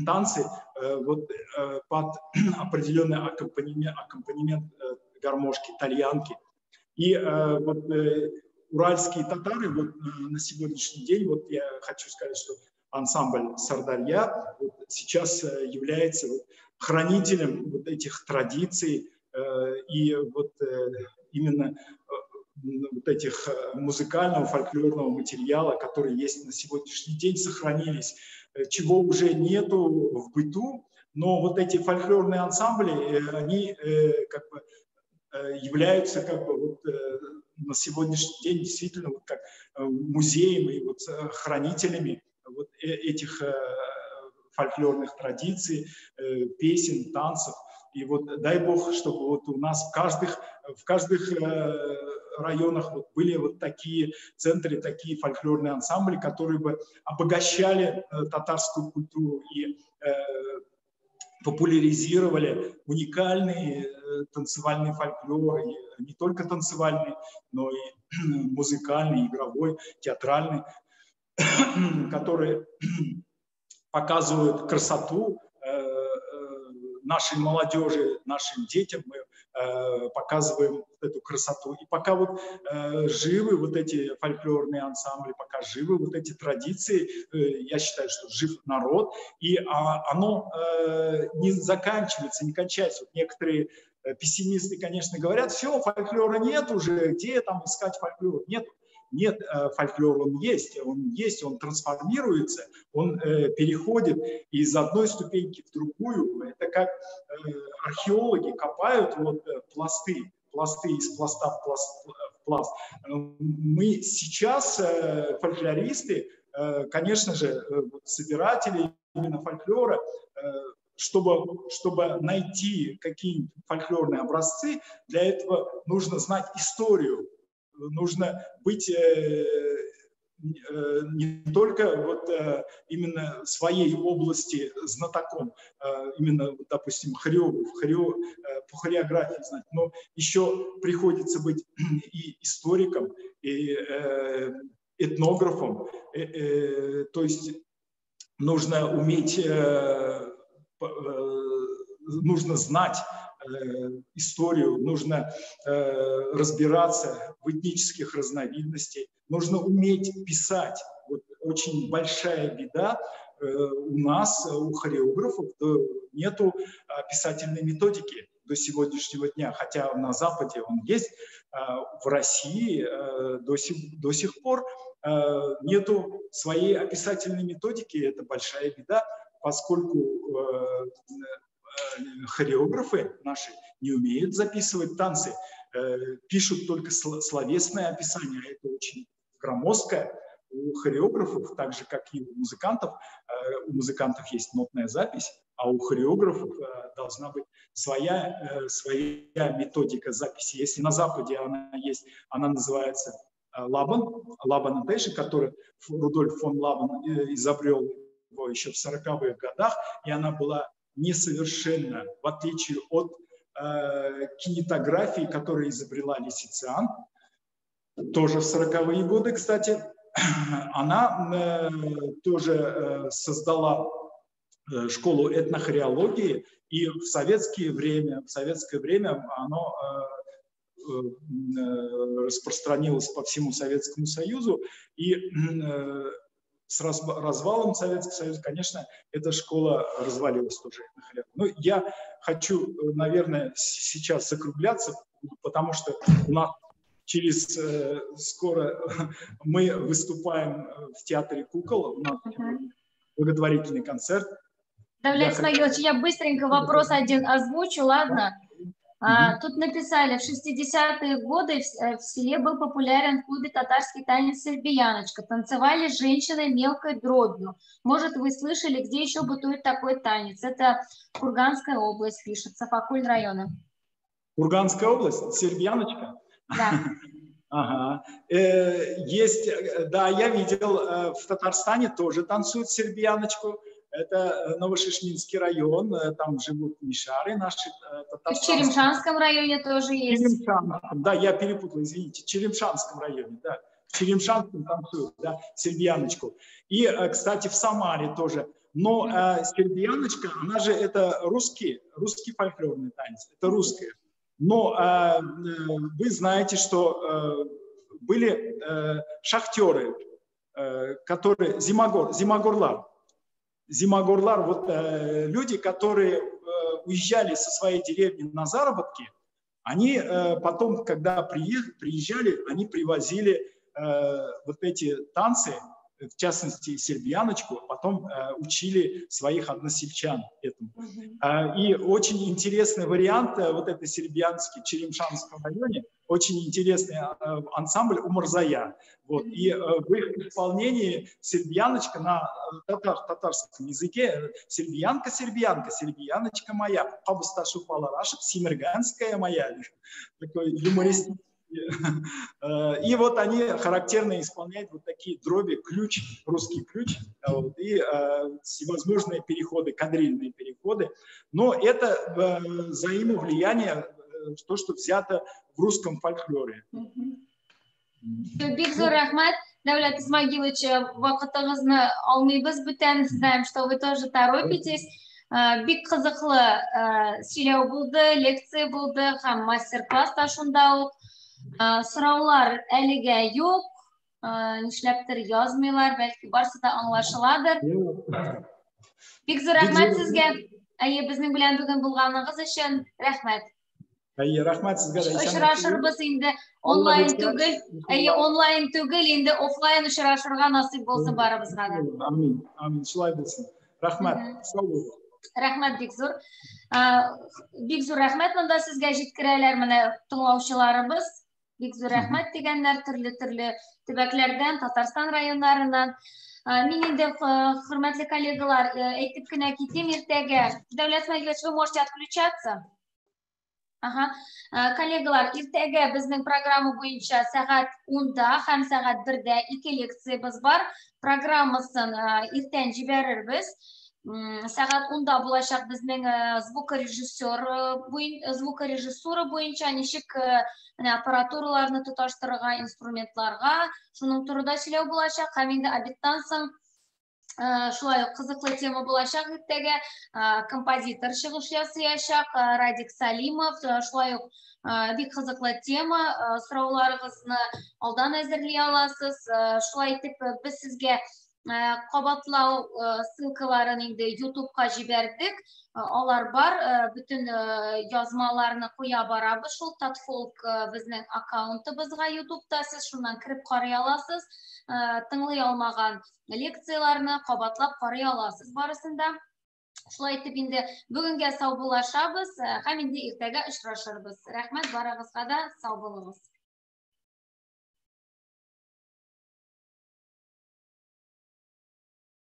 танцы вот, под определенный аккомпанемент гармошки, тальянки. И вот уральские татары вот, на сегодняшний день, вот я хочу сказать, что ансамбль «Сардарья» вот сейчас является вот хранителем вот этих традиций и вот именно вот этих музыкального, фольклорного материала, которые есть на сегодняшний день, сохранились, чего уже нету в быту, но вот эти фольклорные ансамбли, они как бы являются как бы вот, на сегодняшний день действительно вот как музеем и вот хранителями вот этих фольклорных традиций, песен, танцев. И вот дай Бог, чтобы вот у нас в каждых районах вот были вот такие центры, такие фольклорные ансамбли, которые бы обогащали татарскую культуру и популяризировали уникальный танцевальный фольклор, и не только танцевальный, но и музыкальный, игровой, театральный, которые показывают красоту нашей молодежи, нашим детям. Мы показываем эту красоту. И пока вот живы вот эти фольклорные ансамбли, пока живы вот эти традиции, я считаю, что жив народ, и оно не заканчивается, не кончается. Вот некоторые пессимисты, конечно, говорят, все, фольклора нет уже, где там искать фольклор? Нет. Нет, фольклор он есть, он трансформируется, он переходит из одной ступеньки в другую. Это как археологи копают вот пласты из пласта в пласт. Мы сейчас, фольклористы, конечно же, собиратели именно фольклора, чтобы найти какие-нибудь фольклорные образцы, для этого нужно знать историю. Нужно быть не только вот именно в своей области знатоком, именно, допустим, хореограф, по хореографии знать, но еще приходится быть и историком, и этнографом, то есть нужно уметь, нужно знать историю, нужно разбираться в этнических разновидностях, нужно уметь писать. Вот очень большая беда у нас, у хореографов, нету писательной методики до сегодняшнего дня, хотя на Западе он есть, в России до сих пор нету своей описательной методики, это большая беда, поскольку хореографы наши не умеют записывать танцы, пишут только словесное описание, это очень громоздкое. У хореографов, так же как и у музыкантов есть нотная запись, а у хореографов должна быть своя методика записи. Если на Западе она есть, она называется Лабан Дэши, который Рудольф фон Лабан изобрел его еще в 40-х годах, и она была несовершенна, в отличие от кинетографии, которую изобрела Лисициан, тоже в 40-е годы, кстати. Она тоже создала школу этнохореологии, и в советское время оно распространилось по всему Советскому Союзу, и с развалом Советского Союза, конечно, эта школа развалилась тоже. Но я хочу, наверное, сейчас закругляться, потому что у нас скоро мы выступаем в театре кукол, у нас благотворительный концерт. Давлет Исмагилович, я быстренько вопрос один озвучу, ладно? Тут написали, в 60-е годы в селе был популярен в клубе татарский танец «Сербияночка». Танцевали женщины мелкой дробью. Может, вы слышали, где еще бытует такой танец? Это Курганская область, пишет, Сафакуль района. Курганская область? Сербияночка? Да. Ага. Есть, да, я видел, в Татарстане тоже танцуют сербияночку. Это Новошишминский район, там живут мишары наши. И в Черемшанском районе тоже есть. Да, я перепутал, извините, в Черемшанском районе, да. В Черемшанском танцуют, да, сербияночку. И, кстати, в Самаре тоже. Но сербияночка, она же это русский фольклорный танец, это русская. Но вы знаете, что были шахтеры, которые зимогорлар, вот люди, которые уезжали со своей деревни на заработки, они потом, когда приезжали, они привозили вот эти танцы, в частности, сербияночку, потом учили своих односельчан этому. И очень интересный вариант вот этой сербиянской в Черемшанском районе, очень интересный ансамбль «Умурзая». Вот. И в их исполнении сербияночка на татарском языке сербиянка, сербияночка моя, пабусташу паларашек, симерганская моя. Такой юмористический. И вот они характерно исполняют вот такие дроби, ключ, русский ключ, вот, и всевозможные переходы, кадрильные переходы. Но это взаимовлияние, то, что взято в русском фольклоре. Бик рахмат, Давлет Исмагилович, вакытыгызны алмыйбыз бүтән, знаем, что вы тоже торопитесь. Бик кызыклы сөйләү булды, лекция булды һәм мастер-класс та шунда ук. Сораулар әлегә юк, нишләптер язмыйлар, бәлки барсы да аңлашыладыр. Бик зур рәхмәт сезгә, безнең белән бүген булганыгыз өчен рәхмәт. Рәхмәт сезгә. Очрашырбыз инде онлайн түгел, инде офлайн очрашырга насыйп булсын барыбызга да. Амин, шулай булсын. Рәхмәт. Рәхмәт бик зур. Бик зур рәхмәт монда сезгә җиткерәләр менә тыңлаучыларыбыз. Бик зур рәхмәт дигәннәр төрле төбәкләрдән, Татарстан районнарыннан. Мин инде, хөрмәтле коллегалар, әйтеп кенә китим иртәгә. Давлет Исмагилович, вы можете отключаться? Коллегалар, иртәгә безнең программа буенча сәгать 10-да һәм сәгать 1-дә 2 лекциябыз бар. Программасын иртән җибәрербез. Сәгать 10-да булачак безнең звукорежиссура буенча ничек аппаратураларны тоташтырырга, инструментларга, шуның турында сөйләү булачак. Һәм инде обедтан соң шулай ук кызыклы тема булачак иртәгә. Композитор чыгыш ясаячак, Радик Салимов. Шулай ук бик кызыклы тема. Сорауларыгызны алдан әзерли аласыз. Шулай итеп без сезгә кабатлау ссылкаларын инде YouTube-ка җибәрдек. Алар бар, бүтән язмаларны куя барабыз. Шул Татфолк безнең аккаунтыбызга YouTube-та, сез шуннан кирип карый аласыз. Тыңлый алмаган лекцияларны кабатлап карый аласыз барысында. Шулай итеп инде бүгенгә сау булашабыз һәм инде иртәгә очрашырбыз. Рәхмәт, барыгызга да сау булыгыз.